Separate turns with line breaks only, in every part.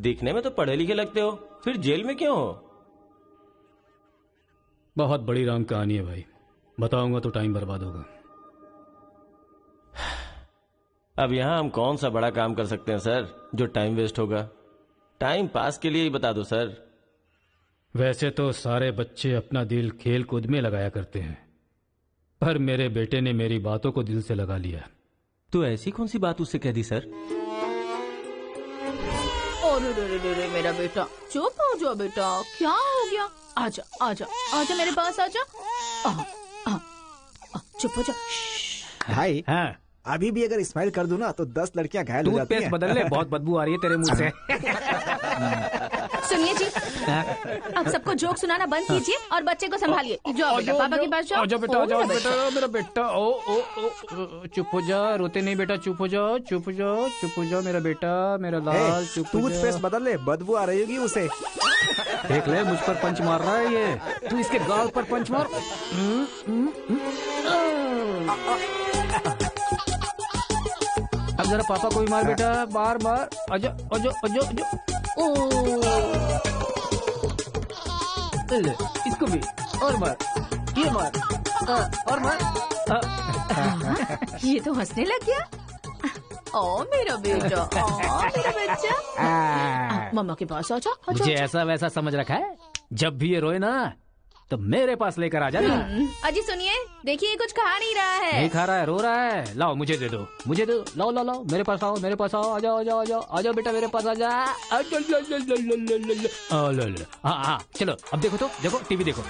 दिखने में तो पढ़े लिखे लगते हो, फिर जेल में क्यों हो?
बहुत बड़ी राम कहानी है भाई, बताऊंगा तो टाइम बर्बाद होगा।
अब यहाँ हम कौन सा बड़ा काम कर सकते हैं सर जो टाइम वेस्ट होगा? टाइम पास के लिए ही बता दो सर।
वैसे तो सारे बच्चे अपना दिल खेल कूद में लगाया करते हैं, पर मेरे बेटे ने मेरी बातों को दिल से लगा लिया।
तो ऐसी कौन सी बात उससे कह दी सर?
अरे मेरा बेटा, चुप हो जाओ बेटा, क्या हो गया? आजा आजा आजा मेरे पास आजा। चुप हो जा।
भाई हाँ, अभी भी अगर स्माइल कर दूं ना तो 10 लड़कियां घायल हो जाती हैं।
टूथपेस्ट बदल ले, बहुत बदबू आ रही है तेरे मुंह से।
सुनिए जी, अब सबको जोक सुनाना बंद कीजिए और बच्चे को संभालिए। जाओ बेटा, पापा के पास जाओ।
आजा बेटा, जाओ बेटा, मेरा बेटा। ओ ओ ओ, चुप हो जा, रोते नहीं बेटा, चुप हो जाओ, चुप हो जाओ, चुप हो जाओ मेरा बेटा, मेरा लाल, चुप हो जा।
टूथपेस्ट बदल ले, बदबू आ रही होगी उसे।
देख ले, मुझ पर पंच मार रहा है ये, तू इसके गाल पर पंच मार। अब जरा पापा को भी मार बेटा, बार बार। आजा आजा आजा आजा। ले, इसको भी और मार, ये मार, और मार।
ये तो हंसने लग गया। ओ मेरा बेटा, ओ मेरा बच्चा, मम्मा के पास आजा।
मुझे ऐसा वैसा समझ रखा है? जब भी ये रोए ना तो मेरे पास लेकर आ जाना।
अजी सुनिए, देखिए कुछ खा नहीं रहा है।
नहीं खा रहा है, रो रहा है। लाओ मुझे दे दो, मुझे दो, लाओ लाओ लाओ, मेरे पास आओ, मेरे पास आओ, आ जाओ आ जाओ आ जाओ आ जाओ बेटा, मेरे पास आ जा। हाँ हाँ, चलो अब देखो, तो देखो, टीवी देखो,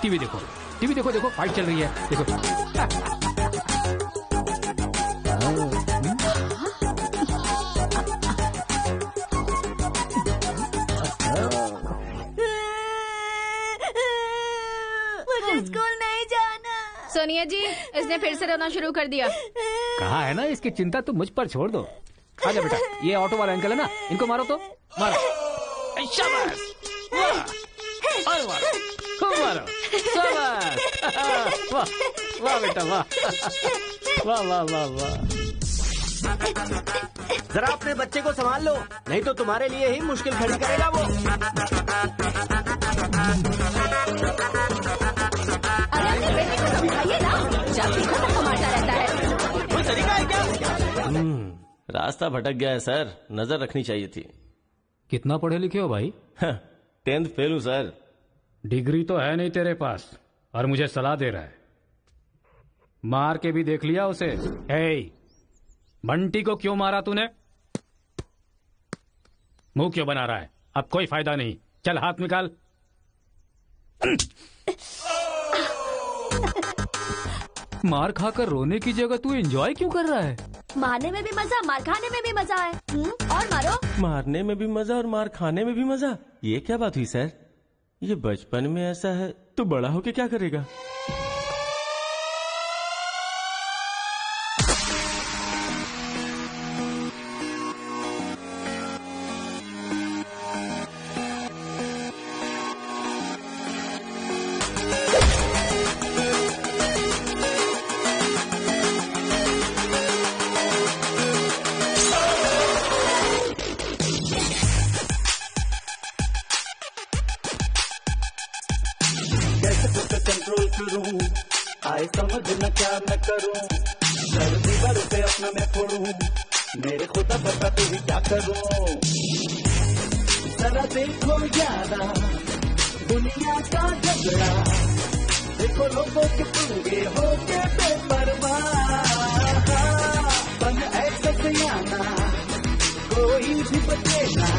टीवी देखो, टीवी देखो, देखो फाइट चल रही है, देखो।
स्कूल नहीं जाना। सोनिया जी, इसने फिर से रोना शुरू कर दिया।
कहा है ना, इसकी चिंता तुम मुझ पर छोड़ दो। आजा बेटा, ये ऑटो वाला अंकल है ना, इनको मारो तो मारो। शाबाश, वाह, और मारो, खूब मारो, शाबाश, वाह वाह बेटा, वाह वाह वाह वाह वाह।
जरा अपने बच्चे को संभाल लो, नहीं तो तुम्हारे लिए ही मुश्किल खड़ी करेगा वो।
रहता है।
कोई तरीका है क्या? रास्ता भटक गया है सर, नजर रखनी चाहिए थी।
कितना पढ़े लिखे हो भाई?
10th फेल हूँ सर।
डिग्री तो है नहीं तेरे पास और मुझे सलाह दे रहा है। मार के भी देख लिया उसे। हे, बंटी को क्यों मारा तूने? मुंह क्यों बना रहा है? अब कोई फायदा नहीं, चल हाथ निकाल। मार खाकर रोने की जगह तू एंजॉय क्यों कर रहा है?
मारने में भी मजा, मार खाने में भी मजा है। और मारो।
मारने में भी मजा और मार खाने में भी मजा, ये क्या बात हुई सर? ये बचपन में ऐसा है तो बड़ा होके क्या करेगा?
आए समझ न क्या मैं करूं, सर दीवार पे अपना मैं फोड़ूं, मेरे खुदा बता तू ही क्या करूं। जरा देखो यारा दुनिया का झगड़ा, देखो लोगों के पूरे हो के बेपरवाह, बन ऐसा सियाना कोई भी बचेगा,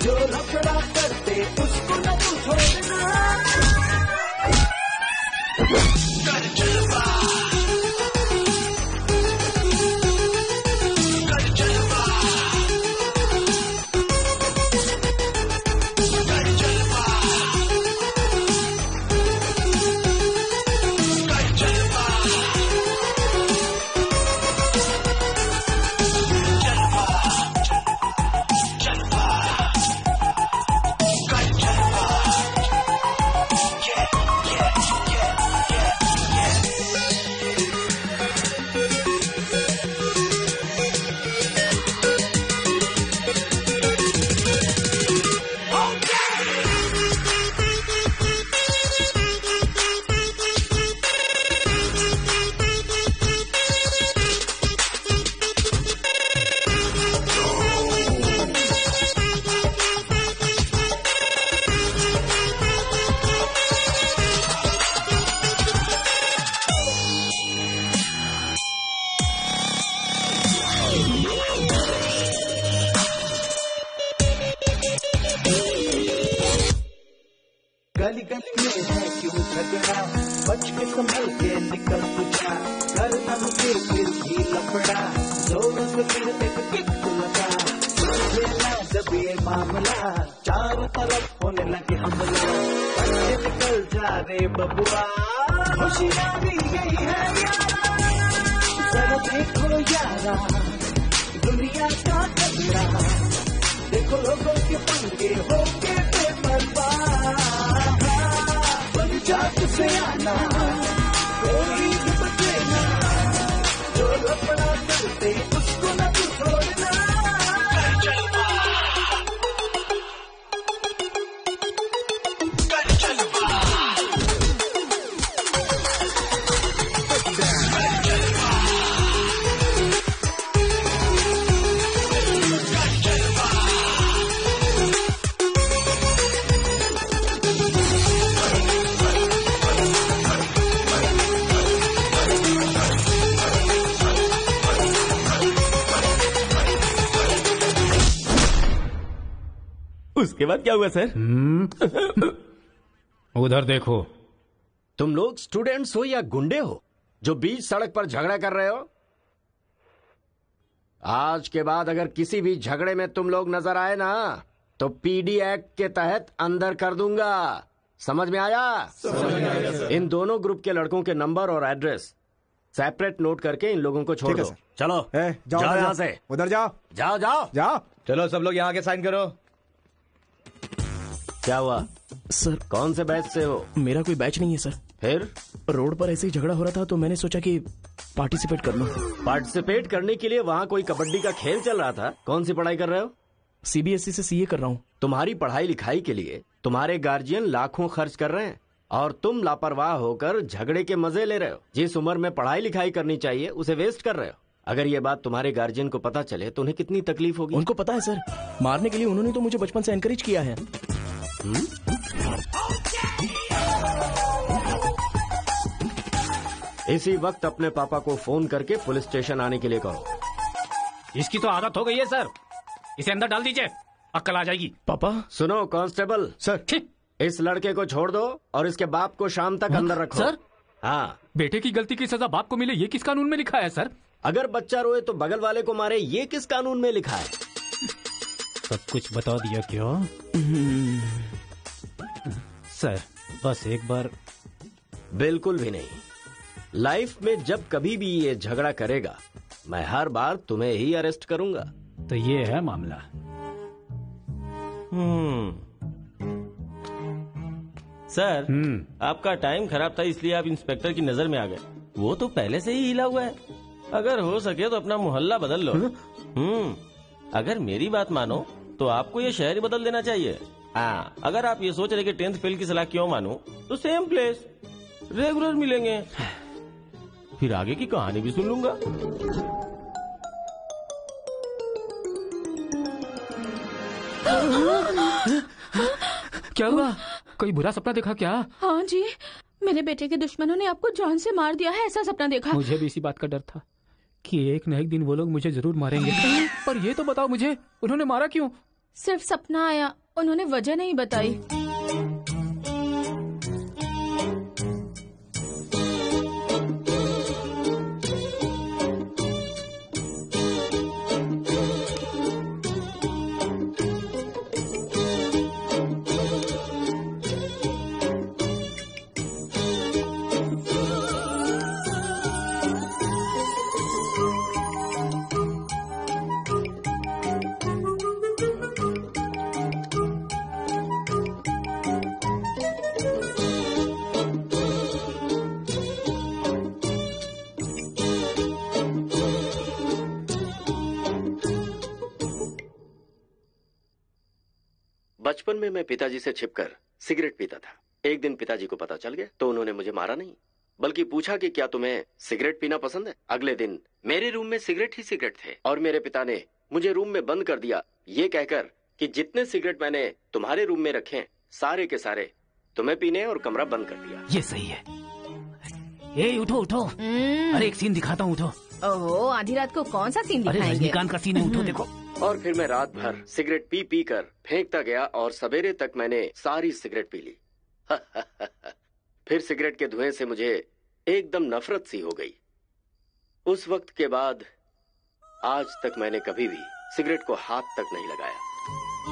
जो लफड़ा करते उसको न तू छोड़ना। गली गली में है क्यों झगड़ा, बच के संभल के निकल तुझा, करना मुझे फिर भी लफड़ा, जोरों से फिर एक किक लगा, लेना जब ये मामला, चारों तरफ होने लगे हमला, बच्चे निकल जा रे बबुआ, होशियारी यही है यारा, जरा देखो यारा दुनिया का कचरा, देखो लोगों के पंगे होके बेपरवाह, बन जा तुझसे आना कोई भी बचेगा, जो लफड़ा करते उसको न तू छोड़ना।
उसके बाद क्या हुआ सर?
उधर देखो।
तुम लोग स्टूडेंट्स हो या गुंडे हो जो बीच सड़क पर झगड़ा कर रहे हो? आज के बाद अगर किसी भी झगड़े में तुम लोग नजर आए ना तो पीडी एक्ट के तहत अंदर कर दूंगा। समझ में आया? इन दोनों ग्रुप के लड़कों के नंबर और एड्रेस सेपरेट नोट करके इन लोगों को छोड़ दो। चलो
जाओ
यहाँ से।
उधर जाओ
जाओ जाओ
जाओ।
चलो सब लोग यहाँ के साइन करो।
क्या हुआ
सर?
कौन से बैच से हो?
मेरा कोई बैच नहीं है सर।
फिर
रोड पर ऐसे ही झगड़ा हो रहा था तो मैंने सोचा कि पार्टिसिपेट कर लूं।
पार्टिसिपेट करने के लिए वहाँ कोई कबड्डी का खेल चल रहा था? कौन सी पढ़ाई कर रहे हो?
सीबीएसई से सीए कर रहा हूँ।
तुम्हारी पढ़ाई लिखाई के लिए तुम्हारे गार्जियन लाखों खर्च कर रहे हैं और तुम लापरवाह होकर झगड़े के मजे ले रहे हो। जिस उम्र में पढ़ाई लिखाई करनी चाहिए उसे वेस्ट कर रहे हो। अगर ये बात तुम्हारे गार्जियन को पता चले तो उन्हें कितनी तकलीफ होगी।
उनको पता है सर, मारने के लिए उन्होंने तो मुझे बचपन से एनकरेज किया है।
इसी वक्त अपने पापा को फोन करके पुलिस स्टेशन आने के लिए कहो।
इसकी तो आदत हो गई है सर, इसे अंदर डाल दीजिए, अक्ल आ जाएगी।
पापा।
सुनो कांस्टेबल
सर,
इस लड़के को छोड़ दो और इसके बाप को शाम तक अंदर रखो।
सर?
हाँ।
बेटे की गलती की सजा बाप को मिले ये किस कानून में लिखा है सर?
अगर बच्चा रोए तो बगल वाले को मारे ये किस कानून में लिखा है?
सब कुछ बता दिया क्यों? सर बस एक बार।
बिल्कुल भी नहीं। लाइफ में जब कभी भी ये झगड़ा करेगा मैं हर बार तुम्हें ही अरेस्ट करूंगा।
तो ये है मामला।
सर आपका टाइम खराब था इसलिए आप इंस्पेक्टर की नजर में आ गए। वो तो पहले से ही हिला हुआ है। अगर हो सके तो अपना मोहल्ला बदल लो। अगर मेरी बात मानो तो आपको ये शहर ही बदल देना चाहिए। अगर आप ये सोच रहे कि 10th फेल की सलाह क्यों मानूं, तो सेम प्लेस रेगुलर मिलेंगे, फिर आगे की कहानी भी सुन लूंगा।
क्या हुआ? कोई बुरा सपना देखा क्या?
हाँ जी, मेरे बेटे के दुश्मनों ने आपको जान से मार दिया है, ऐसा सपना देखा।
मुझे भी इसी बात का डर था कि एक न एक दिन वो लोग मुझे जरूर मारेंगे। पर ये तो बताओ मुझे, उन्होंने मारा क्यों?
सिर्फ सपना आया, उन्होंने वजह नहीं बताई।
बचपन में मैं पिताजी से छिपकर सिगरेट पीता था। एक दिन पिताजी को पता चल गया तो उन्होंने मुझे मारा नहीं, बल्कि पूछा कि क्या तुम्हें सिगरेट पीना पसंद है। अगले दिन मेरे रूम में सिगरेट ही सिगरेट थे और मेरे पिता ने मुझे रूम में बंद कर दिया, ये कहकर कि जितने सिगरेट मैंने तुम्हारे रूम में रखे सारे के सारे तुम्हें पीने और कमरा बंद कर दिया।
ये सही है। ए उठो उठो, अरे एक सीन दिखाता हूँ, उठो।
ओहो, आधी रात को कौन सा सीन
अरे
दिखाएंगे?
रजनीकांत का सीन है, उठो देखो।
और फिर मैं रात भर सिगरेट पी पी कर फेंकता गया और सवेरे तक मैंने सारी सिगरेट पी ली। फिर सिगरेट के धुएं से मुझे एकदम नफरत सी हो गई। उस वक्त के बाद आज तक मैंने कभी भी सिगरेट को हाथ तक नहीं लगाया।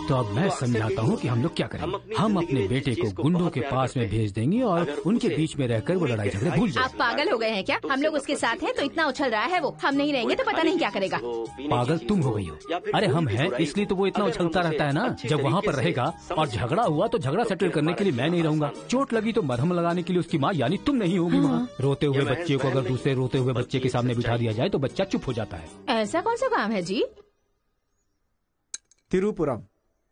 तो अब मैं समझाता हूँ कि हम लोग क्या करेंगे। हम अपने बेटे को गुंडों के पास में भेज देंगे और उनके बीच में रहकर वो लड़ाई झगड़े भूल जाएंगे।
आप पागल हो गए हैं क्या? हम लोग उसके साथ हैं तो इतना उछल रहा है वो। हम नहीं रहेंगे तो पता नहीं क्या करेगा।
पागल तुम हो गई हो। अरे हम हैं इसलिए तो वो इतना उछलता रहता है ना। जब वहाँ पर रहेगा और झगड़ा हुआ तो झगड़ा सेटल करने के लिए मैं नहीं रहूंगा। चोट लगी तो मरहम लगाने के लिए उसकी माँ यानी तुम नहीं होगी वहाँ। रोते हुए बच्चे को अगर दूसरे रोते हुए बच्चे के सामने बिठा दिया जाए तो बच्चा चुप हो जाता है।
ऐसा कौन सा काम है जी?
तिरुपुरम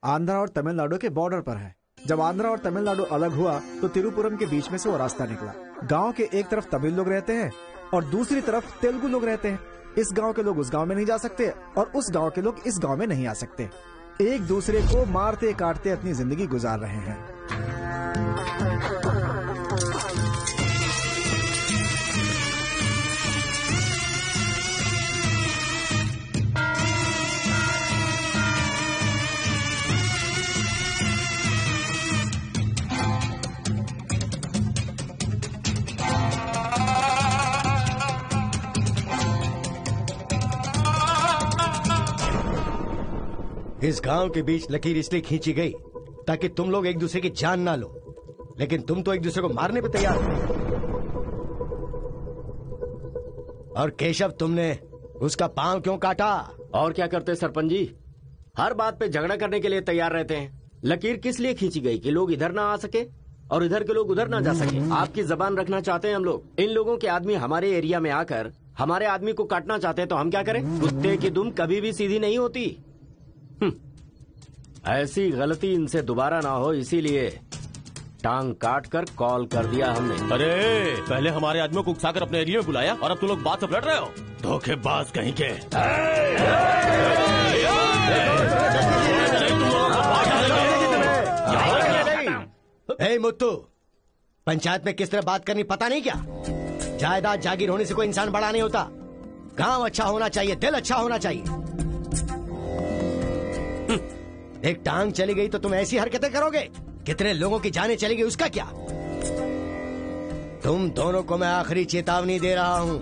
आंध्रा और तमिलनाडु के बॉर्डर पर है। जब आंध्रा और तमिलनाडु अलग हुआ तो तिरुपुरम के बीच में से वो रास्ता निकला। गांव के एक तरफ तमिल लोग रहते हैं और दूसरी तरफ तेलुगु लोग रहते हैं। इस गांव के लोग उस गांव में नहीं जा सकते और उस गांव के लोग इस गांव में नहीं आ सकते। एक दूसरे को मारते काटते अपनी जिंदगी गुजार रहे हैं।
इस गांव के बीच लकीर इसलिए खींची गई ताकि तुम लोग एक दूसरे की जान ना लो, लेकिन तुम तो एक दूसरे को मारने पे तैयार हो। और केशव, तुमने उसका पांव क्यों काटा?
और क्या करते सरपंच जी, हर बात पे झगड़ा करने के लिए तैयार रहते हैं। लकीर किस लिए खींची गई कि लोग इधर ना आ सके और इधर के लोग उधर ना जा सके। आपकी जबान रखना चाहते हैं हम लोग। इन लोगों के आदमी हमारे एरिया में आकर हमारे आदमी को काटना चाहते हैं तो हम क्या करें? कुत्ते की दुम कभी भी सीधी नहीं होती। ऐसी गलती इनसे दोबारा ना हो इसीलिए टांग काट कर कॉल कर दिया हमने।
अरे पहले हमारे आदमियों को उकसाकर अपने एरिया में बुलाया और अब तुम लोग बात से लड़ रहे हो। धोखेबाज कहीं के।
ए मुत्तू, पंचायत में किस तरह बात करनी पता नहीं क्या? जायदाद जागीर होने से कोई इंसान बड़ा नहीं होता। गांव अच्छा होना चाहिए, दिल अच्छा होना चाहिए। एक टांग चली गई तो तुम ऐसी हरकतें करोगे? कितने लोगों की जानें चली गई उसका क्या? तुम दोनों को मैं आखिरी चेतावनी दे रहा हूं।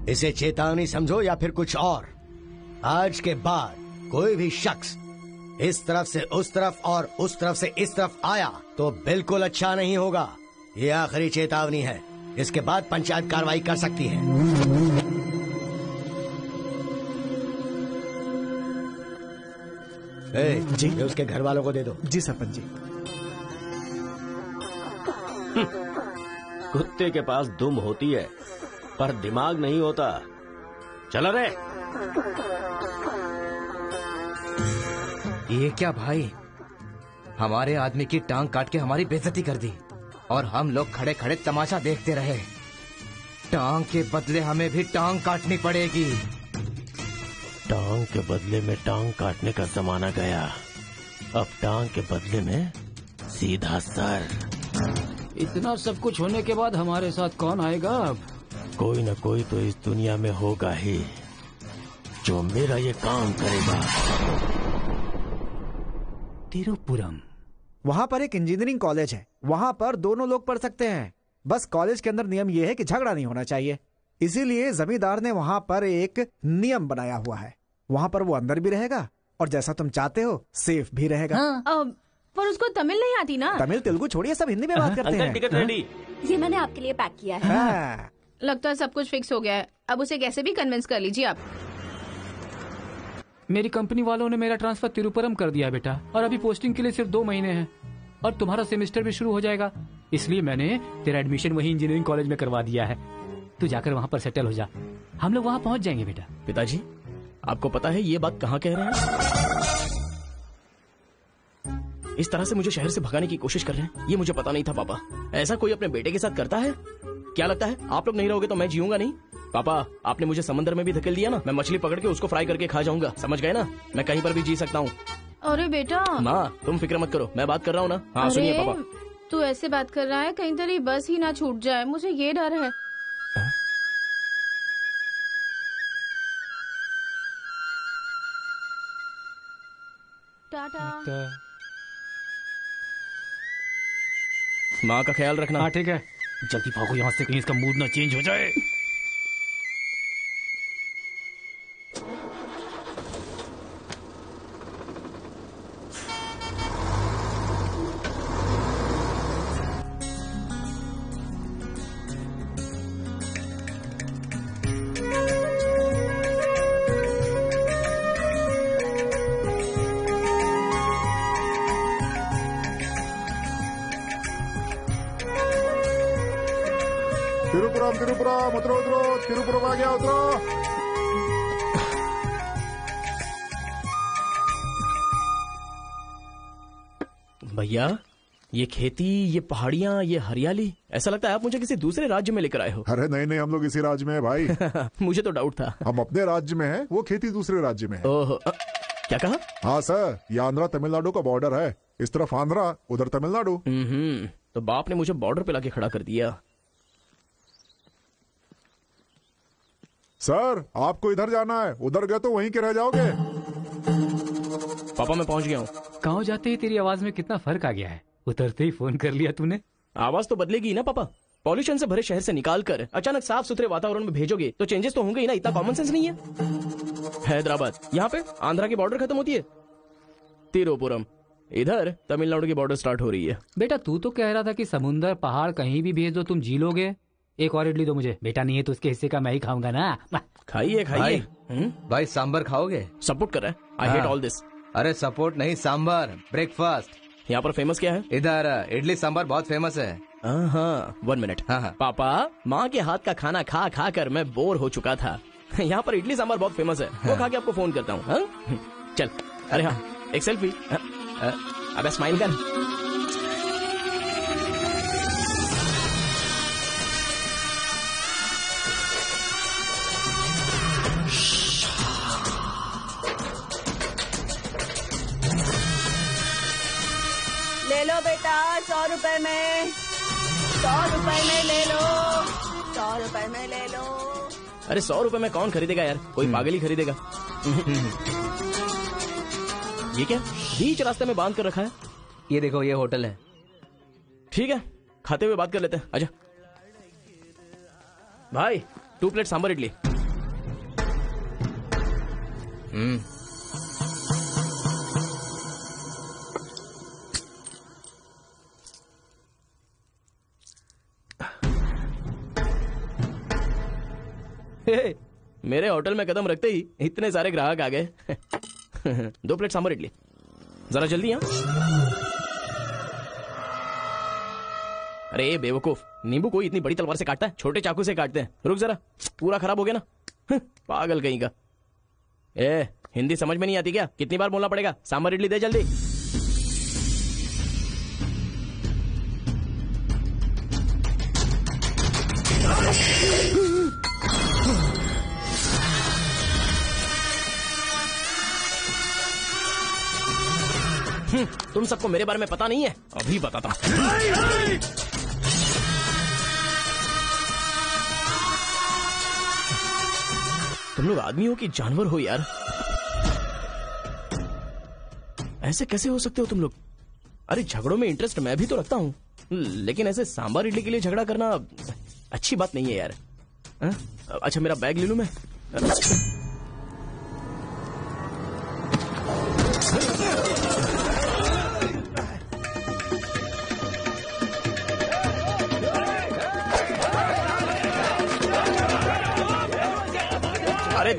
इसे चेतावनी समझो या फिर कुछ और। आज के बाद कोई भी शख्स इस तरफ से उस तरफ और उस तरफ से इस तरफ आया तो बिल्कुल अच्छा नहीं होगा। ये आखिरी चेतावनी है। इसके बाद पंचायत कार्रवाई कर सकती है। जी, ये उसके घर वालों को दे दो।
जी सरपंच जी।
कुत्ते के पास दुम होती है पर दिमाग नहीं होता। चलो रे।
ये क्या भाई, हमारे आदमी की टांग काट के हमारी बेइज्जती कर दी और हम लोग खड़े खड़े तमाशा देखते रहे। टांग के बदले हमें भी टांग काटनी पड़ेगी।
टांग के बदले में टांग काटने का जमाना गया। अब टांग के बदले में सीधा सर।
इतना सब कुछ होने के बाद हमारे साथ कौन आएगा? अब
कोई न कोई तो इस दुनिया में होगा ही जो मेरा ये काम करेगा।
तिरुपुरम,
वहाँ पर एक इंजीनियरिंग कॉलेज है। वहाँ पर दोनों लोग पढ़ सकते हैं। बस कॉलेज के अंदर नियम ये है कि झगड़ा नहीं होना चाहिए। इसीलिए जमींदार ने वहाँ पर एक नियम बनाया हुआ है। वहाँ पर वो अंदर भी रहेगा और जैसा तुम चाहते हो सेफ भी रहेगा।
पर उसको तमिल नहीं आती ना।
तमिल तेलुगु छोड़िए, सब हिंदी में बात करते हैं।
Ticket ready.
ये मैंने आपके लिए पैक किया है। लगता है सब कुछ फिक्स हो गया है। अब उसे कैसे भी कन्विंस कर लीजिए आप।
मेरी कंपनी वालों ने मेरा ट्रांसफर तिरुपुरम कर दिया बेटा, और अभी पोस्टिंग के लिए सिर्फ 2 महीने हैं और तुम्हारा सेमेस्टर भी शुरू हो जाएगा। इसलिए मैंने तेरा एडमिशन वही इंजीनियरिंग कॉलेज में करवा दिया है। तू जाकर वहाँ पर सेटल हो जा। हम लोग वहाँ पहुँच जाएंगे बेटा।
पिताजी, आपको पता है ये बात कहाँ कह रहे हैं? इस तरह से मुझे शहर से भगाने की कोशिश कर रहे हैं, ये मुझे पता नहीं था पापा। ऐसा कोई अपने बेटे के साथ करता है? क्या लगता है आप लोग नहीं रहोगे तो मैं जीऊंगा नहीं? पापा, आपने मुझे समंदर में भी धकेल दिया ना, मैं मछली पकड़ के उसको फ्राई करके खा जाऊंगा। समझ गए ना? मैं कहीं पर भी जी सकता हूँ।
अरे बेटा।
माँ, तुम फिक्र मत करो, मैं बात कर रहा हूँ ना। हाँ सुनिए पापा।
तू ऐसे बात कर रहा है, कहीं तेरी बस ही ना छूट जाए, मुझे ये डर है। टाटा।
माँ का ख्याल रखना।
हाँ ठीक है, जल्दी भागो यहाँ से, कहीं इसका मूड ना चेंज हो जाए।
तिरुपुरम उतरो उतरो, तिरुपुरम आ गया, उतरो।
भैया, ये खेती, ये पहाड़ियाँ, ये हरियाली, ऐसा लगता है आप मुझे किसी दूसरे राज्य में लेकर आए हो।
अरे नहीं नहीं, हम लोग इसी राज्य में है भाई।
मुझे तो डाउट था।
हम अपने राज्य में है, वो खेती दूसरे राज्य में है।
ओह, क्या कहा?
हाँ सर, ये आंध्रा तमिलनाडु का बॉर्डर है। इस तरफ आंध्रा, उधर तमिलनाडु।
तो बाप ने मुझे बॉर्डर पे लाके खड़ा कर दिया।
सर, आपको इधर जाना है, उधर गए तो वहीं के रह जाओगे।
पापा मैं पहुंच गया हूँ।
गाँव जाते ही तेरी आवाज में कितना फर्क आ गया है। उतरते ही फोन कर लिया तूने।
आवाज तो बदलेगी ना पापा। पॉल्यूशन से भरे शहर से निकाल कर अचानक साफ सुथरे वातावरण में भेजोगे तो चेंजेस तो होंगे ही ना। इतना कॉमन सेंस नहीं है? हैदराबाद, यहाँ पे आंध्रा की बॉर्डर खत्म होती है। तिरुपुरम, इधर तमिलनाडु की बॉर्डर स्टार्ट हो रही है।
बेटा तू तो कह रहा था कि समुंदर पहाड़ कहीं भी भेज दो तुम जी लोगे। एक और इडली दो मुझे। बेटा नहीं है तो उसके हिस्से का मैं ही खाऊंगा ना।
खाइए खाइए।
भाई सांबर खाओगे?
सपोर्ट कर रहा है। I hate all this.
अरे सपोर्ट नहीं, सांबर, ब्रेकफास्ट।
यहाँ पर फेमस क्या है?
इधर इडली सांबर बहुत फेमस है।
हाँ, 1 मिनट।
हाँ।
पापा, माँ के हाथ का खाना खा खा कर मैं बोर हो चुका था। यहाँ पर इडली सांबर बहुत फेमस है। वो खा के आपको फोन करता हूँ। चल। अरे हाँ, एक सेल्फी। अबे स्माइल कर।
ले लो बेटा, 100 रुपए में, 100 रुपए में ले लो, 100 रुपए में ले लो।
अरे 100 रुपए में कौन खरीदेगा यार? कोई पागल ही खरीदेगा। ये क्या बीच रास्ते में बांध कर रखा है?
ये देखो, ये होटल है।
ठीक है, खाते हुए बात कर लेते हैं। आजा भाई, 2 प्लेट सांबर इडली। मेरे होटल में कदम रखते ही इतने सारे ग्राहक आ गए। 2 प्लेट सांबर इडली, जरा जल्दी। यहाँ अरे बेवकूफ, नींबू कोई इतनी बड़ी तलवार से काटता है? छोटे चाकू से काटते हैं। रुक जरा, पूरा खराब हो गया ना। पागल कहीं का। हिंदी समझ में नहीं आती क्या? कितनी बार बोलना पड़ेगा? सांबर इडली दे जल्दी। तुम सबको मेरे बारे में पता नहीं है? अभी बताता हूं। तुम लोग आदमी हो कि जानवर हो यार? ऐसे कैसे हो सकते हो तुम लोग? अरे झगड़ों में इंटरेस्ट मैं भी तो रखता हूं, लेकिन ऐसे सांबर इडली के लिए झगड़ा करना अच्छी बात नहीं है यार। अच्छा मेरा बैग ले लूं मैं? अरे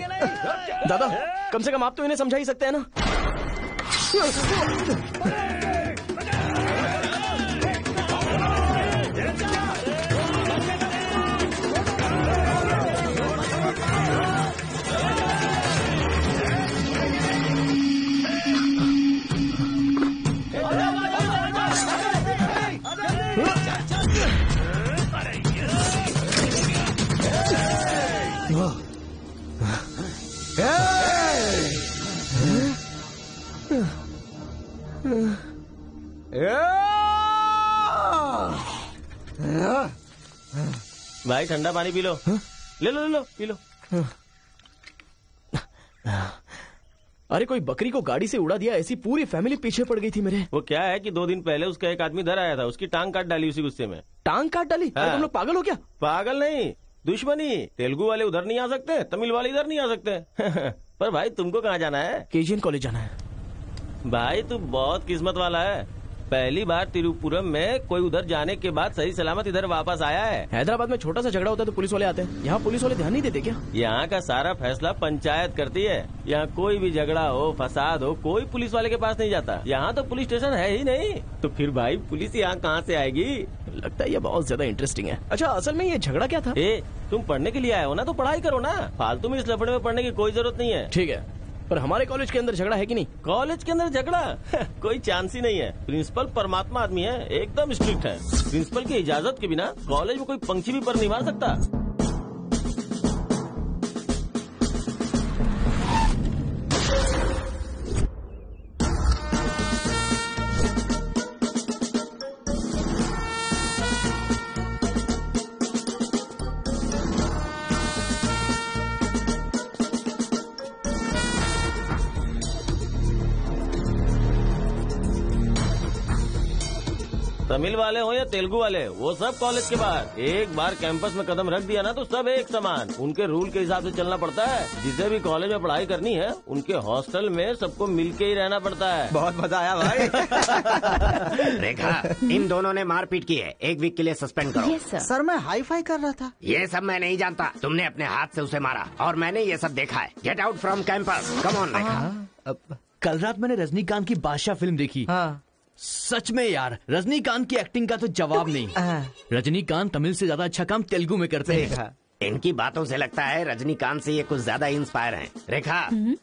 दादा, कम से कम आप तो इन्हें समझा ही सकते हैं ना। भाई ठंडा पानी पी लो। ले लो ले लो, पी लो। अरे कोई बकरी को गाड़ी से उड़ा दिया, ऐसी पूरी फैमिली पीछे पड़ गई थी मेरे।
वो क्या है कि 2 दिन पहले उसका एक आदमी इधर आया था, उसकी टांग काट डाली उसी गुस्से में।
टांग काट डाली?
हाँ।
अरे तुम लोग पागल हो क्या?
पागल नहीं, दुश्मनी। तेलुगु वाले उधर नहीं आ सकते, तमिल वाले इधर नहीं आ सकते। पर भाई तुमको कहाँ जाना है?
केजीएन कॉलेज जाना है।
भाई तू बहुत किस्मत वाला है, पहली बार तिरुपुरम में कोई उधर जाने के बाद सही सलामत इधर वापस आया है।
हैदराबाद में छोटा सा झगड़ा होता है तो पुलिस वाले आते हैं, यहाँ पुलिस वाले ध्यान नहीं देते क्या?
यहाँ का सारा फैसला पंचायत करती है। यहाँ कोई भी झगड़ा हो, फसाद हो, कोई पुलिस वाले के पास नहीं जाता। यहाँ तो पुलिस स्टेशन है ही नहीं, तो फिर भाई पुलिस यहाँ कहाँ से आएगी?
लगता है ये बहुत ज्यादा इंटरेस्टिंग है। अच्छा असल में ये झगड़ा क्या था?
तुम पढ़ने के लिए आए हो ना, तो पढ़ाई करो ना, फालतू में इस लफड़े में पढ़ने की कोई जरूरत नहीं है।
ठीक है, पर हमारे कॉलेज के अंदर झगड़ा है कि नहीं?
कॉलेज के अंदर झगड़ा? कोई चांस ही नहीं है। प्रिंसिपल परमात्मा आदमी है, एकदम स्ट्रिक्ट है। प्रिंसिपल की इजाजत के बिना कॉलेज में कोई पंछी भी पर नहीं मार सकता। तमिल वाले हो या तेलुगु वाले, वो सब कॉलेज के बाहर। एक बार कैंपस में कदम रख दिया ना तो सब एक समान। उनके रूल के हिसाब से चलना पड़ता है। जिसे भी कॉलेज में पढ़ाई करनी है उनके हॉस्टल में सबको मिलके ही रहना पड़ता है।
बहुत मजा आया भाई।
रेखा, इन दोनों ने मारपीट की है, 1 वीक के लिए सस्पेंड करो।
सर मैं हाई फाई कर रहा था।
ये सब मैं नहीं जानता, तुमने अपने हाथ से उसे मारा और मैंने ये सब देखा है। Get out from campus, come on Rekha.
कल रात मैंने रजनीकांत की बादशाह फिल्म देखी। हाँ। सच में यार, रजनीकांत की एक्टिंग का तो जवाब नहीं। रजनीकांत तमिल से ज्यादा अच्छा काम तेलुगु में करते हैं।
इनकी बातों से लगता है रजनीकांत से ये कुछ ज्यादा इंस्पायर हैं। रेखा,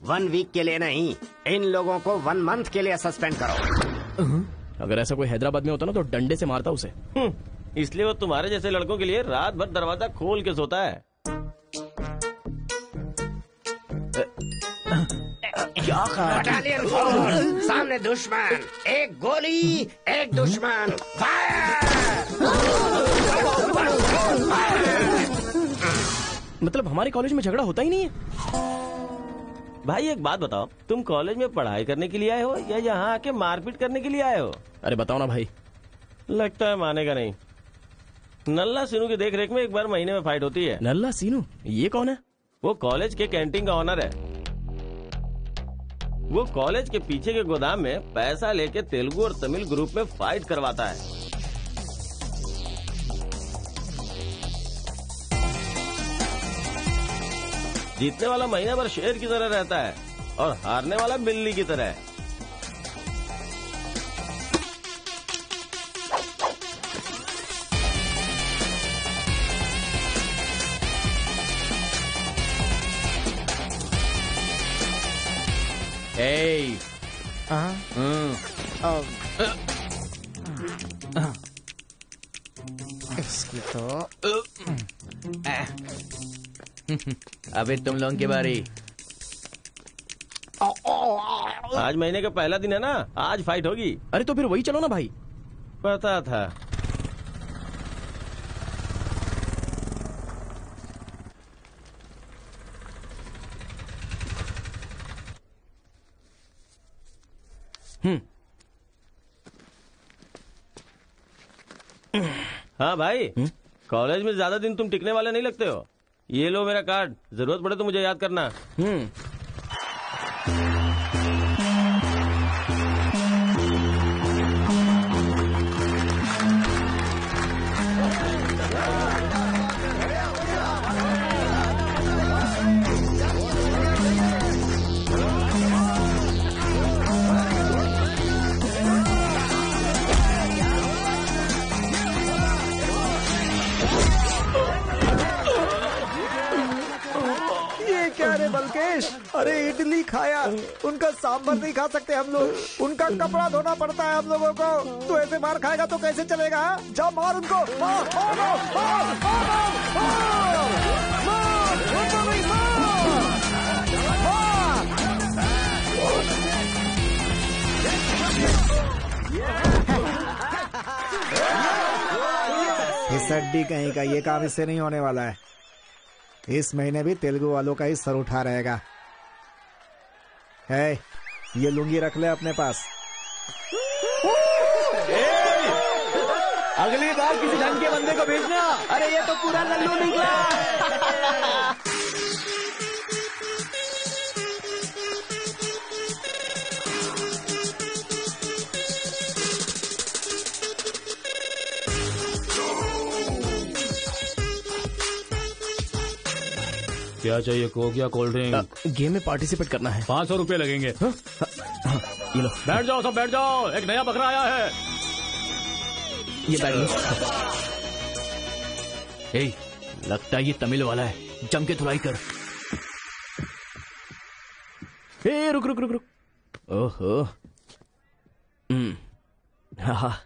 1 वीक के लिए नहीं, इन लोगों को 1 मंथ के लिए सस्पेंड करो।
अगर ऐसा कोई हैदराबाद में होता ना तो डंडे से मारता उसे।
इसलिए वो तुम्हारे जैसे लड़कों के लिए रात भर दरवाजा खोल के सोता है।
बटालियन फॉरवर्ड, सामने दुश्मन, एक गोली, एक दुश्मन,
मतलब हमारे कॉलेज में झगड़ा होता ही नहीं है।
भाई एक बात बताओ, तुम कॉलेज में पढ़ाई करने के लिए आए हो या यहाँ आके मारपीट करने के लिए आए हो?
अरे बताओ ना भाई।
लगता है मानेगा नहीं। नल्ला सीनू की देख रेख में एक बार महीने में फाइट होती है।
नल्ला सीनू? ये कौन है?
वो कॉलेज के कैंटीन का ऑनर है। वो कॉलेज के पीछे के गोदाम में पैसा लेके तेलुगु और तमिल ग्रुप में फाइट करवाता है। जीतने वाला महीना भर शेर की तरह रहता है और हारने वाला बिल्ली की तरह।
इसकी तो अबे तुम लोगों की बारी।
आज महीने का पहला दिन है ना, आज फाइट होगी।
अरे तो फिर वही चलो ना भाई।
पता था। हाँ भाई, कॉलेज में ज्यादा दिन तुम टिकने वाले नहीं लगते हो। ये लो मेरा कार्ड, जरूरत पड़े तो मुझे याद करना।
बल्केश, अरे इडली खाया, उनका सांभर नहीं खा सकते हम लोग, उनका कपड़ा धोना पड़ता है हम लोगों को। तो ऐसे मार खाएगा तो कैसे चलेगा? जाओ मार उनको, मार, मार, मार, मार, मार, मार, इस हड्डी कहीं का ये काम इससे नहीं होने वाला है। इस महीने भी तेलुगु वालों का ही सर उठा रहेगा। है, ये लुंगी रख ले अपने पास।
अगली बार किसी ढंग के बंदे को भेजना।
अरे ये तो पूरा लल्लू निकला।
क्या चाहिए? कोक या कोल्ड ड्रिंक?
गेम में पार्टिसिपेट करना है।
500 रुपए लगेंगे।
ये लो।
बैठ जाओ सब, बैठ जाओ। एक नया बकरा आया है।
ये बैग लो।
लगता है ये तमिल वाला है, जम के धुलाई कर।
रुक रुक रुक रुक। ओहो। हाँ,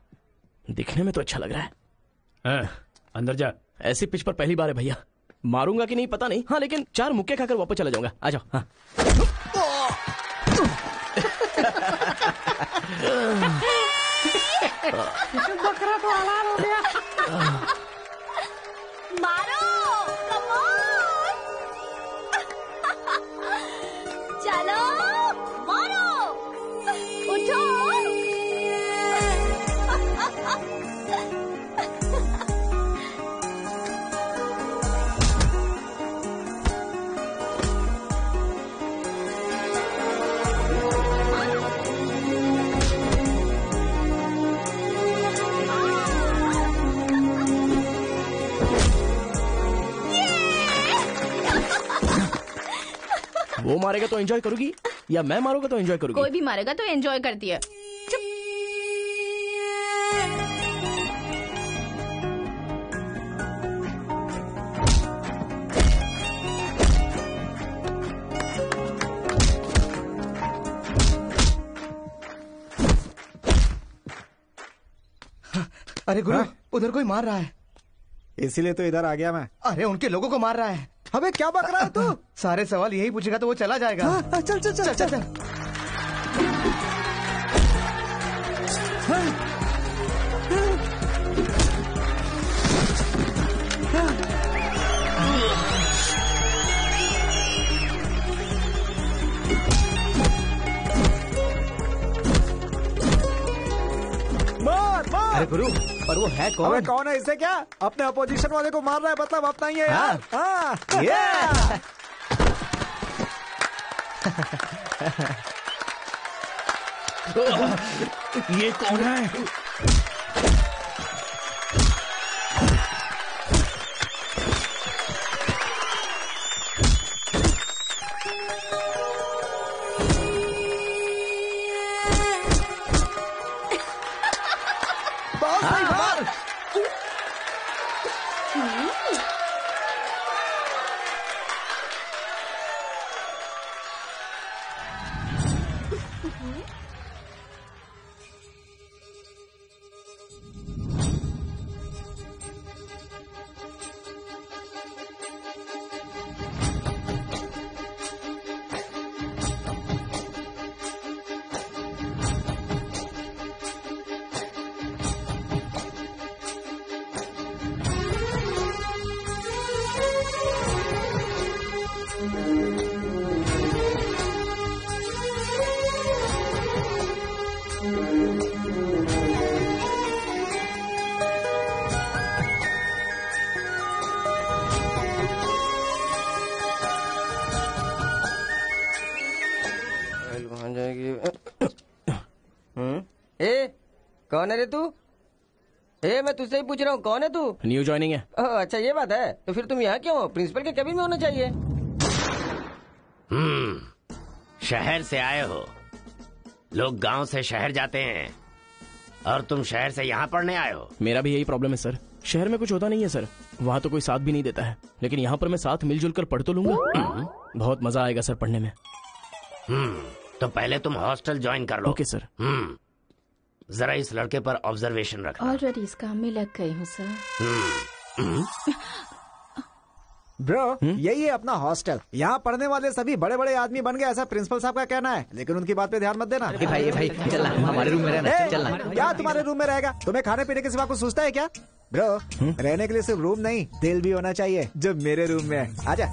दिखने में तो अच्छा लग रहा है।
अंदर जा।
ऐसी पिच पर पहली बार है भैया। मारूंगा कि नहीं पता नहीं। हाँ, लेकिन 4 मुक्के खाकर वापस चला जाऊंगा। आ जाओ। हाँ।
बकरा तो आलार हो गया। मारो, कम ऑन। चलो, मारो, उठो।
वो मारेगा तो एंजॉय करूंगी या मैं मारूंगा तो एंजॉय करूंगी?
कोई भी मारेगा तो एंजॉय करती है। चुप।
अरे गुरु, उधर कोई मार रहा है।
इसीलिए तो इधर आ गया मैं।
अरे उनके लोगों को मार रहा है।
अबे क्या बक रहा है तू?
सारे सवाल यही पूछेगा तो वो चला जाएगा।
हाँ, चल चल चल चल, चल।
अरे गुरु, पर वो है कौन?
अबे कौन है? इससे क्या? अपने अपोजिशन वाले को मार रहा है, मतलब अपना ही है यार। हाँ।
ये कौन है?
कौन है रे तू? मैं तुझसे ही पूछ रहा हूँ, कौन है तू?
न्यू ज्वाइनिंग है।
अच्छा ये बात है, तो फिर तुम यहाँ क्यों हो? प्रिंसिपल के केबिन में होना चाहिए।
शहर से आए हो। लोग गांव से शहर जाते हैं और तुम शहर से यहाँ पढ़ने आए हो।
मेरा भी यही प्रॉब्लम है सर। शहर में कुछ होता नहीं है सर, वहाँ तो कोई साथ भी नहीं देता है, लेकिन यहाँ पर मैं साथ मिलजुल कर पढ़ तो लूंगा। बहुत मजा आएगा सर पढ़ने में।
तो पहले तुम हॉस्टल ज्वाइन कर लो।
Okay sir.
जरा इस लड़के पर ऑब्जर्वेशन रखना।
ऑलरेडी इस काम में लग गई हूँ सर।
ब्रो, यही है अपना हॉस्टल। यहाँ पढ़ने वाले सभी बड़े बड़े आदमी बन गए, ऐसा प्रिंसिपल साहब का कहना है, लेकिन उनकी बात पे ध्यान मत देना।
भाई चलना, हमारे रूम में रहना। चलना।
क्या तुम्हारे रूम में रहेगा? तुम्हें खाने पीने के सिवा कुछ सोचता है क्या? ब्रो, रहने के लिए सिर्फ रूम नहीं, दिल भी होना चाहिए, जो मेरे रूम में है। आजा।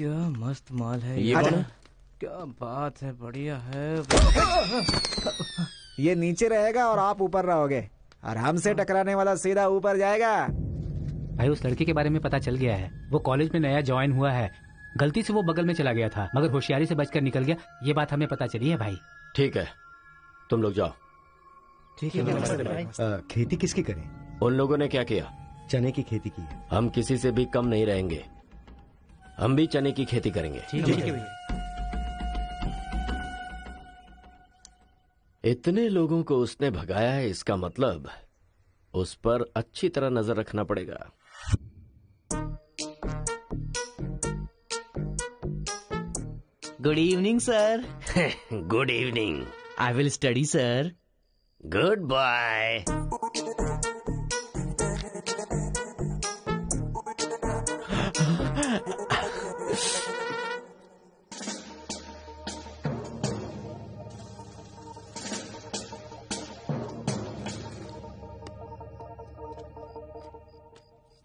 क्या मस्त माल है
ये कौन है?
क्या बात है, बढ़िया है।
ये नीचे रहेगा और आप ऊपर रहोगे, और हमसे टकराने वाला सीधा ऊपर जाएगा।
भाई उस लड़के के बारे में पता चल गया है, वो कॉलेज में नया ज्वाइन हुआ है। गलती से वो बगल में चला गया था, मगर होशियारी से बचकर निकल गया। ये बात हमें पता चली है भाई।
ठीक है, तुम लोग जाओ।
ठीक है। खेती किसकी करें?
उन लोगों ने क्या किया?
चने की खेती की है।
हम किसी से भी कम नहीं रहेंगे, हम भी चने की खेती करेंगे।
ठीक है।
इतने लोगों को उसने भगाया है, इसका मतलब उस पर अच्छी तरह नजर रखना पड़ेगा।
Good evening sir.
Good evening.
I will study sir.
Goodbye.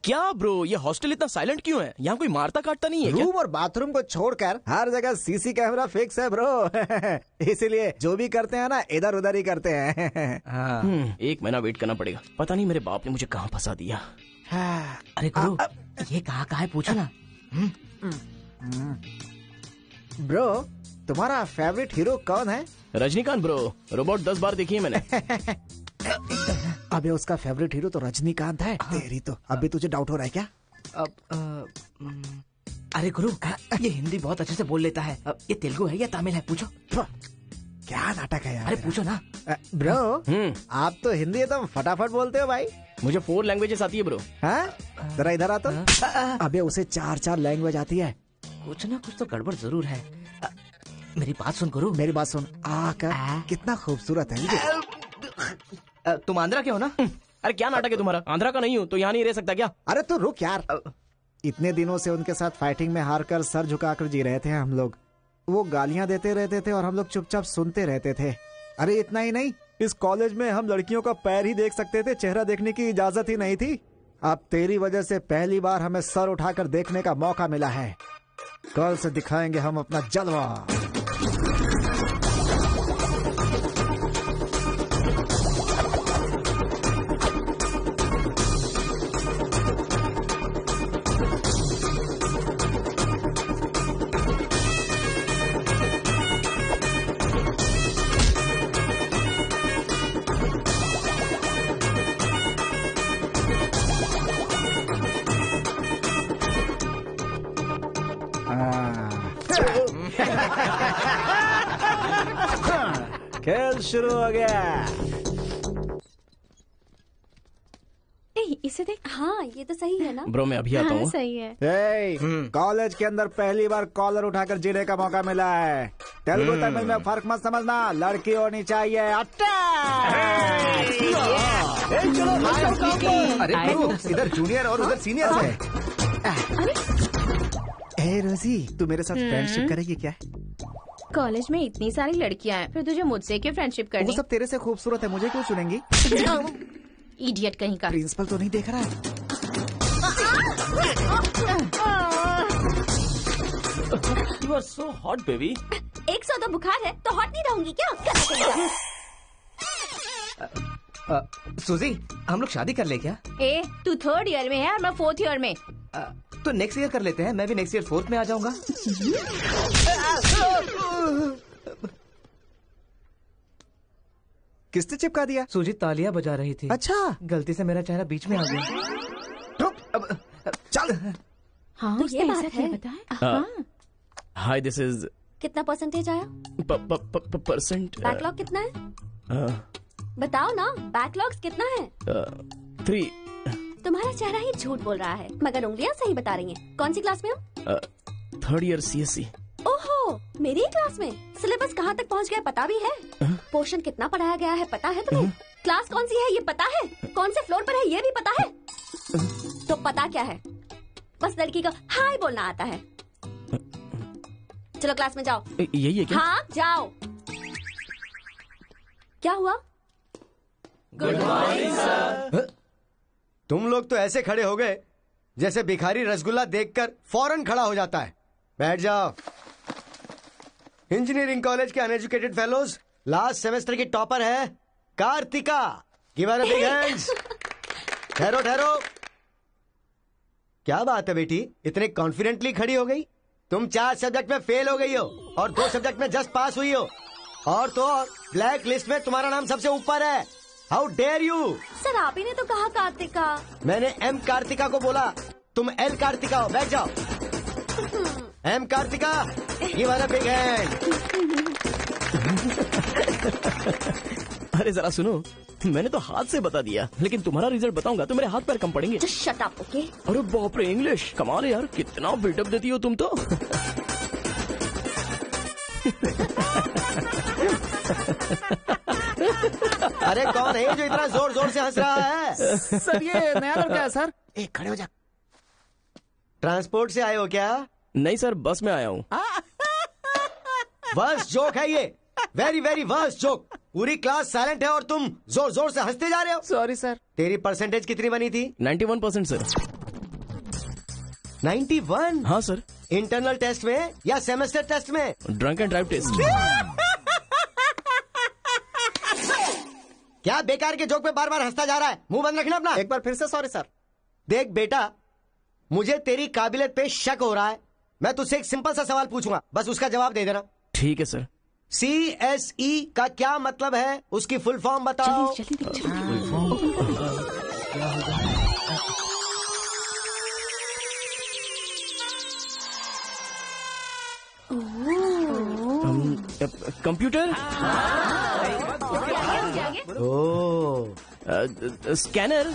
क्या ब्रो, ये हॉस्टल इतना साइलेंट क्यों है? यहाँ कोई मारता काटता नहीं है क्या?
रूम और बाथरूम को छोड़कर हर जगह सीसी कैमरा फिक्स है ब्रो। इसीलिए जो भी करते हैं ना, इधर उधर ही करते हैं।
एक महीना वेट करना पड़ेगा। पता नहीं मेरे बाप ने मुझे कहाँ फंसा दिया।
अरे गुरु, ये कहाँ है पूछो ना।
ब्रो, तुम्हारा फेवरेट हीरो कौन है?
रजनीकांत ब्रो, रोबोट 10 बार देखी है मैंने।
अबे उसका फेवरेट हीरो तो रजनीकांत है। तेरी तो अभी तुझे डाउट हो रहा है क्या?
अरे गुरु, ये हिंदी बहुत अच्छे से बोल लेता है। ये तेलुगु है या तमिल है? पूछो।
क्या नाटक है यार।
अरे पूछो ना।
ब्रो, आप तो हिंदी एकदम फटाफट बोलते हो भाई।
मुझे 4 लैंग्वेजेस आती है ब्रो।
हाँ, जरा इधर आ तो। अबे उसे 4 लैंग्वेज आती है।
कुछ ना कुछ तो गड़बड़ जरूर है। मेरी बात सुन गुरु।
मेरी बात सुन। कितना खूबसूरत है।
तुम आंध्रा के हो ना?
अरे क्या नाटक है तुम्हारा? आंध्रा का नहीं हूँ तो यहाँ नहीं रह सकता क्या?
अरे तू रुक यार। इतने दिनों से उनके साथ फाइटिंग में हारकर सर झुकाकर जी रहे थे हम लोग। वो गालियां देते रहते थे और हम लोग चुपचाप सुनते रहते थे। अरे इतना ही नहीं, इस कॉलेज में हम लड़कियों का पैर ही देख सकते थे, चेहरा देखने की इजाजत ही नहीं थी। अब तेरी वजह से पहली बार हमें सर उठाकर देखने का मौका मिला है। कल से दिखाएंगे हम अपना जलवा। खेल शुरू हो गया।
इसे देख। हाँ, ये तो सही है ना?
ब्रो मैं अभी आता हूँ।
सही है।
कॉलेज के अंदर पहली बार कॉलर उठाकर जीने का मौका मिला है। तेलुगु तमिल में फर्क मत समझना, लड़की होनी चाहिए।
अरे इधर जूनियर और उधर सीनियर है।
ए रोजी, तू मेरे साथ फ्रेंडशिप करेगी क्या?
कॉलेज में इतनी सारी लड़कियां हैं, फिर तुझे मुझसे क्यों फ्रेंडशिप करनी?
वो सब तेरे से खूबसूरत है, मुझे क्यों चुनेंगी?
इडियट कहीं का।
प्रिंसिपल तो नहीं देख रहा है?
You are so hot, baby.
100 तो बुखार है तो हॉट नहीं रहूंगी क्या?
सुजी, हम लोग शादी कर ले क्या?
ए, तू 3rd ईयर में है और मैं 4th ईयर में।
तो नेक्स्ट ईयर कर लेते हैं। मैं भी नेक्स्ट ईयर 4th में आ जाऊंगा।
किसने चिपका दिया?
सुजीत तालियां बजा रही थी।
अच्छा,
गलती से मेरा चेहरा बीच में आ गया।
चल।
हाँ,
तो ये बात है।
हाय, दिस इज।
कितना परसेंटेज आया?
परसेंट।
बैकलॉग कितना है? बताओ ना, बैकलॉग्स कितना है?
3।
तुम्हारा चेहरा ही झूठ बोल रहा है, मगर उंगलियां सही बता रही हैं। कौन सी क्लास में हो?
3rd year CSE।
ओहो, मेरी ही क्लास में। सिलेबस कहाँ तक पहुँच गया पता भी है? पोर्शन कितना पढ़ाया गया है पता है तुम्हें? क्लास कौन सी है ये पता है? कौन से फ्लोर पर है ये भी पता है? तो पता क्या है? बस लड़की को हाय बोलना आता है। चलो क्लास में जाओ।
यही है क्या?
हाँ जाओ। क्या हुआ?
Good morning sir. तुम लोग तो ऐसे खड़े हो गए जैसे भिखारी रसगुल्ला देखकर फौरन खड़ा हो जाता है। बैठ जाओ। इंजीनियरिंग कॉलेज के अनएजुकेटेड फेलोज, लास्ट सेमेस्टर की टॉपर है Karthika. Give her a big hands. ठहरो ठहरो। क्या बात है बेटी, इतने कॉन्फिडेंटली खड़ी हो गई? तुम 4 सब्जेक्ट में फेल हो गई हो और 2 सब्जेक्ट में जस्ट पास हुई हो, और तो और ब्लैक लिस्ट में तुम्हारा नाम सबसे ऊपर है। How dare you.
सर आप ही ने तो कहा कार्तिका।
मैंने एम कार्तिका को बोला, तुम एल कार्तिका हो। बैठ जाओ। M Karthika, give her a big hand.
अरे जरा सुनो, मैंने तो हाथ से बता दिया, लेकिन तुम्हारा रिजल्ट बताऊंगा तो मेरे हाथ पैर कम पड़ेंगे।
Just shut up, okay?
अरे बाप रे, इंग्लिश कमाल है यार, कितना बिल्डअप देती हो तुम तो।
अरे कौन है जो इतना जोर जोर से हंस रहा है?
सर ये नया लड़का है सर।
एक खड़े हो जा। ट्रांसपोर्ट से आए हो क्या?
नहीं सर, बस में आया हूँ।
वर्स्ट जोक है ये, वेरी वेरी वर्स्ट जोक। पूरी क्लास साइलेंट है और तुम जोर जोर से हंसते जा रहे हो।
Sorry sir.
तेरी परसेंटेज कितनी बनी थी?
91% सर।
91?
हाँ सर।
इंटरनल टेस्ट में या सेमेस्टर टेस्ट में?
Drunk and drive test.
क्या बेकार के जोक पे बार बार हंसता जा रहा है? मुंह बंद रखना अपना।
एक बार फिर से सॉरी सर।
देख बेटा, मुझे तेरी काबिलियत पे शक हो रहा है। मैं तुझसे एक सिंपल सा सवाल पूछूंगा, बस उसका जवाब दे देना।
ठीक है सर।
CSE का क्या मतलब है? उसकी फुल फॉर्म बताओ।
Computer, scanner.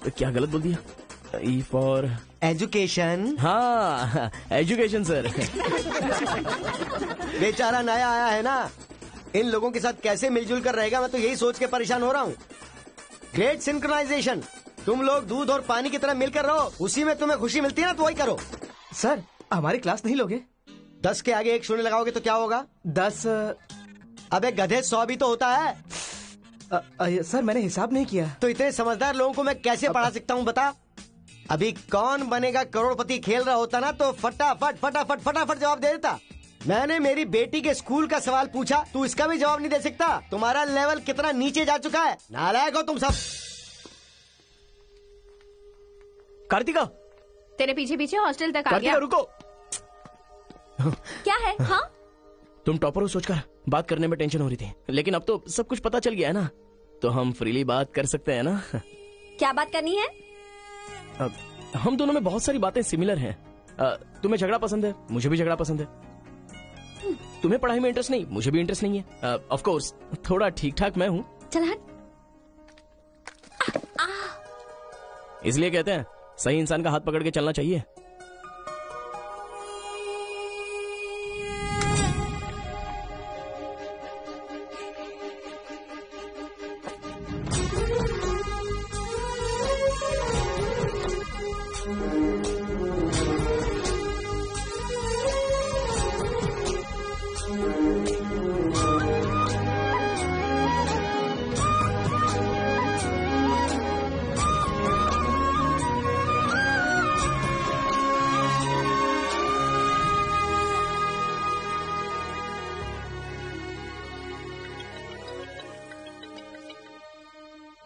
क्या गलत बोल दिया? E for
education.
हाँ, एजुकेशन सर।
बेचारा नया आया है ना, इन लोगों के साथ कैसे मिलजुल कर रहेगा, मैं तो यही सोच के परेशान हो रहा हूँ। Great synchronisation. तुम लोग दूध और पानी की तरह मिलकर रहो, उसी में तुम्हें खुशी मिलती है ना, तो वही करो।
सर हमारी क्लास नहीं लोगे?
10 के आगे 1 शून्य लगाओगे तो क्या होगा?
10।
अबे गधे 100 भी तो होता है।
सर मैंने हिसाब नहीं किया।
तो इतने समझदार लोगों को मैं कैसे पढ़ा सकता हूँ बता? अभी कौन बनेगा करोड़पति खेल रहा होता ना, तो फटाफट फटाफट फटाफट जवाब दे देता। मैंने मेरी बेटी के स्कूल का सवाल पूछा, तू इसका भी जवाब नहीं दे सकता। तुम्हारा लेवल कितना नीचे जा चुका है। नालायक हो तुम सब।
कार्तिका,
तेरे पीछे पीछे हॉस्टल तक आ
कार्तिका
गया।
रुको।
क्या है? हाँ
तुम टॉपर हो सोचकर बात करने में टेंशन हो रही थी, लेकिन अब तो सब कुछ पता चल गया है ना, तो हम फ्रीली बात कर सकते हैं ना।
क्या बात करनी है?
हम दोनों में बहुत सारी बातें सिमिलर हैं। तुम्हें झगड़ा पसंद है, मुझे भी झगड़ा पसंद है। तुम्हें पढ़ाई में इंटरेस्ट नहीं, मुझे भी इंटरेस्ट नहीं है। ऑफ कोर्स थोड़ा ठीक ठाक मैं हूँ।
चल हट।
इसलिए कहते हैं सही इंसान का हाथ पकड़ के चलना चाहिए।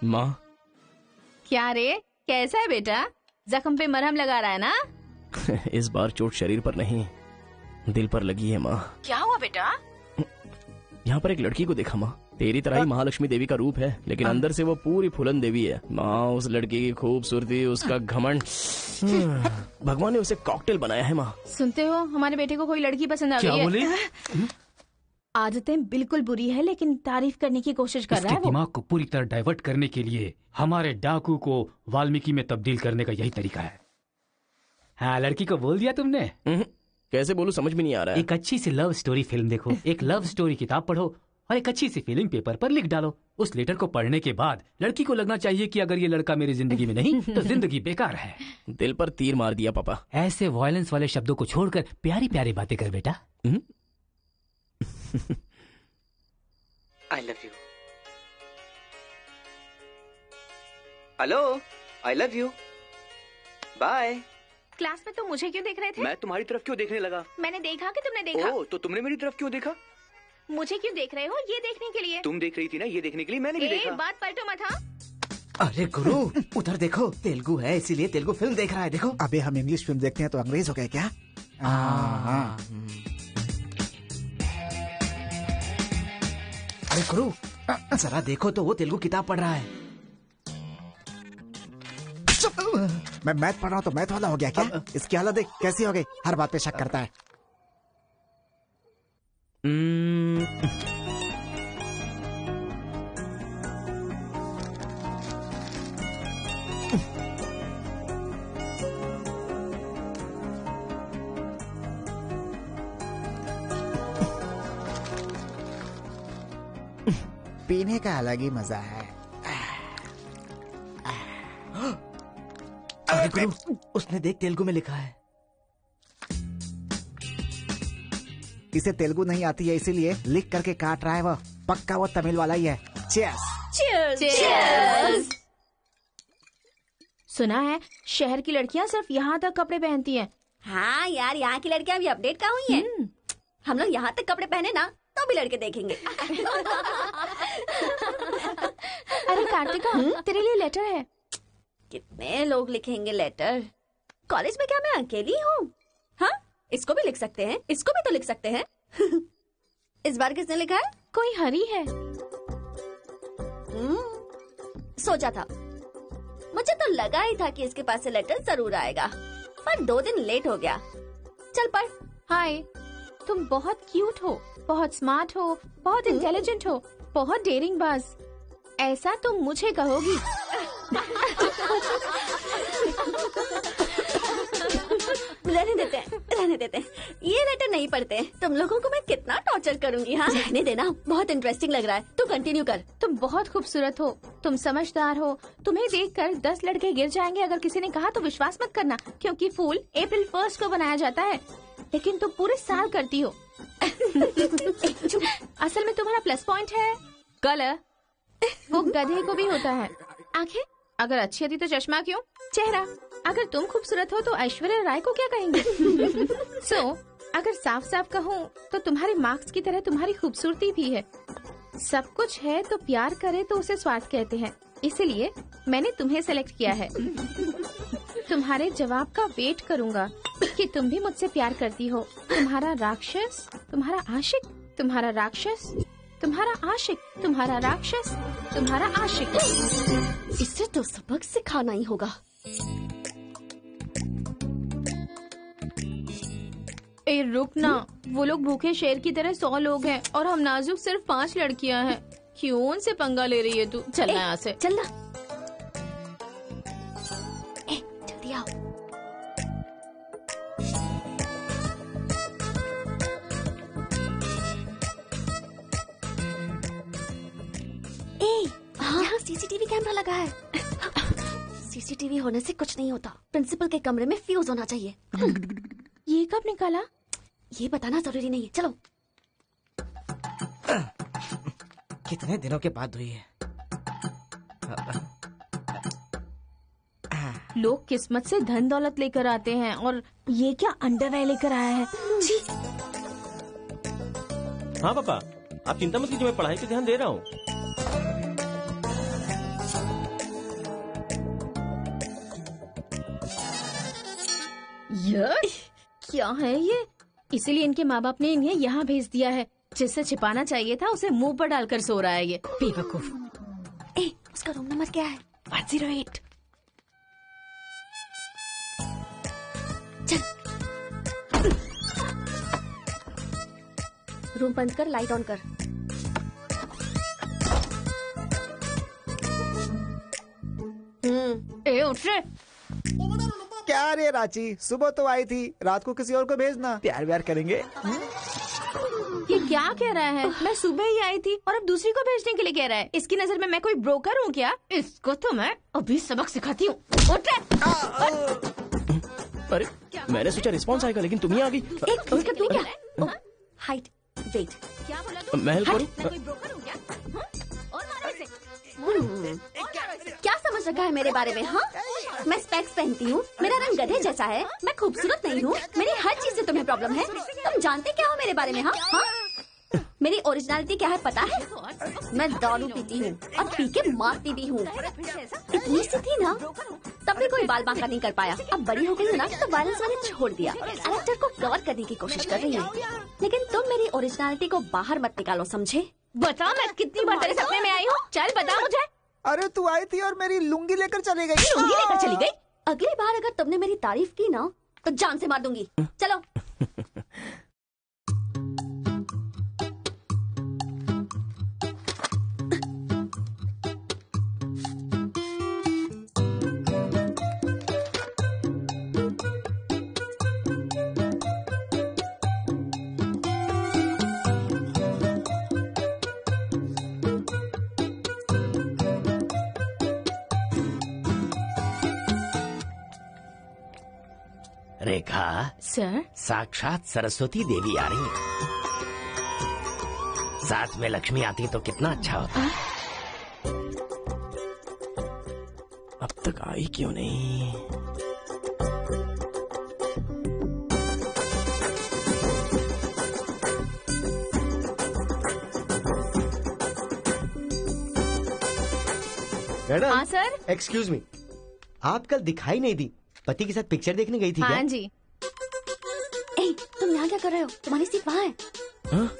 माँ।
क्या रे, कैसा है बेटा? जख्म पे मरहम लगा रहा है ना?
इस बार चोट शरीर पर नहीं, दिल पर लगी है माँ।
क्या हुआ बेटा?
यहाँ पर एक लड़की को देखा माँ, तेरी तरह ही महालक्ष्मी देवी का रूप है, लेकिन अंदर से वो पूरी फूलन देवी है। माँ उस लड़की की खूबसूरती, उसका घमंड, भगवान ने उसे कॉकटेल बनाया है माँ।
सुनते हो, हमारे बेटे को कोई लड़की पसंद आ गई है। आदतें बिल्कुल बुरी है, लेकिन तारीफ करने की कोशिश कर रहा है वो।
दिमाग को पूरी तरह डाइवर्ट करने के लिए हमारे डाकू को वाल्मीकि में तब्दील करने का यही तरीका है। हाँ, लड़की को बोल दिया तुमने?
कैसे बोलूं, समझ में नहीं आ रहा है।
एक अच्छी सी लव स्टोरी फिल्म देखो, एक लव स्टोरी किताब पढ़ो और एक अच्छी सी फीलिंग पेपर पर लिख डालो। उस लेटर को पढ़ने के बाद लड़की को लगना चाहिए कि अगर ये लड़का मेरी जिंदगी में नहीं तो जिंदगी बेकार है।
दिल पर तीर मार दिया पापा।
ऐसे वायलेंस वाले शब्दों को छोड़कर प्यारी प्यारी बातें कर बेटा।
I love you. Hello, I love you. Bye.
Class में तुम मुझे क्यों देख रहे थे?
मैं तुम्हारी तरफ क्यों देखने लगा?
मैंने देखा कि तुमने देखा।
ओह, तो तुमने मेरी तरफ क्यों देखा?
मुझे क्यों देख रहे हो? ये देखने के लिए।
तुम देख रही थी ना, ये देखने के लिए मैंने भी देखा।
बात पलटो मत। हाँ,
अरे गुरु, उधर देखो, तेलुगु है इसीलिए तेलुगु फिल्म देख रहा है। देखो।
अबे हम इंग्लिश फिल्म देखते हैं तो अंग्रेज हो गए क्या?
अरे गुरु, जरा देखो तो वो तेलुगु किताब पढ़ रहा है।
मैं मैथ पढ़ रहा हूँ तो मैथ वाला हो गया क्या? इसकी हालत देख कैसी हो गई, हर बात पे शक करता है। पीने का अलग ही मजा है।
अरे गुरु, उसने देख तेलुगु में लिखा है।
इसे तेलुगु नहीं आती है इसीलिए लिख करके काट रहा है वो। पक्का वो तमिल वाला ही है। चीयर्स।
चीयर्स। चीयर्स। सुना है शहर की लड़कियां सिर्फ यहाँ तक कपड़े पहनती हैं।
हाँ यार, यहाँ की लड़कियां भी अपडेट कहाँ हुई हैं? हम लोग यहाँ तक कपड़े पहने ना तो भी लड़के देखेंगे।
अरे कार्तिका, तेरे लिए लेटर है।
कितने लोग लिखेंगे लेटर? कॉलेज में क्या मैं अकेली हूँ? हाँ, इसको भी लिख सकते हैं, इसको भी तो लिख सकते हैं। इस बार किसने लिखा है?
कोई हरी है।
सोचा था, मुझे तो लगा ही था कि इसके पास से लेटर जरूर आएगा, पर 2 दिन लेट हो गया। चल पढ़।
हाय, तुम बहुत क्यूट हो, बहुत स्मार्ट हो, बहुत इंटेलिजेंट हो, बहुत डेयरिंग बाज। ऐसा तुम मुझे कहोगी? रहने देते हैं। ये लेटर नहीं पढ़ते। तुम लोगों को मैं कितना टॉर्चर करूंगी। हाँ, रहने देना, बहुत इंटरेस्टिंग लग रहा है। तू कंटिन्यू कर। तुम बहुत खूबसूरत हो, तुम समझदार हो। तुम्हें देखकर 10 लड़के गिर जाएंगे अगर किसी ने कहा तो विश्वास मत करना, क्योंकि फूल अप्रैल 1 को बनाया जाता है, लेकिन तुम पूरे साल करती हो। असल में तुम्हारा प्लस पॉइंट है कलर। वो गधे को भी होता है। आंखें अगर अच्छी होती तो चश्मा क्यों? चेहरा अगर तुम खूबसूरत हो तो ऐश्वर्या राय को क्या कहेंगे? अगर साफ साफ कहूँ तो तुम्हारे मार्क्स की तरह तुम्हारी खूबसूरती भी है। सब कुछ है तो प्यार करे तो उसे स्वार्थ कहते हैं, इसलिए मैंने तुम्हें सेलेक्ट किया है। तुम्हारे जवाब का वेट करूंगा कि तुम भी मुझसे प्यार करती हो। तुम्हारा राक्षस, तुम्हारा आशिक, तुम्हारा राक्षस, तुम्हारा आशिक, तुम्हारा राक्षस, तुम्हारा आशिक।
इसे तो सबक सिखाना ही होगा।
ए रुक ना, वो लोग भूखे शेर की तरह 100 लोग हैं और हम नाजुक सिर्फ 5 लड़कियां हैं। क्यों उनसे पंगा ले रही है तू? चलना यहाँ से।
चलना। जल्दी आओ। यहाँ सीसीटीवी कैमरा लगा है। सीसीटीवी होने से कुछ नहीं होता। प्रिंसिपल के कमरे में फ्यूज होना चाहिए।
ये कब निकाला?
ये बताना जरूरी नहीं है। चलो।
कितने दिनों के बाद हुई है।
लोग किस्मत से धन दौलत लेकर आते हैं और ये क्या अंडरवेयर लेकर आया है। जी।
हाँ पापा, आप चिंता मत कीजिए, मैं पढ़ाई पे ध्यान दे रहा हूँ।
क्या है ये? इसीलिए इनके माँ बाप ने इन्हें यहाँ भेज दिया है। जिससे छिपाना चाहिए था उसे मुंह पर डालकर सो रहा है ये बेवकूफ।
उसका रूम नंबर क्या है?
108।
चल। रूम बंद कर, लाइट ऑन कर।
उठ रे।
क्या रे रांची, सुबह तो आई थी, रात को किसी और को भेजना। प्यार व्यार करेंगे।
ये क्या कह रहा है? मैं सुबह ही आई थी और अब दूसरी को भेजने के लिए कह रहा है। इसकी नजर में मैं कोई ब्रोकर हूँ क्या? इसको तो मैं अभी सबक सिखाती हूँ। उठ रे।
अरे मैंने सोचा रिस्पॉन्स आएगा लेकिन तुम ही आ गई।
तू क्या? Height, weight.
क्या बोला?
मैं हेल्प करूँ?
मैं कोई ब्रोकर हूँ क्या? और मारो इसे।
क्या समझ रखा है मेरे बारे में? हाँ, मैं स्पेक्स पहनती हूँ, मेरा रंग गधे जैसा है, मैं खूबसूरत नहीं हूँ, मेरी हर चीज से तुम्हें प्रॉब्लम है। तुम जानते क्या हो मेरे बारे में? हाँ, मेरी ओरिजिनलिटी क्या है पता है? मैं दारू पीती हूँ और पी के मारती भी हूँ। इतनी सी थी ना, तब भी कोई बाल बांका नहीं कर पाया। अब बड़ी हो गई हूँ ना, तो वायलेंस मैंने छोड़ दिया। कैरेक्टर को कवर करने की कोशिश कर रही हूँ, लेकिन तुम मेरी ओरिजिनलिटी को बाहर मत निकालो, समझे?
बता मैं कितनी बार तेरे सपने में आई हूँ? चल बता मुझे।
अरे तू आई थी और मेरी लुंगी लेकर चली गई।
लुंगी लेकर चली गई? अगली बार अगर तुमने मेरी तारीफ की ना, तो जान से मार दूंगी। चलो।
रेखा
सर,
साक्षात सरस्वती देवी आ रही है। साथ में लक्ष्मी आती तो कितना अच्छा होता।
अब तक आई क्यों नहीं?
मैडम।
हाँ सर।
एक्सक्यूज मी, आप कल दिखाई नहीं दी, पति के साथ पिक्चर देखने गई थी
हाँ
क्या?
जी।
ए, तुम यहाँ क्या कर रहे हो? तुम्हारी सीट वहाँ है।
हाँ?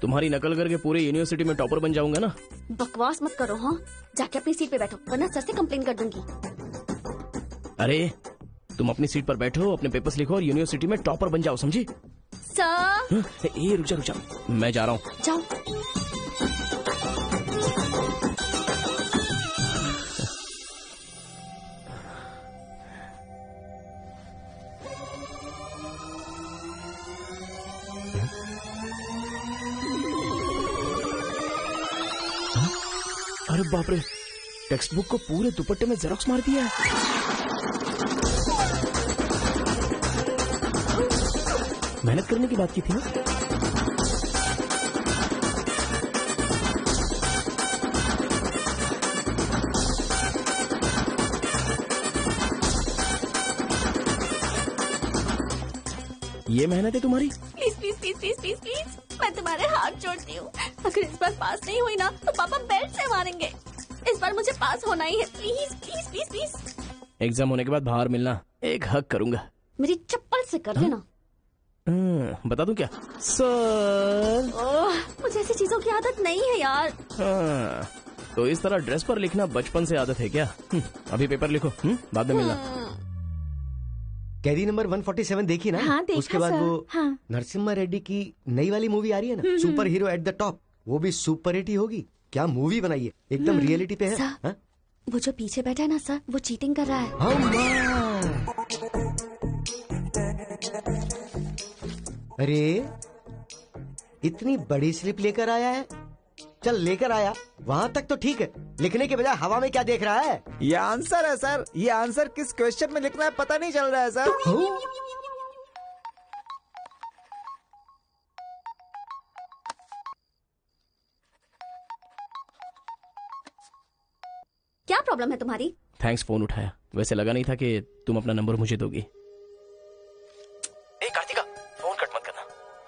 तुम्हारी नकल करके पूरे यूनिवर्सिटी में टॉपर बन जाऊंगा ना।
बकवास मत करो। हाँ, जाके अपनी सीट पे बैठो, वरना सर से कंप्लेन कर दूंगी।
अरे तुम अपनी सीट पर बैठो, अपने पेपर्स लिखो और यूनिवर्सिटी में टॉपर बन जाओ, समझी?
सर।
हाँ? ए रुक जा, मैं जा रहा हूँ।
जाओ।
अरे बाप रे, टेक्स्ट बुक को पूरे दुपट्टे में जेरोक्स मार दिया है। मेहनत करने की बात की थी ना। ये मेहनत है तुम्हारी?
Please please please please please please, मैं तुम्हारे हाथ जोड़ती हूँ। अगर इस बार पास नहीं हुई ना, तो पापा बेल्ट से मारेंगे। इस बार मुझे पास होना ही है। Please please please please.
Exam होने के बाद बाहर मिलना, एक हक करूंगा।
मेरी चप्पल से कर लेना।
बता दूं क्या? सर।
मुझे ऐसी चीजों की आदत नहीं है यार।
तो इस तरह ड्रेस पर लिखना बचपन से आदत है क्या? अभी पेपर लिखो, बाद में मिलना।
कैदी नंबर 147 देखी ना?
हाँ, देखा
उसके बाद
सर।
वो
हाँ।
नरसिम्हा रेड्डी की नई वाली मूवी आ रही है ना, super hero at the top, वो भी सुपर हिट ही होगी। क्या मूवी बनाई है, एकदम रियलिटी पे है।
सर, वो जो पीछे बैठा है ना सर, वो चीटिंग कर रहा है।
अरे इतनी बड़ी स्लिप लेकर आया है। चल लेकर आया, वहाँ तक तो ठीक है, लिखने के बजाय हवा में क्या देख रहा है?
ये आंसर है सर। ये आंसर किस क्वेश्चन में लिखना है पता नहीं चल रहा है सर।
क्या प्रॉब्लम है तुम्हारी?
थैंक्स फोन उठाया, वैसे लगा नहीं था कि तुम अपना नंबर मुझे दोगी। कार्तिका, फोन कट मत करना,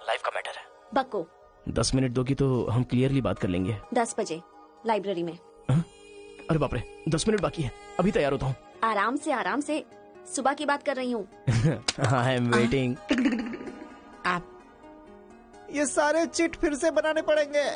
लाइफ का मैटर है।
बक्को
10 मिनट दोगी तो हम क्लियरली बात कर लेंगे।
10 बजे लाइब्रेरी में।
अरे बाप रे, 10 मिनट बाकी है, अभी तैयार होता हूँ।
आराम से सुबह की बात कर रही हूँ।
I am waiting.
ये सारे चिट फिर से बनाने पड़ेंगे।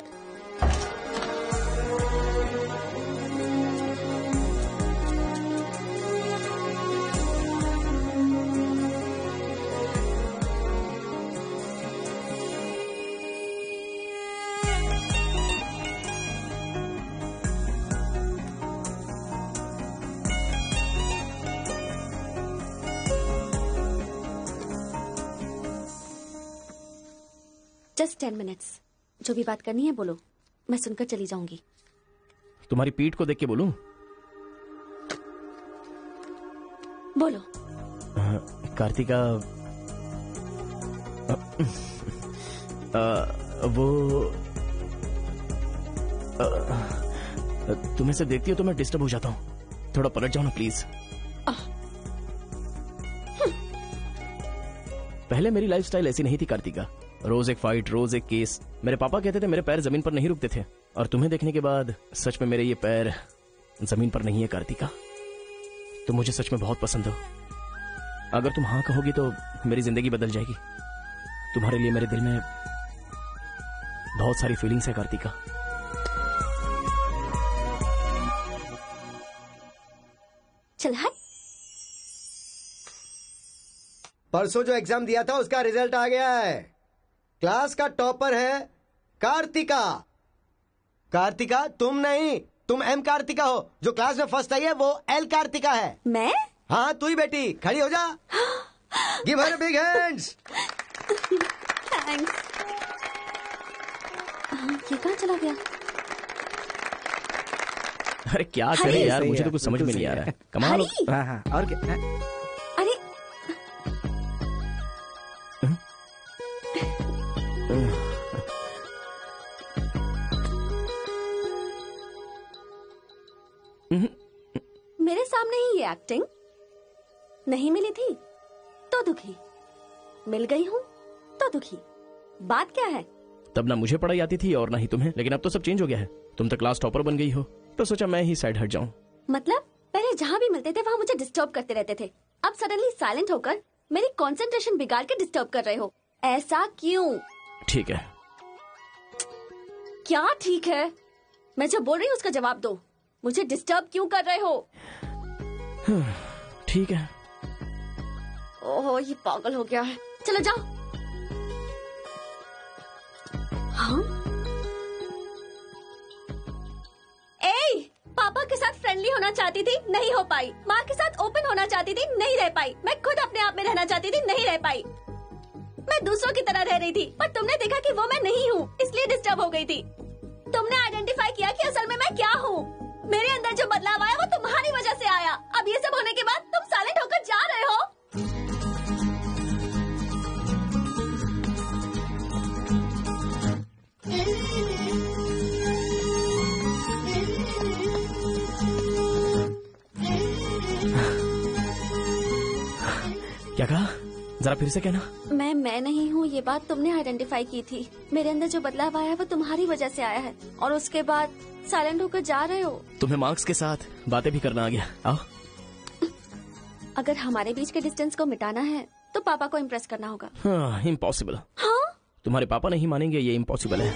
Just 10 minutes. जो भी बात करनी है बोलो, मैं सुनकर चली जाऊंगी।
तुम्हारी पीठ को देख के बोलूं?
बोलो।
कार्तिका, वो तुम्हें से देखती हो तो मैं डिस्टर्ब हो जाता हूँ। थोड़ा पलट जाओ ना प्लीज। पहले मेरी लाइफस्टाइल ऐसी नहीं थी कार्तिका। रोज एक फाइट, रोज एक केस। मेरे पापा कहते थे मेरे पैर जमीन पर नहीं रुकते थे, और तुम्हें देखने के बाद सच में मेरे ये पैर जमीन पर नहीं है कार्तिका। तुम मुझे सच में बहुत पसंद हो। अगर तुम हाँ कहोगी तो मेरी जिंदगी बदल जाएगी। तुम्हारे लिए मेरे दिल में बहुत सारी फीलिंग्स है कार्तिका।
चल हट।
परसों जो एग्जाम दिया था उसका रिजल्ट आ गया है। क्लास का टॉपर है कार्तिका। कार्तिका तुम नहीं, तुम एम कार्तिका हो। जो क्लास में फर्स्ट आई है वो एल कार्तिका है।
मैं?
हाँ तू ही बेटी, खड़ी हो जा। Give her big hands.
Thanks. ये कहाँ चला गया?
अरे क्या करे यार, मुझे तो कुछ समझ में नहीं आ रहा है। कमाल हो।
हाँ हाँ, और क्या?
अरे मेरे सामने ही ये एक्टिंग नहीं मिली थी तो दुखी, मिल गई हूँ तो दुखी। बात क्या है?
तब ना मुझे पढ़ाई आती थी और ना ही तुम्हें, लेकिन अब तो सब चेंज हो गया है। तुम तो क्लास टॉपर बन गई हो, तो सोचा मैं ही साइड हट जाऊं।
मतलब पहले जहाँ भी मिलते थे वहाँ मुझे डिस्टर्ब करते रहते थे, अब सडनली साइलेंट होकर मेरी कंसंट्रेशन बिगाड़ के डिस्टर्ब कर रहे हो। ऐसा क्यों?
ठीक है।
क्या ठीक है? मैं जो बोल रही हूँ उसका जवाब दो। मुझे डिस्टर्ब क्यों कर रहे हो?
ठीक है।
ओह ये पागल हो गया है। चलो जाओ। हाँ? ए, पापा के साथ फ्रेंडली होना चाहती थी, नहीं हो पाई। माँ के साथ ओपन होना चाहती थी, नहीं रह पाई। मैं खुद अपने आप में रहना चाहती थी, नहीं रह पाई। मैं दूसरों की तरह रह रही थी, पर तुमने देखा कि वो मैं नहीं हूँ, इसलिए डिस्टर्ब हो गई थी। तुमने आइडेंटिफाई किया कि असल में मैं क्या हूँ। मेरे अंदर जो बदलाव आया वो तुम्हारी वजह से आया। अब ये सब होने के बाद तुम साइलेंट होकर जा रहे हो।
क्या कहा? जरा फिर से कहना।
मैं नहीं हूँ, ये बात तुमने आइडेंटिफाई की थी। मेरे अंदर जो बदलाव आया है वो तुम्हारी वजह से आया है, और उसके बाद साइलेंट होकर जा रहे हो।
तुम्हें मार्क्स के साथ बातें भी करना आ गया। आओ।
अगर हमारे बीच के डिस्टेंस को मिटाना है तो पापा को इम्प्रेस करना होगा।
हाँ, इम्पॉसिबल।
हाँ?
तुम्हारे पापा नहीं मानेंगे, ये इम्पॉसिबल है।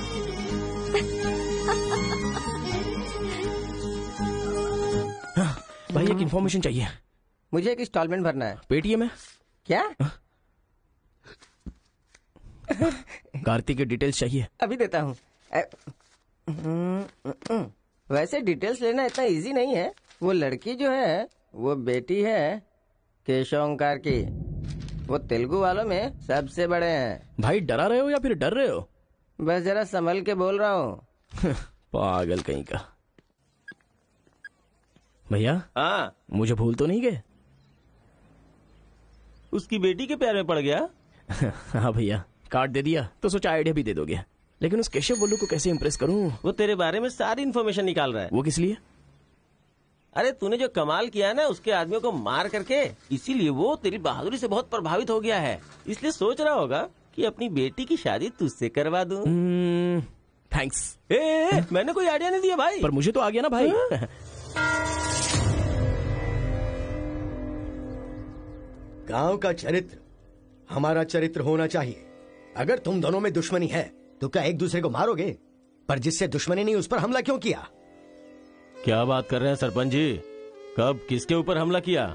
हाँ, भाई एक इन्फॉर्मेशन चाहिए।
मुझे एक इंस्टॉलमेंट भरना है।
पेटीएम है
क्या?
कार्तिक की डिटेल्स चाहिए।
अभी देता हूँ। वैसे डिटेल्स लेना इतना इजी नहीं है। वो लड़की जो है वो बेटी है केशव ओंकार की। वो तेलुगु वालों में सबसे बड़े हैं।
भाई डरा रहे हो या फिर डर रहे हो?
बस जरा संभल के बोल रहा हूँ।
पागल कहीं का। भैया
हाँ,
मुझे भूल तो नहीं गए?
उसकी बेटी के प्यार में पड़ गया।
हाँ भैया, कार्ड दे दिया तो सोचा आइडिया भी दे दोगे, लेकिन उस केशव बोलू को कैसे इम्प्रेस करूं?
वो तेरे बारे में सारी इन्फॉर्मेशन निकाल रहा है।
वो किस लिए?
अरे तूने जो कमाल किया ना उसके आदमियों को मार करके, इसीलिए वो तेरी बहादुरी से बहुत प्रभावित हो गया है। इसलिए सोच रहा होगा कि अपनी बेटी की शादी तुझसे करवा दूं।
थैंक्स।
मैंने कोई आइडिया नहीं दिया भाई।
पर मुझे तो आ गया ना भाई।
गांव का चरित्र हमारा चरित्र होना चाहिए। अगर तुम दोनों में दुश्मनी है तो क्या एक दूसरे को मारोगे? पर जिससे दुश्मनी नहीं उस पर हमला क्यों किया?
क्या बात कर रहे हैं सरपंच जी? कब किसके ऊपर हमला किया?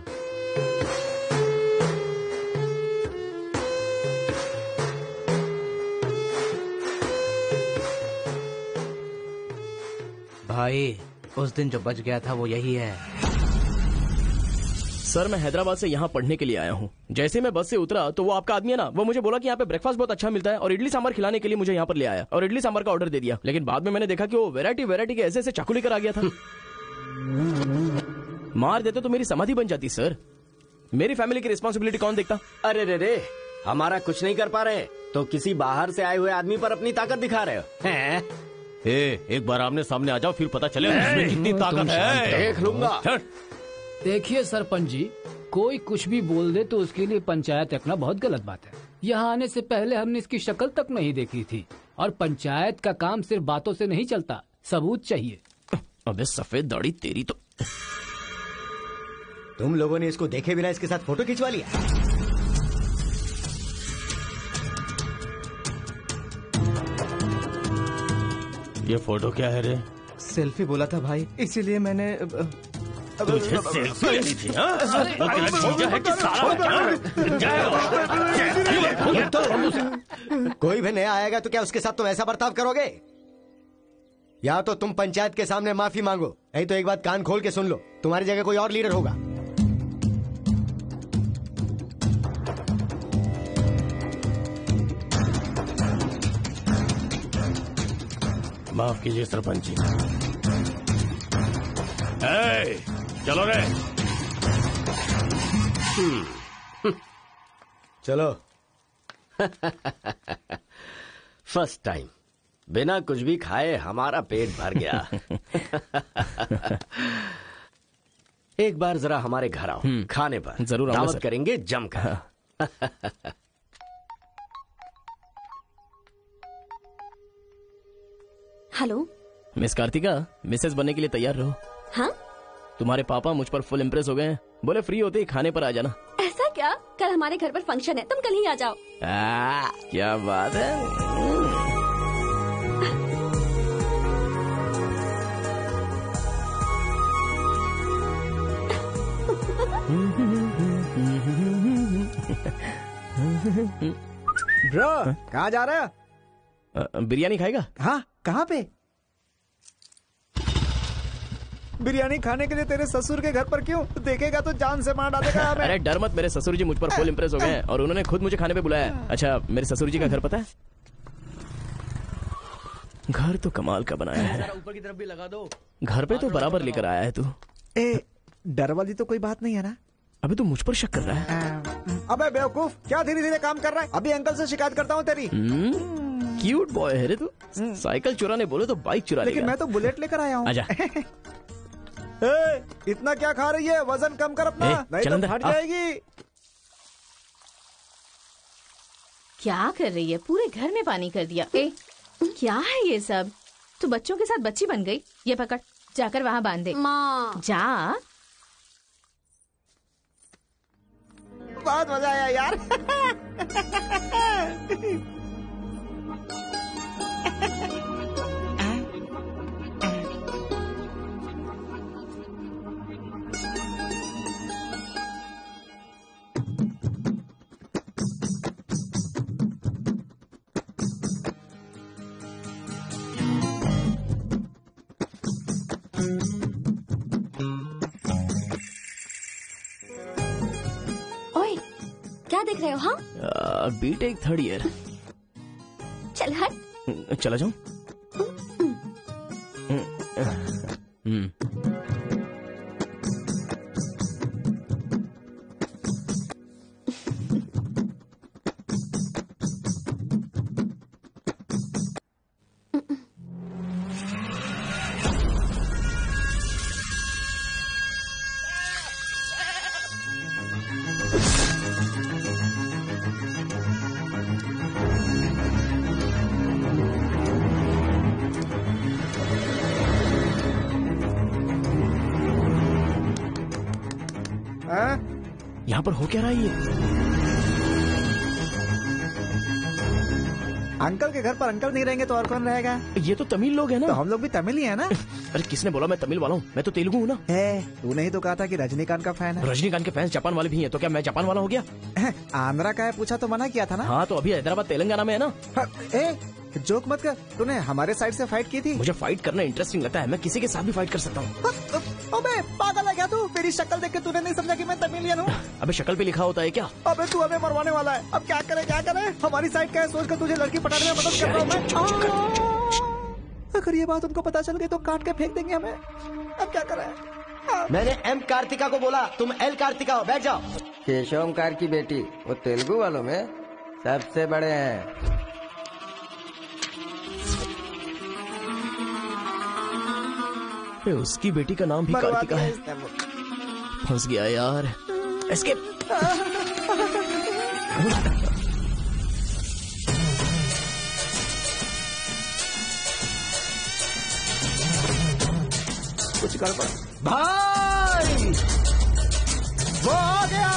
भाई उस दिन जो बच गया था वो यही है।
सर मैं हैदराबाद से यहाँ पढ़ने के लिए आया हूँ। जैसे मैं बस से उतरा तो वो आपका आदमी है ना, वो मुझे बोला कि यहाँ पे ब्रेकफास्ट बहुत अच्छा मिलता है और इडली सांभर खिलाने के लिए मुझे यहाँ पर ले आया और इडली सांभर का ऑर्डर दे दिया। लेकिन बाद में मैंने देखा कि वो वैरायटी के ऐसे ऐसे चाकू लेकर आ गया था। मार देते तो मेरी समाधि बन जाती सर। मेरी फैमिली की रिस्पॉन्सिबिलिटी कौन देखता?
अरे रे हमारा कुछ नहीं कर पा रहे तो किसी बाहर से आए हुए आदमी पर अपनी ताकत दिखा रहे हो हैं?
एक बार आमने सामने आ जाओ, फिर पता चले कितनी ताकत है।
देख लूंगा।
देखिए सरपंच जी, कोई कुछ भी बोल दे तो उसके लिए पंचायत रखना बहुत गलत बात है। यहाँ आने से पहले हमने इसकी शक्ल तक नहीं देखी थी, और पंचायत का काम सिर्फ बातों से नहीं चलता, सबूत चाहिए।
अबे सफेद दाढ़ी तेरी तो।
तुम लोगों ने इसको देखे बिना इसके साथ फोटो खिंचवा लिया।
ये फोटो क्या है रे?
सेल्फी बोला था भाई, इसीलिए मैंने
तुझे सेल्फी लेनी थी, हाँ? वो तेरा जीजा है कि साला
कोई भी नया आएगा तो क्या उसके साथ तुम ऐसा बर्ताव करोगे? या तो तुम पंचायत के सामने माफी मांगो, नहीं तो एक बात कान खोल के सुन लो, तुम्हारी जगह कोई और लीडर होगा।
माफ कीजिए सरपंच जी। चलो रे।
चलो।
फर्स्ट टाइम बिना कुछ भी खाए हमारा पेट भर गया। एक बार जरा हमारे घर आओ, खाने पर
जरूर
दावत करेंगे जमकर।
हेलो
मिस कार्तिका, मिसेस बनने के लिए तैयार रहो।
हाँ,
तुम्हारे पापा मुझ पर फुल इम्प्रेस हो गए हैं, बोले फ्री होते ही खाने पर आ जाना।
ऐसा क्या? कल हमारे घर पर फंक्शन है, तुम कल ही आ जाओ।
क्या बात है।
ब्रो, कहाँ जा रहा है?
बिरयानी खाएगा?
हाँ, कहाँ पे? बिरयानी खाने के लिए तेरे ससुर के घर पर क्यों? देखेगा तो जान से मार डालेगा हमें।
अरे डर मत, मेरे ससुर जी मुझ पर फुल इम्प्रेस हो गए हैं और उन्होंने खुद मुझे खाने पे बुलाया। अच्छा, मेरे ससुर जी का घर पता है? घर तो कमाल का बनाया है।
ऊपर की तरफ भी लगा दो।
घर पे तो बराबर लेकर आया है तू।
डर वाली तो कोई बात नहीं है ना?
अभी तू मुझ पर शक कर रहा है।
अबे बेवकूफ, क्या धीरे धीरे काम कर रहा है? अभी अंकल से शिकायत करता हूँ तेरी।
क्यूट बॉय है रे तू। साइकिल चुराने बोले तो बाइक चुरा
लेकिन मैं तो बुलेट लेकर आया हूँ।
आजा।
इतना क्या खा रही है? वजन कम कर अपना, नहीं तो फट जाएगी।
क्या कर रही है? पूरे घर में पानी कर दिया। क्या है ये सब? तू बच्चों के साथ बच्ची बन गई। ये पकड़, जाकर वहाँ बांध दे।
माँ
जा।
बहुत मजा आया यार।
ओए, क्या देख रहे हो? हाँ,
बीटेक थर्ड ईयर।
चल हट।
चला जाऊं? यहाँ पर हो क्या रहा है ये?
अंकल के घर पर अंकल नहीं रहेंगे तो और कौन रहेगा?
ये तो तमिल लोग हैं ना।
तो हम लोग भी तमिल ही है ना।
अरे किसने बोला मैं तमिल वाला हूँ? मैं तो तेलुगु हूँ ना।
तूने ही तो कहा था कि रजनीकांत का फैन है।
रजनीकांत के फैंस जापान वाले भी हैं, तो क्या मैं जापान वाला हो गया?
आंध्रा का है पूछा तो मना किया था ना।
हाँ, तो अभी हैदराबाद तेलंगाना में है ना।
जोक मत कर, तूने हमारे साइड से फाइट की थी।
मुझे फाइट करना इंटरेस्टिंग लगता है, मैं किसी के साथ भी फाइट कर सकता हूँ।
अबे पागल है क्या तू? मेरी शक्ल देख के तूने नहीं समझा कि मैं तमिलियन हूँ?
अबे शक्ल पे लिखा होता है क्या?
अबे तू हमें मरवाने वाला है। अब क्या करे क्या करे? हमारी साइड का है, सोच कर तुझे लड़की पटाने में मदद कर रहा हूँ मैं। अगर ये बात उनको पता चल गई तो काट के फेंक देंगे हमें। अब क्या करें?
मैंने एम कार्तिका को बोला, तुम एल कार्तिका हो, बैठ जाओ।
केशव ओमकार की बेटी, वो तेलुगु वालों में सबसे बड़े हैं।
उसकी बेटी का नाम भी कार्तिका है। फंस गया यार। एस्केप।
कुछ कर भाई, वो आ गया।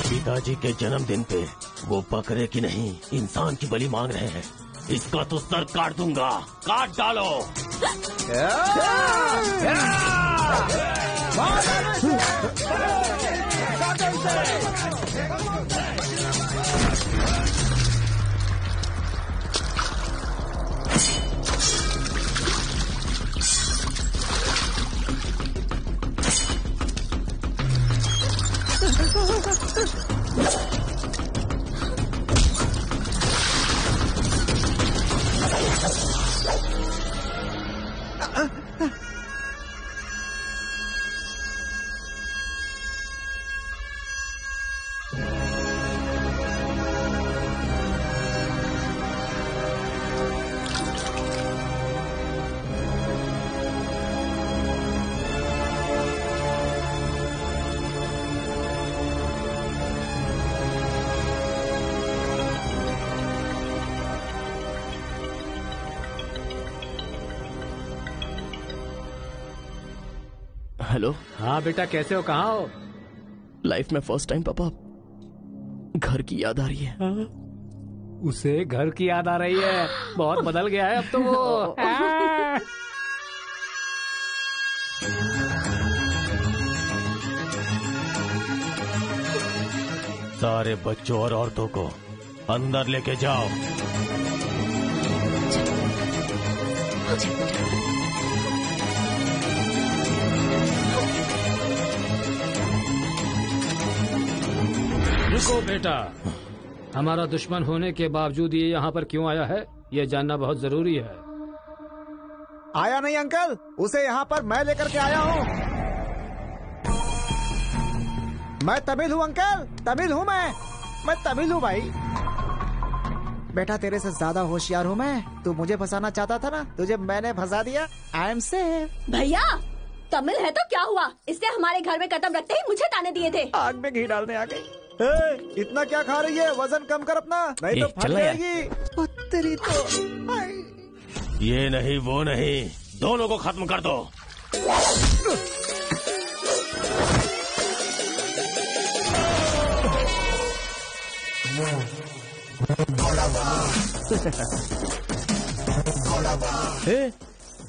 पिताजी के जन्मदिन पे वो बकरे की नहीं इंसान की बलि मांग रहे हैं। इसका तो सर काट दूंगा, काट डालो।
हेलो।
हाँ बेटा, कैसे हो, कहाँ हो?
लाइफ में फर्स्ट टाइम पापा घर की याद आ रही है।
उसे घर की याद आ रही है? बहुत बदल गया है अब तो वो।
सारे बच्चों और औरतों को अंदर लेके जाओ।
रुको बेटा, हमारा दुश्मन होने के बावजूद ये यहाँ पर क्यों आया है, ये जानना बहुत जरूरी है।
आया नहीं अंकल, उसे यहाँ पर मैं लेकर के आया हूँ। मैं तमिल हूँ अंकल, तमिल हूँ मैं तमिल हूँ भाई। बेटा तेरे से ज्यादा होशियार हूँ मैं। तू मुझे फंसाना चाहता था ना, तुझे मैंने फंसा दिया। I am safe.
भैया तमिल है तो क्या हुआ, इसने हमारे घर में कदम रखते ही मुझे ताने दिए थे।
आग में घी डालने आ गई। इतना क्या खा रही है, वजन कम कर अपना, नहीं तो फट जाएगी। तेरी तो
ये नहीं वो नहीं, दोनों को खत्म कर दो।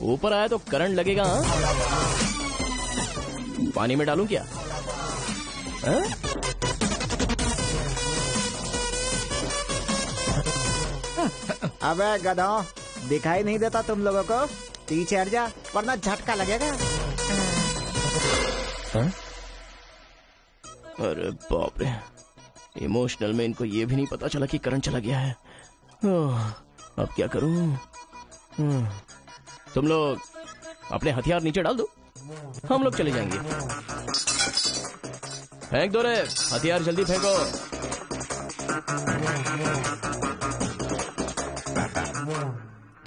ऊपर आया तो करंट लगेगा। पानी में डालूं क्या?
अबे गधों, दिखाई नहीं देता तुम लोगों को? पीछे हट जा वरना झटका लगेगा।
अरे बाप रे, इमोशनल में इनको ये भी नहीं पता चला कि करंट चला गया है। अब क्या करूं? तुम लोग अपने हथियार नीचे डाल दो, हम लोग चले जाएंगे। फेंक दो रे हथियार, जल्दी फेंको।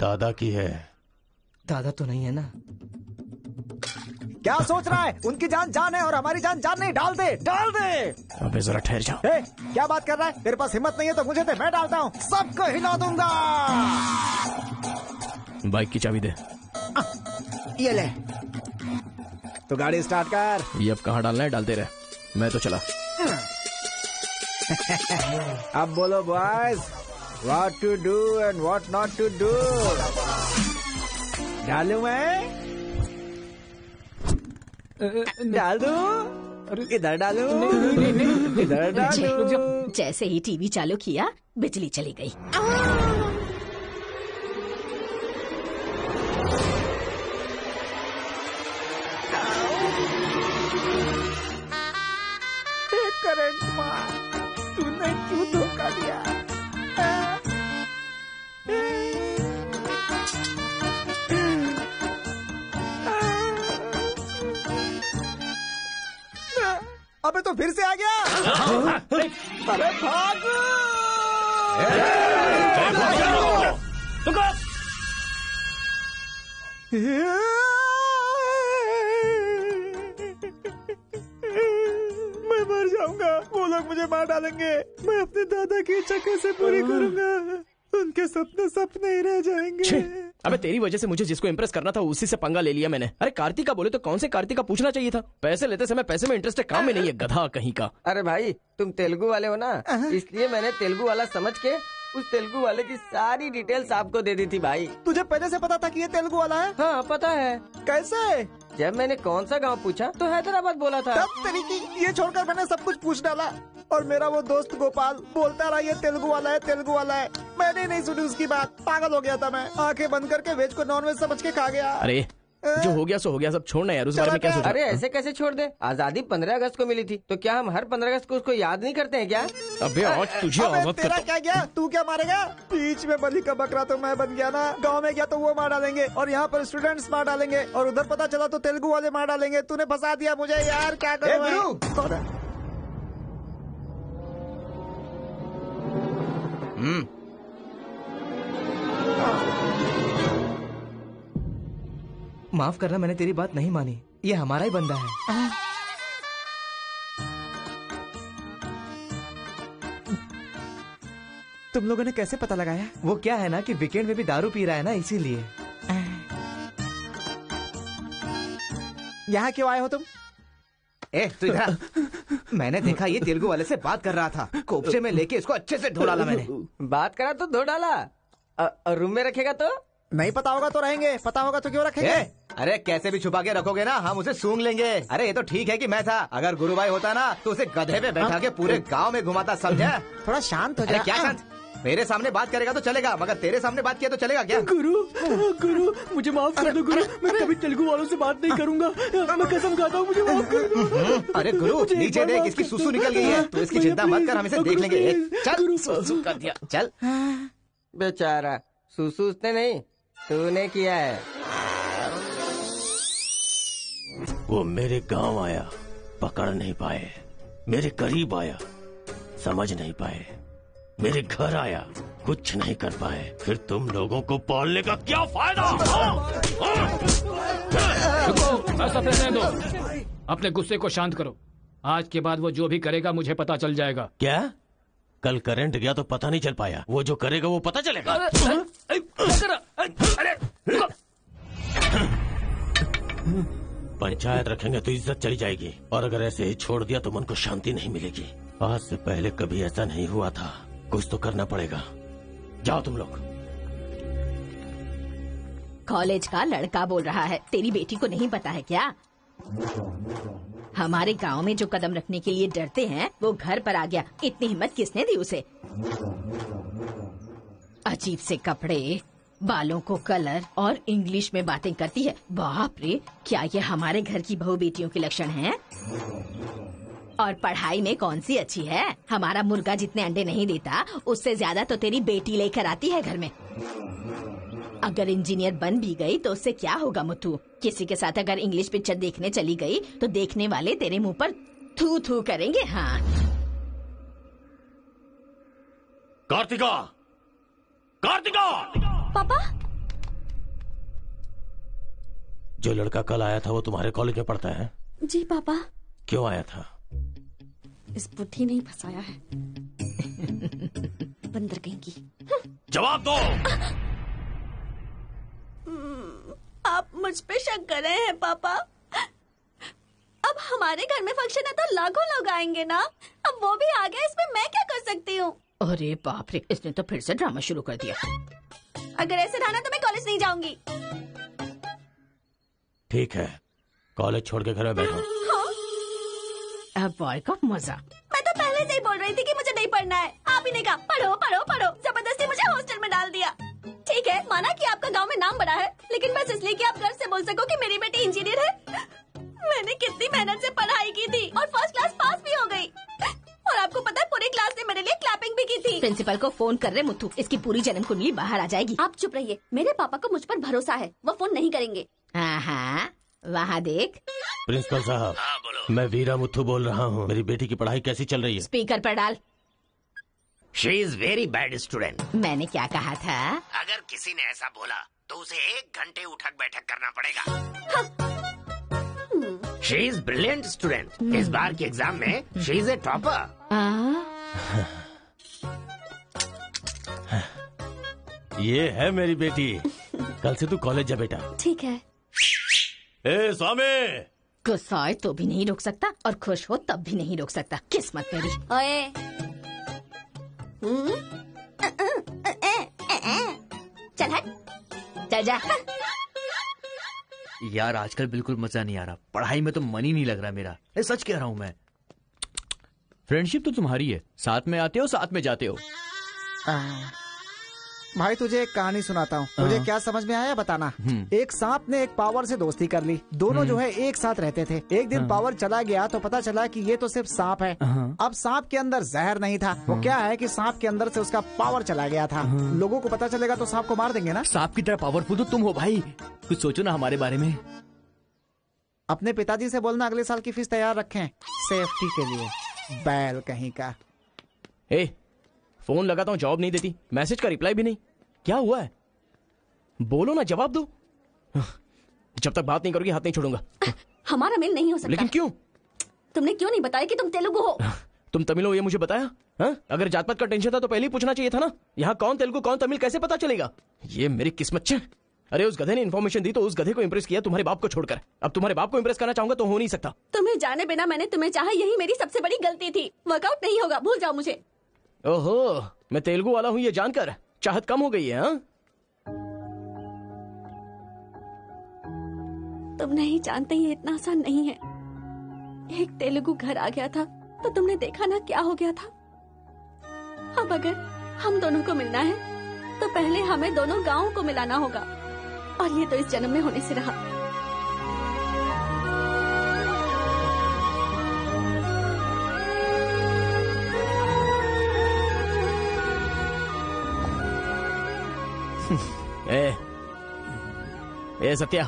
दादा की है।
दादा तो नहीं है ना?
क्या सोच रहा है? उनकी जान जान है और हमारी जान जान नहीं। डाल दे, डाल दे।
अबे जरा ठहर जाओ।
क्या बात कर रहा है? तेरे पास हिम्मत नहीं है तो मुझे दे, मैं डालता हूँ, सबको हिला दूंगा।
बाइक की चाबी दे।
ये ले, तो गाड़ी स्टार्ट कर।
ये अब कहाँ डालना है डालते रहे, मैं तो चला।
अब बोलो boys, what to do and what not to do. डालू मैं? डाल दूं? इधर डालू? इधर डालू?
जैसे ही टीवी चालू किया बिजली चली गई।
करंट मार, तूने क्यों धोखा दिया? अबे तो फिर से आ गया। अरे भागो! लोग मुझे मार डालेंगे। मैं अपने दादा की इच्छा कैसे पूरी करूंगा? उनके सपने सपने ही रह जाएंगे।
अबे तेरी वजह से मुझे जिसको इम्प्रेस करना था उसी से पंगा ले लिया मैंने। अरे कार्तिका बोले तो कौन से कार्तिका पूछना चाहिए था। पैसे लेते समय पैसे में इंटरेस्ट है, काम में नहीं है, गधा कहीं का।
अरे भाई तुम तेलुगु वाले हो ना, इसलिए मैंने तेलुगु वाला समझ के उस तेलुगु वाले की सारी डिटेल्स आपको दे दी थी भाई।
तुझे पहले से पता था कि ये तेलुगु वाला है?
हाँ पता है।
कैसे?
जब मैंने कौन सा गांव पूछा तो हैदराबाद बोला था।
तब तरीकी ये छोड़कर मैंने सब कुछ पूछ डाला और मेरा वो दोस्त गोपाल बोलता रहा ये तेलुगु वाला है, तेलुगु वाला है। मैंने नहीं सुनी उसकी बात, पागल हो गया था मैं। आंखें बंद करके वेज को नॉन वेज समझ के खा गया।
अरे जो हो गया सो हो गया, सब छोड़ना यार, उस बारे में क्या सोचा?
अरे ऐसे कैसे छोड़ दे? आजादी 15 अगस्त को मिली थी, तो क्या हम हर 15 अगस्त को उसको याद नहीं करते हैं क्या?
अबे आज तुझे आजाद
तेरा क्या गया? तू क्या मारेगा? बीच में बलि का बकरा तो मैं बन गया ना। गांव में गया तो वो मार डालेंगे और यहाँ पर स्टूडेंट्स मार डालेंगे और उधर पता चला तो तेलुगु वाले मार डालेंगे। तूने फंसा दिया मुझे यार, क्या करूँ?
माफ करना, मैंने तेरी बात नहीं मानी। ये हमारा ही बंदा है।
तुम लोगों ने कैसे पता लगाया?
वो क्या है ना कि वीकेंड में भी दारू पी रहा है ना, इसीलिए।
यहाँ क्यों आए हो तुम?
तू इधर। मैंने देखा ये तेलुगु वाले से बात कर रहा था, कोपचे में लेके इसको अच्छे से धो डाला मैंने।
बात करा तो धो डाला, रूम में रखेगा तो?
नहीं पता होगा तो रहेंगे, पता होगा तो क्यों रखेंगे?
अरे कैसे भी छुपा के रखोगे ना, हम उसे सूंघ लेंगे। अरे ये तो ठीक है कि मैं था, अगर गुरु भाई होता ना तो उसे गधे पे बैठा के पूरे गांव में घुमाता, समझा?
थोड़ा शांत हो
जा।
जा।
क्या शांत? मेरे सामने बात करेगा तो चलेगा, मगर तेरे सामने बात किया तो चलेगा क्या?
गुरु मुझे माफ कर दो गुरु, मैं कभी तेलुगु वालों से बात नहीं करूंगा, मैं कसम खाता हूँ, मुझे माफ कर दो।
अरे गुरु नीचे देख, इसकी सुसु निकल गई है, तो इसकी चिंता मत कर, हम इसे देख लेंगे। चल सुसु कर दिया, चल।
बेचारा सुसु उसने नहीं, तूने किया है।
वो मेरे गांव आया, पकड़ नहीं पाए। मेरे करीब आया, समझ नहीं पाए। मेरे घर आया, कुछ नहीं कर पाए। फिर तुम लोगों को पालने का क्या फायदा?
रुको, ऐसा फैसले दो। अपने गुस्से को शांत करो। आज के बाद वो जो भी करेगा मुझे पता चल जाएगा।
क्या? कल करंट गया तो पता नहीं चल पाया, वो जो करेगा वो पता चलेगा। पंचायत रखेंगे तो इज्जत चली जाएगी, और अगर ऐसे ही छोड़ दिया तो मन को शांति नहीं मिलेगी। आज से पहले कभी ऐसा नहीं हुआ था, कुछ तो करना पड़ेगा। जाओ तुम लोग।
कॉलेज का लड़का बोल रहा है, तेरी बेटी को नहीं पता है क्या? हमारे गांव में जो कदम रखने के लिए डरते हैं वो घर पर आ गया। इतनी हिम्मत किसने दी उसे? अजीब से कपड़े, बालों को कलर और इंग्लिश में बातें करती है। बाप रे, क्या ये हमारे घर की बहू बेटियों के लक्षण हैं? और पढ़ाई में कौन सी अच्छी है? हमारा मुर्गा जितने अंडे नहीं देता उससे ज्यादा तो तेरी बेटी लेकर आती है घर में। अगर इंजीनियर बन भी गई तो उससे क्या होगा मुथु? किसी के साथ अगर इंग्लिश पिक्चर देखने चली गई तो देखने वाले तेरे मुंह पर थू थू करेंगे। हाँ
कार्तिका, कार्तिका!
पापा,
जो लड़का कल आया था वो तुम्हारे कॉलेज में पढ़ता है?
जी पापा।
क्यों आया था?
इस बुद्धि नहीं फंसाया है। बंदर कहीं की।
जवाब दो।
आप मुझ पे शक कर रहे हैं पापा? अब हमारे घर में फंक्शन है तो लाखों लोग आएंगे ना। अब वो भी आ गया, इसमें मैं क्या कर सकती हूँ?
अरे बाप रे, इसने तो फिर से ड्रामा शुरू कर दिया।
अगर ऐसे रहा ना तो मैं कॉलेज नहीं जाऊंगी।
ठीक है, कॉलेज छोड़ के घर में बैठो।
अब बॉय का मजा।
मैं तो पहले से ही बोल रही थी कि मुझे नहीं पढ़ना है। आप ही ने कहा पढ़ो पढ़ो पढ़ो, जबरदस्ती मुझे हॉस्टल में डाल दिया। ठीक है, माना कि आपका गांव में नाम बड़ा है, लेकिन बस इसलिए कि आप गर्व से बोल सको कि मेरी बेटी इंजीनियर है। मैंने कितनी मेहनत से पढ़ाई की थी और फर्स्ट क्लास पास भी हो गई। और आपको पता है पूरी क्लास ने मेरे लिए क्लैपिंग भी की थी।
प्रिंसिपल को फोन कर रहे मुथु, इसकी पूरी जन्म कुंडली बाहर आ जाएगी।
आप चुप रहिए, मेरे पापा को मुझ पर भरोसा है, वो फोन नहीं करेंगे।
हाँ, वहाँ देख।
प्रिंसिपल साहब, मैं वीरा मुथु बोल रहा हूँ। मेरी बेटी की पढ़ाई कैसी चल रही है?
स्पीकर पर डाल।
She is very bad student.
मैंने क्या कहा था?
अगर किसी ने ऐसा बोला तो उसे 1 घंटे उठक बैठक करना पड़ेगा। She is brilliant student. इस बार के एग्जाम में शी इज ए टॉपर।
ये है मेरी बेटी। कल से तू कॉलेज जा बेटा।
ठीक है।
ए स्वामी,
गुस्सा आए तो भी नहीं रोक सकता और खुश हो तब भी नहीं रोक सकता। किस्मत मेरी।
ओए चल हट, चल जा।
यार आजकल बिल्कुल मजा नहीं आ रहा, पढ़ाई में तो मन ही नहीं लग रहा मेरा। सच कह रहा हूँ मैं। फ्रेंडशिप तो तुम्हारी है, साथ में आते हो साथ में जाते हो।
भाई तुझे एक कहानी सुनाता हूँ, तुझे क्या समझ में आया बताना। एक सांप ने एक पावर से दोस्ती कर ली। दोनों जो है एक साथ रहते थे। एक दिन पावर चला गया तो पता चला कि ये तो सिर्फ सांप है। अब सांप के अंदर जहर नहीं था। वो क्या है कि सांप के अंदर से उसका पावर चला गया था। लोगों को पता चलेगा तो सांप को मार देंगे ना।
सांप की तरह पावरफुल तो तुम हो भाई, कुछ सोचो ना हमारे बारे में।
अपने पिताजी से बोलना अगले साल की फीस तैयार रखें, सेफ्टी के लिए। बैल कहीं का।
फोन लगाता हूँ जवाब नहीं देती, मैसेज का रिप्लाई भी नहीं। क्या हुआ है? बोलो ना, जवाब दो। जब तक बात नहीं करोगी हाथ नहीं छोड़ूंगा।
हमारा मेल नहीं हो सकता।
लेकिन क्यों?
तुमने क्यों नहीं बताया कि तुम तेलुगु हो?
तुम तमिल हो ये मुझे बताया? अगर जात पात का टेंशन था तो पहले ही पूछना चाहिए था ना। यहाँ कौन तेलुगु कौन तमिल कैसे पता चलेगा? ये मेरी किस्मत है। अरे उस गधे ने इन्फॉर्मेशन दी तो उस गधे को इम्प्रेस किया तुम्हारे बाप को छोड़कर। अब तुम्हारे बाप को इम्प्रेस करना चाहूंगा तो हो नहीं सकता।
तुम्हें जाने बिना मैंने तुम्हें चाहा, यही मेरी सबसे बड़ी गलती थी। वर्कआउट नहीं होगा, भूल जाओ मुझे।
ओहो, मैं तेलुगु वाला हूँ ये जानकर चाहत कम हो गई है।
तुम नहीं जानते ये इतना आसान नहीं है। एक तेलुगु घर आ गया था तो तुमने देखा ना क्या हो गया था। अब अगर हम दोनों को मिलना है तो पहले हमें दोनों गांवों को मिलाना होगा, और ये तो इस जन्म में होने से रहा।
ए सत्या,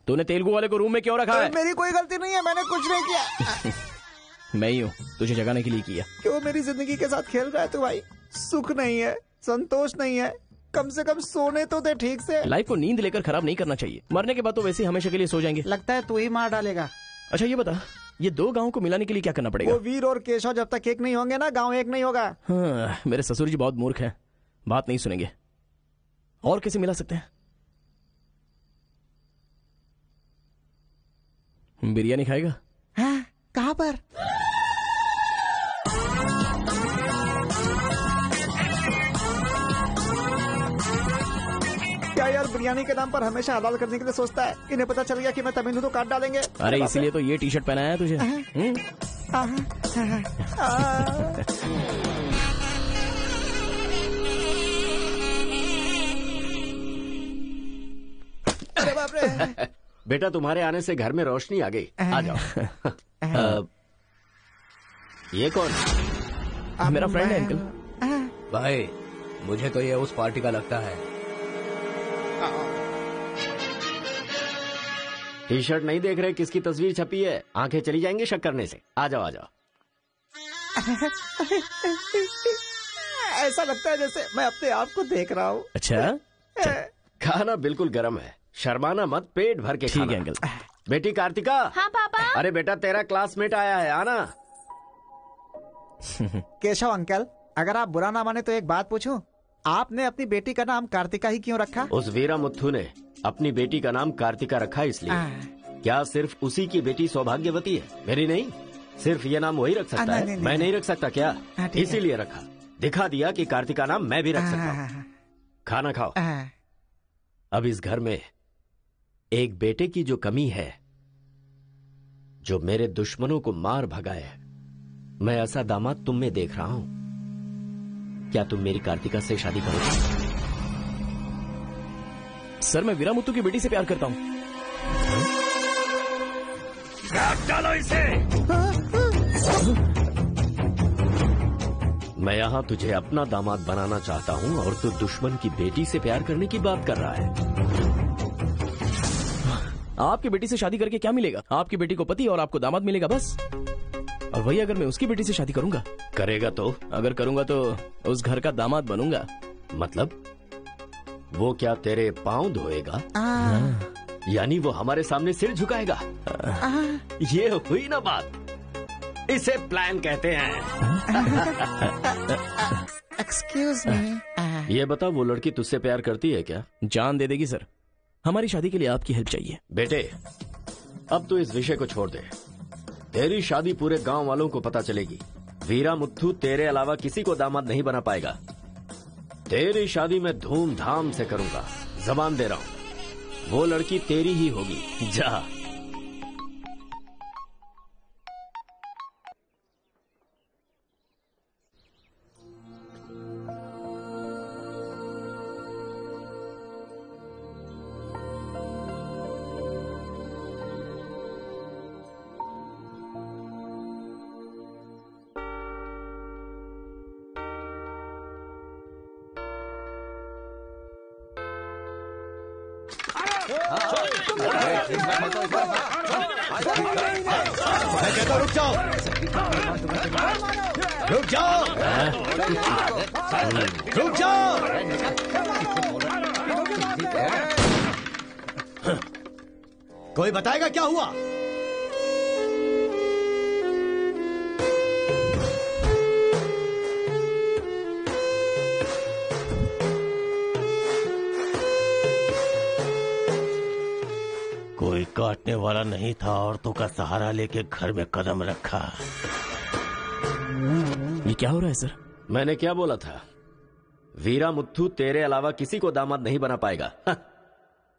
तूने तेलुगु वाले को रूम में क्यों रखा है?
मेरी कोई गलती नहीं है, मैंने कुछ नहीं किया।
मैं ही हूँ, तुझे जगाने के लिए किया।
क्यों मेरी जिंदगी के साथ खेल रहा है तू भाई? सुख नहीं है, संतोष नहीं है, कम से कम सोने तो दे ठीक से।
लाइफ को नींद लेकर खराब नहीं करना चाहिए। मरने के बाद तो वैसे ही हमेशा के लिए सो जाएंगे।
लगता है तू ही मार डालेगा।
अच्छा ये बता, ये दो गांवों को मिलाने के लिए क्या करना पड़ेगा?
वो वीर और केशव जब तक एक नहीं होंगे ना, गांव एक नहीं होगा।
हाँ, मेरे ससुर जी बहुत मूर्ख हैं, बात नहीं सुनेंगे। और कैसे मिला सकते हैं? बिरयानी खाएगा?
हाँ, कहाँ पर? क्या यार बिरयानी के नाम पर हमेशा हलाल करने के लिए सोचता है। इन्हें पता चल गया कि मैं तमिल हूँ तो काट डालेंगे।
अरे इसीलिए तो ये टी शर्ट पहनाया है तुझे।
अरे बाप रे।
बेटा तुम्हारे आने से घर में रोशनी आ गई। आ जाओ। ये कौन?
मेरा फ्रेंड है अंकल।
भाई मुझे तो ये उस पार्टी का लगता है।
टी शर्ट नहीं देख रहे किसकी तस्वीर छपी है? आंखें चली जाएंगी शक करने से। आ जाओ आ जाओ।
ऐसा लगता है जैसे मैं अपने आप को देख रहा हूँ।
अच्छा
खाना बिल्कुल गर्म है, शर्माना मत, पेट भर के खाना।
ठीक है अंकल।
बेटी कार्तिका।
हाँ पापा।
अरे बेटा तेरा क्लासमेट आया है, आना।
केशव अंकल, अगर आप बुरा ना माने तो एक बात पूछूं? आपने अपनी बेटी का नाम कार्तिका ही क्यों रखा?
उस वीरा मुथु ने अपनी बेटी का नाम कार्तिका रखा इसलिए। क्या सिर्फ उसी की बेटी सौभाग्यवती है? मेरी नहीं, सिर्फ ये नाम वही रख सकता है। मैं नहीं रख सकता क्या? इसीलिए रखा, दिखा दिया कि कार्तिका नाम मैं भी रख सकता हूँ। खाना खाओ। अब इस घर में एक बेटे की जो कमी है, जो मेरे दुश्मनों को मार भगाए, मैं ऐसा दामाद तुम में देख रहा हूं। क्या तुम मेरी कार्तिका से शादी करोगे?
सर मैं वीरा मुत्तू की बेटी से प्यार करता हूँ।
डालो इसे। मैं यहाँ तुझे अपना दामाद बनाना चाहता हूँ और तू दुश्मन की बेटी से प्यार करने की बात कर रहा है।
आपकी बेटी से शादी करके क्या मिलेगा? आपकी बेटी को पति और आपको दामाद मिलेगा बस। और वही अगर मैं उसकी बेटी से शादी करूंगा।
करेगा तो?
अगर करूंगा तो उस घर का दामाद बनूंगा।
मतलब वो क्या तेरे पांव धोएगा? यानी वो हमारे सामने सिर झुकाएगा। ये हुई ना बात, इसे प्लान कहते हैं।
Excuse me.
ये बता, वो लड़की तुझसे प्यार करती है क्या?
जान दे देगी सर। हमारी शादी के लिए आपकी हेल्प चाहिए।
बेटे, अब तो इस विषय को छोड़ दे। तेरी शादी पूरे गांव वालों को पता चलेगी। वीरा मुत्थू तेरे अलावा किसी को दामाद नहीं बना पाएगा। तेरी शादी में धूमधाम से करूंगा, जबान दे रहा हूं। वो लड़की तेरी ही होगी। जा।
मैं कहता हूं रुक जाओ, रुक जाओ, रुक जाओ। कोई बताएगा क्या हुआ?
कोई काटने वाला नहीं था, औरतों का सहारा लेके घर में कदम रखा।
ये क्या हो रहा है सर?
मैंने क्या बोला था? वीरा मुत्थू तेरे अलावा किसी को दामाद नहीं बना पाएगा।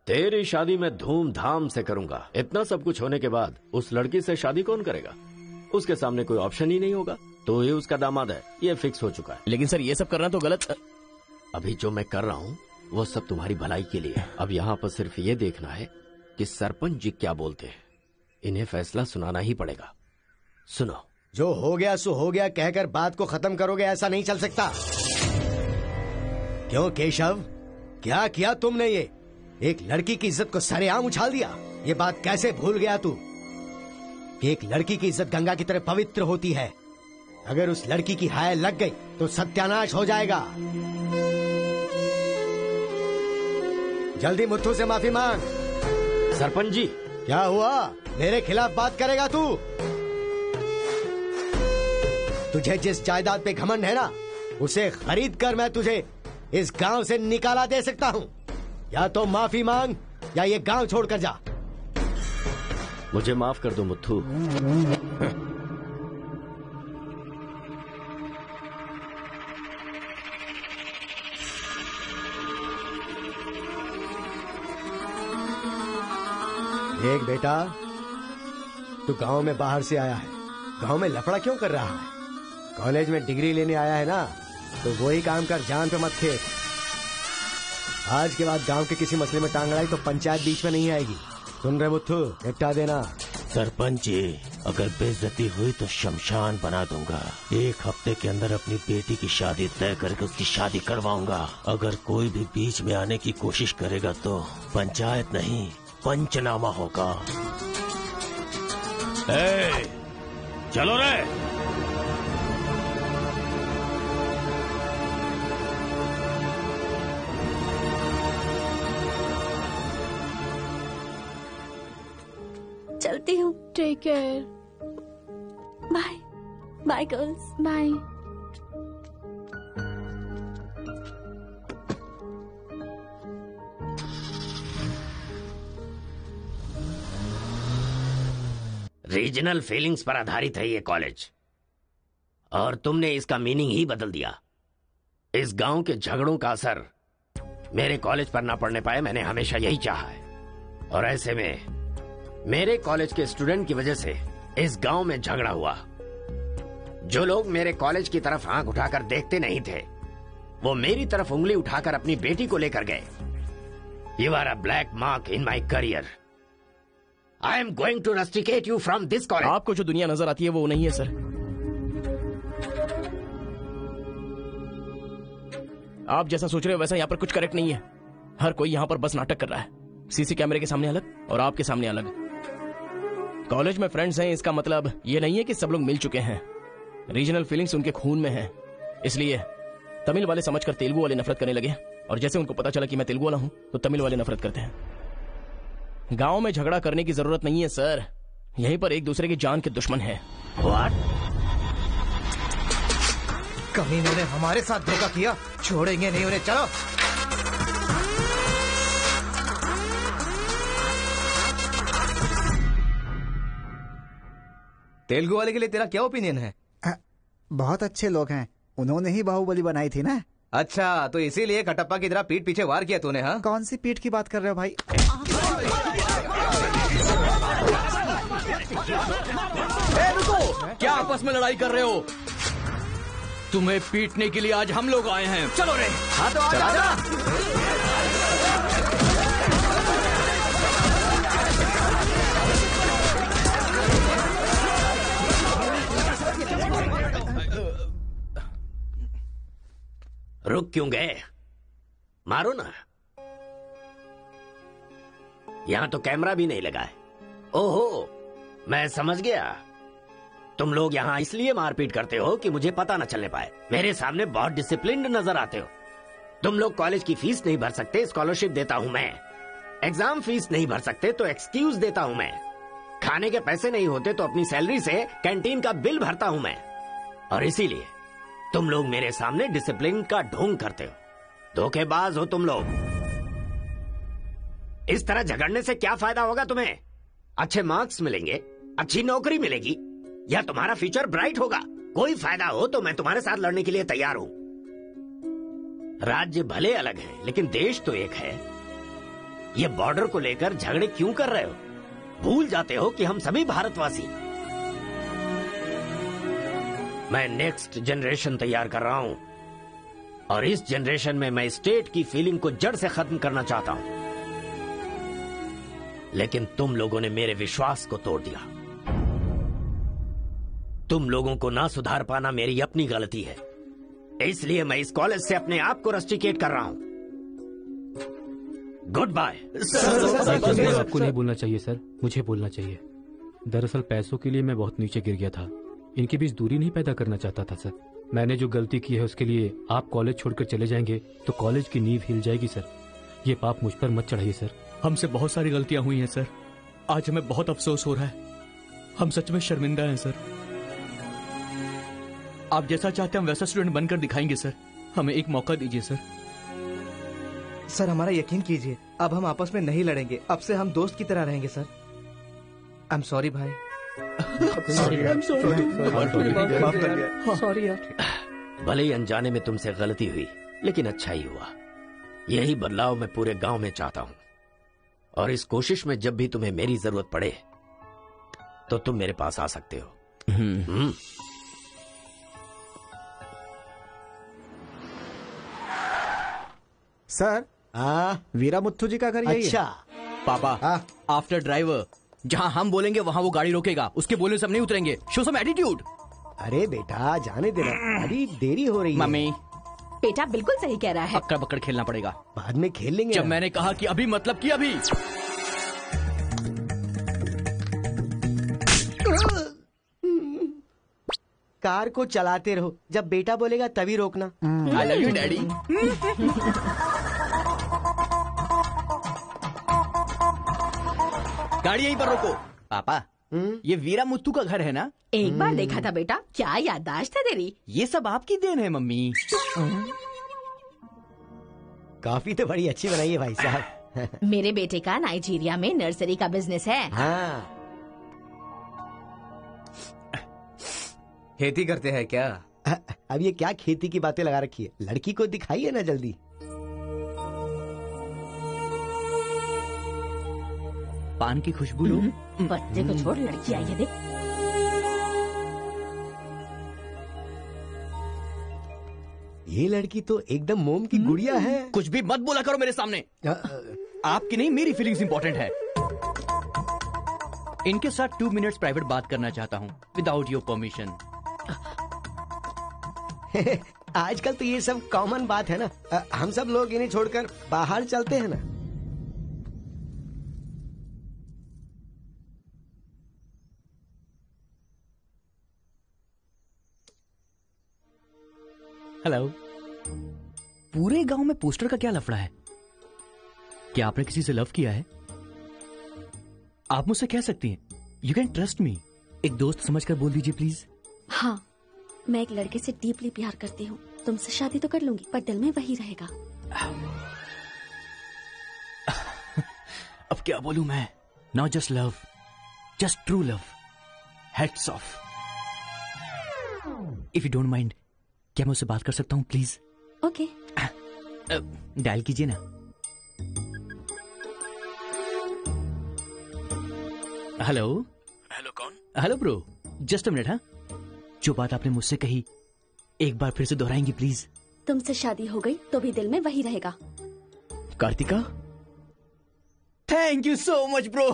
तेरी शादी में धूमधाम से करूंगा। इतना सब कुछ होने के बाद उस लड़की से शादी कौन करेगा? उसके सामने कोई ऑप्शन ही नहीं होगा। तो ये उसका दामाद है, ये फिक्स हो चुका है।
लेकिन सर ये सब करना तो गलत।
अभी जो मैं कर रहा हूँ वो सब तुम्हारी भलाई के लिए। अब यहाँ पर सिर्फ ये देखना है कि सरपंच जी क्या बोलते हैं। इन्हें फैसला सुनाना ही पड़ेगा। सुनो।
जो हो गया सो हो गया कहकर बात को खत्म करोगे, ऐसा नहीं चल सकता। क्यों केशव, क्या किया तुमने? ये एक लड़की की इज्जत को सरेआम उछाल दिया। ये बात कैसे भूल गया तू कि एक लड़की की इज्जत गंगा की तरह पवित्र होती है। अगर उस लड़की की हाय लग गई तो सत्यानाश हो जाएगा। जल्दी मुत्थू से माफी मांग।
सरपंच जी।
क्या हुआ? मेरे खिलाफ बात करेगा तू? तुझे जिस जायदाद पे घमंड है ना, उसे खरीद कर मैं तुझे इस गांव से निकाला दे सकता हूँ। या तो माफी मांग या ये गांव छोड़कर जा।
मुझे माफ कर दो मुत्थू।
देख बेटा, तू गांव में बाहर से आया है, गांव में लफड़ा क्यों कर रहा है? कॉलेज में डिग्री लेने आया है ना, तो वही काम कर, जान पे मत खेल। आज के बाद गांव के किसी मसले में टांग अड़ाई तो पंचायत बीच में नहीं आएगी। सुन रहे मुत्थू, निपटा देना।
सरपंच जी, अगर बेइज्जती हुई तो शमशान बना दूंगा। एक हफ्ते के अंदर अपनी बेटी की शादी तय करके उसकी शादी करवाऊंगा। अगर कोई भी बीच में आने की कोशिश करेगा तो पंचायत नहीं, पंचनामा होगा। चलो रे।
चलती हूँ।
Take care.
Bye bye girls.
Bye.
Regional feelings पर आधारित है ये कॉलेज, और तुमने इसका मीनिंग ही बदल दिया। इस गांव के झगड़ों का असर मेरे कॉलेज पर ना पड़ने पाए, मैंने हमेशा यही चाहा है। और ऐसे में मेरे कॉलेज के स्टूडेंट की वजह से इस गांव में झगड़ा हुआ। जो लोग मेरे कॉलेज की तरफ आंख उठाकर देखते नहीं थे, वो मेरी तरफ उंगली उठाकर अपनी बेटी को लेकर गए। You are a black mark in my career. I am going to rusticate you from this college.
आपको जो दुनिया नजर आती है वो नहीं है सर। आप जैसा सोच रहे हो वैसा यहाँ पर कुछ करेक्ट नहीं है। हर कोई यहाँ पर बस नाटक कर रहा है। सीसी कैमरे के सामने अलग और आपके सामने अलग। कॉलेज में फ्रेंड्स हैं, इसका मतलब ये नहीं है कि सब लोग मिल चुके हैं। रीजनल फीलिंग्स उनके खून में है। इसलिए तमिल वाले समझकर तेलुगु वाले नफरत करने लगे, और जैसे उनको पता चला कि मैं तेलुगु वाला हूं तो तमिल वाले नफरत करते हैं। गांव में झगड़ा करने की जरूरत नहीं है सर, यहीं पर एक दूसरे की जान के दुश्मन है।
What? कमीनों ने हमारे साथ धोखा किया, छोड़ेंगे नहीं उन्हें। चलो
तेलुगु वाले के लिए तेरा क्या ओपिनियन है?
बहुत अच्छे लोग हैं, उन्होंने ही बाहुबली बनाई थी ना।
अच्छा, तो इसीलिए कटप्पा की तरह पीठ पीछे वार किया तूने? हाँ,
कौन सी पीठ की बात कर रहे हो भाई?
रुको, क्या आपस में लड़ाई कर रहे हो? तुम्हें पीटने के लिए आज हम लोग आए हैं। चलो रे।
हाँ तो आजा।
रुक क्यों गए? मारो ना। यहां तो कैमरा भी नहीं लगा है। ओहो, मैं समझ गया। तुम लोग यहाँ इसलिए मारपीट करते हो कि मुझे पता न चलने पाए। मेरे सामने बहुत डिसिप्लिन्ड नजर आते हो। तुम लोग कॉलेज की फीस नहीं भर सकते, स्कॉलरशिप देता हूँ मैं। एग्जाम फीस नहीं भर सकते तो एक्सक्यूज देता हूँ मैं। खाने के पैसे नहीं होते तो अपनी सैलरी से कैंटीन का बिल भरता हूँ मैं। और इसीलिए तुम लोग मेरे सामने डिसिप्लिन का ढोंग करते हो। धोखेबाज हो तुम लोग। इस तरह झगड़ने से क्या फायदा होगा तुम्हें? अच्छे मार्क्स मिलेंगे, अच्छी नौकरी मिलेगी, या तुम्हारा फ्यूचर ब्राइट होगा। कोई फायदा हो तो मैं तुम्हारे साथ लड़ने के लिए तैयार हूं। राज्य भले अलग है लेकिन देश तो एक है। ये बॉर्डर को लेकर झगड़े क्यों कर रहे हो? भूल जाते हो कि हम सभी भारतवासी। मैं नेक्स्ट जनरेशन तैयार कर रहा हूं और इस जनरेशन में मैं स्टेट की फीलिंग को जड़ से खत्म करना चाहता हूं। लेकिन तुम लोगों ने मेरे विश्वास को तोड़ दिया। तुम लोगों को ना सुधार पाना मेरी अपनी गलती है, इसलिए मैं इस कॉलेज से अपने आप को रस्टिकेट कर रहा हूं। Goodbye.
आपको नहीं बोलना चाहिए सर, मुझे बोलना चाहिए। दरअसल पैसों के लिए मैं बहुत नीचे गिर गया था। इनके बीच दूरी नहीं पैदा करना चाहता था सर। मैंने जो गलती की है उसके लिए आप कॉलेज छोड़कर चले जाएंगे तो कॉलेज की नींव हिल जाएगी सर। ये पाप मुझ पर मत चढ़ाइए सर।
हमसे बहुत सारी गलतियां हुई हैं सर, आज हमें बहुत अफसोस हो रहा है। हम सच में शर्मिंदा हैं सर। आप जैसा चाहते हैं हम वैसा स्टूडेंट बनकर दिखाएंगे सर। हमें एक मौका दीजिए सर।
सर हमारा यकीन कीजिए, अब हम आपस में नहीं लड़ेंगे। अब से हम दोस्त की तरह रहेंगे सर। आई एम सॉरी भाई।
सॉरी यार।
भले ही अनजाने में तुमसे गलती हुई लेकिन अच्छा ही हुआ। यही बदलाव मैं पूरे गांव में चाहता हूं और इस कोशिश में जब भी तुम्हें मेरी जरूरत पड़े तो तुम मेरे पास आ सकते हो।
सर, वीरा मुत्थु जी का घर यही है।
अच्छा पापा, आफ्टर ड्राइवर जहाँ हम बोलेंगे वहाँ वो गाड़ी रोकेगा। उसके बोलने से हम नहीं उतरेंगे। Show some attitude.
अरे बेटा जाने देना, अभी देरी हो रही है।
मम्मी,
बेटा बिल्कुल सही कह रहा है।
अक्कड़ बक्कड़ खेलना पड़ेगा।
बाद में खेल लेंगे।
जब मैंने कहा कि अभी मतलब कि अभी।
कार को चलाते रहो, जब बेटा बोलेगा तभी रोकना।
आई लव यू डैडी। गाड़ी यहीं पर रोको। पापा, ये वीरा मुत्तू का घर है ना?
एक बार देखा था बेटा, क्या याददाश्त है तेरी।
ये सब आपकी देन है मम्मी।
काफी तो बड़ी अच्छी बनाई है भाई साहब।
मेरे बेटे का नाइजीरिया में नर्सरी का बिजनेस है।
हाँ।
खेती करते हैं क्या?
अब ये क्या खेती की बातें लगा रखी है? लड़की को दिखाइए ना जल्दी।
पान की खुशबू लो।
बच्चे को छोड़, लड़की आई है देख।
ये लड़की तो एकदम मोम की गुड़िया है।
कुछ भी मत बोला करो मेरे सामने। आपकी नहीं मेरी फीलिंग्स इंपॉर्टेंट है। इनके साथ 2 मिनट्स प्राइवेट बात करना चाहता हूँ विदाउट योर परमिशन।
आजकल तो ये सब कॉमन बात है ना। हम सब लोग इन्हें छोड़कर बाहर चलते हैं ना।
हेलो। पूरे गांव में पोस्टर का क्या लफड़ा है? क्या आपने किसी से लव किया है? आप मुझसे कह सकती हैं, यू कैन ट्रस्ट मी। एक दोस्त समझकर बोल दीजिए प्लीज।
हाँ, मैं एक लड़के से डीपली प्यार करती हूँ। तुमसे शादी तो कर लूंगी, पर दिल में वही रहेगा।
अब क्या बोलूं मैं? Not just love, just true love. Heads of. If you don't mind, क्या मैं उससे बात कर सकता हूँ प्लीज?
ओके।
डायल कीजिए ना। हेलो।
हेलो, कौन?
Hello bro, just a minute. हाँ, जो बात आपने मुझसे कही एक बार फिर से दोहराएंगी प्लीज?
तुमसे शादी हो गई तो भी दिल में वही रहेगा।
Karthika,
thank you so much bro.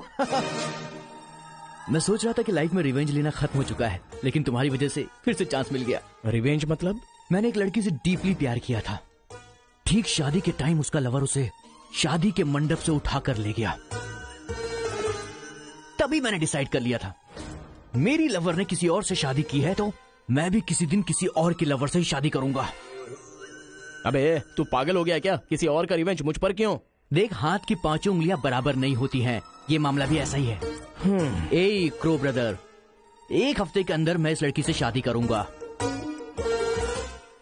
मैं सोच रहा था कि लाइफ में रिवेंज लेना खत्म हो चुका है, लेकिन तुम्हारी वजह से फिर से चांस मिल गया।
रिवेंज मतलब?
मैंने एक लड़की से डीपली प्यार किया था। ठीक शादी के टाइम उसका लवर उसे शादी के मंडप से उठाकर ले गया। तभी मैंने डिसाइड कर लिया था, मेरी लवर ने किसी और से शादी की है तो मैं भी किसी दिन किसी और के लवर से ही शादी करूंगा।
अबे तू पागल हो गया क्या? किसी और का रिवेंज मुझ पर क्यों?
देख, हाथ की पांचों उंगलियां बराबर नहीं होती हैं। ये मामला भी ऐसा ही है। ए क्रो ब्रदर, एक हफ्ते के अंदर मैं इस लड़की से शादी करूंगा।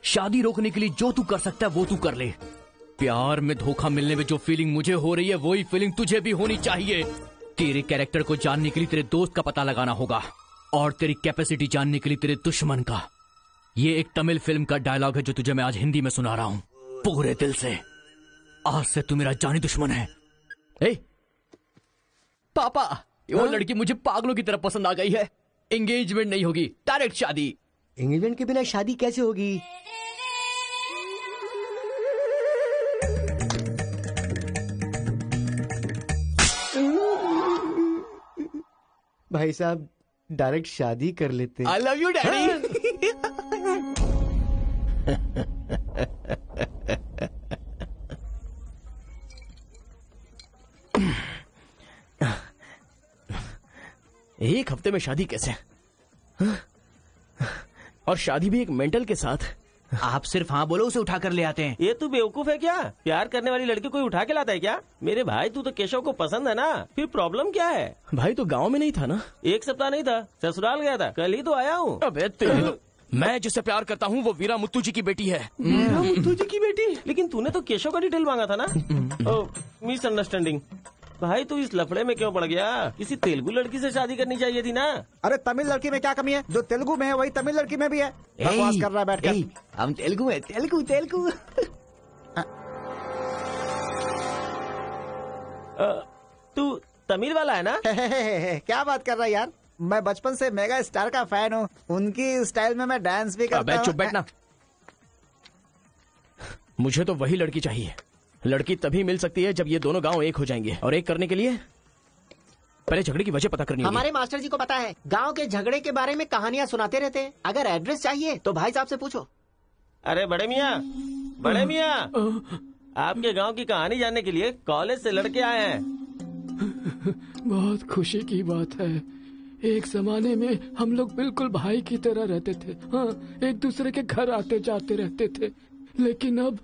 शादी रोकने के लिए जो तू कर सकता है वो तू कर ले। प्यार में धोखा मिलने में जो फीलिंग मुझे हो रही है वही फीलिंग तुझे भी होनी चाहिए। तेरे कैरेक्टर को जानने के लिए तेरे दोस्त का पता लगाना होगा और तेरी कैपेसिटी जानने के लिए तेरे दुश्मन का। ये एक तमिल फिल्म का डायलॉग है जो तुझे मैं आज हिंदी में सुना रहा हूं पूरे दिल से। आज से तू मेरा जानी दुश्मन है। पापा, वो लड़की मुझे पागलों की तरफ पसंद आ गई है। एंगेजमेंट नहीं होगी, डायरेक्ट शादी।
एंगेजमेंट के बिना शादी कैसे होगी? भाई साहब, डायरेक्ट शादी कर लेते।
आई लव यू डैडी।
एक हफ्ते में शादी कैसे? और शादी भी एक मेंटल के साथ।
आप सिर्फ हाँ बोलो, उसे उठाकर ले आते हैं।
ये तू बेवकूफ है क्या? प्यार करने वाली लड़की कोई उठा के लाता है क्या? मेरे भाई, तू तो केशव को पसंद है ना, फिर प्रॉब्लम क्या है?
भाई तो गांव में नहीं था ना?
एक सप्ताह नहीं था, ससुराल गया था, कल ही तो आया हूँ।
अबे मैं जिससे प्यार करता हूँ वो वीरा मुत्तू जी की बेटी है।
वीरा मुत्तू जी की बेटी? लेकिन तूने तो केशव का डिटेल मांगा था ना? मिसअंडरस्टैंडिंग। भाई तू इस लफड़े में क्यों पड़ गया? किसी तेलुगु लड़की से शादी करनी चाहिए थी ना।
अरे तमिल लड़की में क्या कमी है? जो तेलुगु में है वही तमिल लड़की में भी है। बकवास कर रहा है बैठकर।
हम तेलुगु है, तेलुगु तेलुगु।
तू तमिल वाला है ना?
क्या बात कर रहा है यार? मैं बचपन से मेगा स्टार का फैन हूँ। उनकी स्टाइल में मैं डांस भी करता हूँ।
चुप बैठना। मुझे तो वही लड़की चाहिए। लड़की तभी मिल सकती है जब ये दोनों गांव एक हो जाएंगे, और एक करने के लिए पहले झगड़े की वजह पता करनी होगी।
हमारे मास्टर जी को पता है, गांव के झगड़े के बारे में कहानियां सुनाते रहते हैं। अगर एड्रेस चाहिए तो भाई साहब से पूछो।
अरे बड़े मियाँ, आपके गांव की कहानी जानने के लिए कॉलेज से लड़के आए हैं।
बहुत खुशी की बात है। एक जमाने में हम लोग बिल्कुल भाई की तरह रहते थे। हाँ, एक दूसरे के घर आते जाते रहते थे, लेकिन अब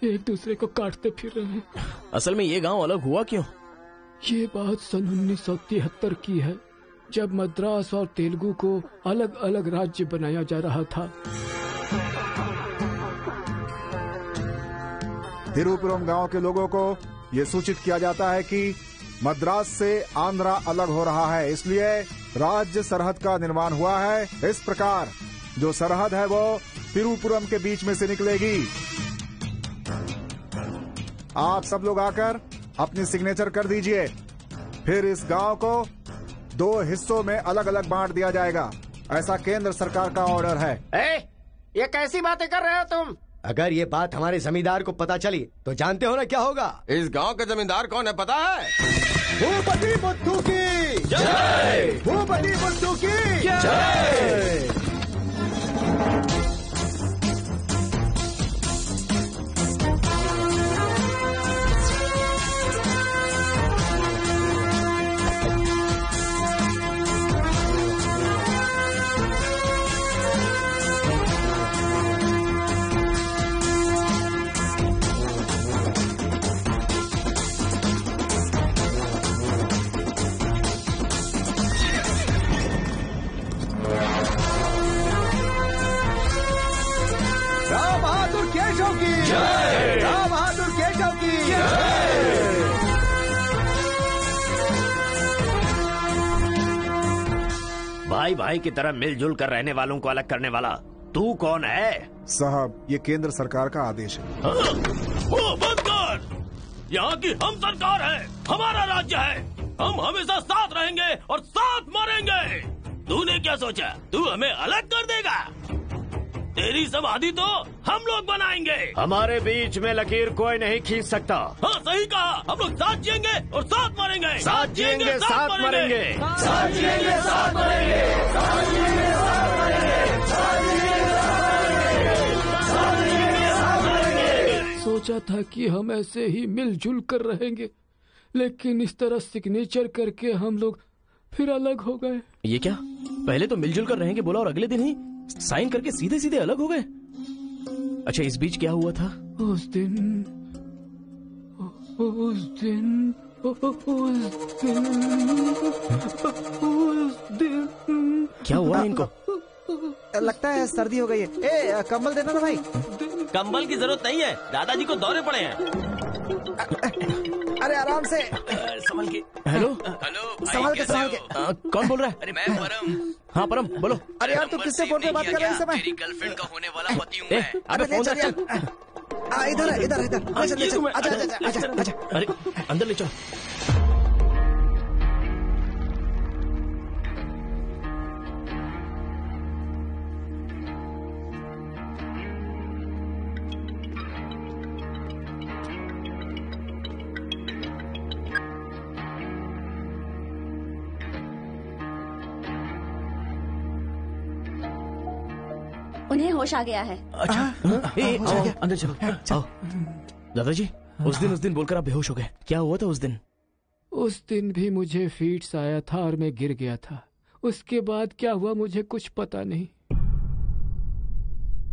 एक दूसरे को काटते फिर रहे हैं।
असल में ये गांव अलग हुआ क्यों?
ये बात सन 1973 की है, जब मद्रास और तेलुगु को अलग अलग राज्य बनाया जा रहा था।
तिरुपुरम गांव के लोगों को ये सूचित किया जाता है कि मद्रास से आंध्रा अलग हो रहा है, इसलिए राज्य सरहद का निर्माण हुआ है। इस प्रकार जो सरहद है वो तिरुपुरम के बीच में से निकलेगी। आप सब लोग आकर अपनी सिग्नेचर कर दीजिए, फिर इस गांव को 2 हिस्सों में अलग अलग बांट दिया जाएगा। ऐसा केंद्र सरकार का ऑर्डर है।
ये कैसी बातें कर रहे हो तुम?
अगर ये बात हमारे जमींदार को पता चली तो जानते हो ना क्या होगा?
इस गांव का जमींदार कौन है पता है?
भूपति बुद्धू की
जय!
भूपति बुद्धू की जय! केशव की जय, राम बहादुर केशव की जय।
भाई भाई की तरह मिलजुल कर रहने वालों को अलग करने वाला तू कौन है?
साहब, ये केंद्र सरकार का आदेश है।
वो बंद कर। यहाँ की हम सरकार है, हमारा राज्य है। हम हमेशा साथ रहेंगे और साथ मरेंगे। तूने क्या सोचा, तू हमें अलग कर देगा? तेरी समाधि तो हम लोग बनाएंगे।
हमारे बीच में लकीर कोई नहीं खींच सकता।
हाँ सही कहा, हम लोग साथ जिएंगे और साथ मरेंगे।
साथ जिएंगे, साथ मरेंगे।
साथ जिएंगे, साथ मरेंगे। साथ जिएंगे, साथ मरेंगे। साथ जिएंगे, साथ मरेंगे। साथ मरेंगे।
सोचा था कि हम ऐसे ही मिलजुल कर रहेंगे, लेकिन इस तरह सिग्नेचर करके हम लोग फिर अलग हो गए।
ये क्या, पहले तो मिलजुल कर रहेंगे बोला और अगले दिन ही साइन करके सीधे सीधे अलग हो गए। अच्छा, इस बीच क्या हुआ था?
उस दिन
क्या हुआ इनको?
लगता है सर्दी हो गई है। ए, कंबल देना ना भाई।
कंबल की जरूरत नहीं है, दादाजी को दौरे पड़े हैं।
अरे आराम से,
संभल के। हेलो
हेलो,
संभाल के, संभाल के।
कौन बोल रहा है?
अरे मैं परम।
हाँ परम, बोलो।
अरे यार, तू किससे फोन पे बात कर रहा है इस समय?
मेरी गर्लफ्रेंड का होने वाला पति हूँ मैं।
अबे फोन रख।
इधर है, इधर, इधर। आजा।
अरे अंदर ले चलो।
उन्हें होश आ गया है।
अच्छा, आओ, अंदर चलो। आओ। दादाजी, उस दिन बोलकर आप बेहोश हो गए, क्या हुआ था उस दिन?
उस दिन भी मुझे फीट्स आया था और मैं गिर गया था। उसके बाद क्या हुआ मुझे कुछ पता नहीं।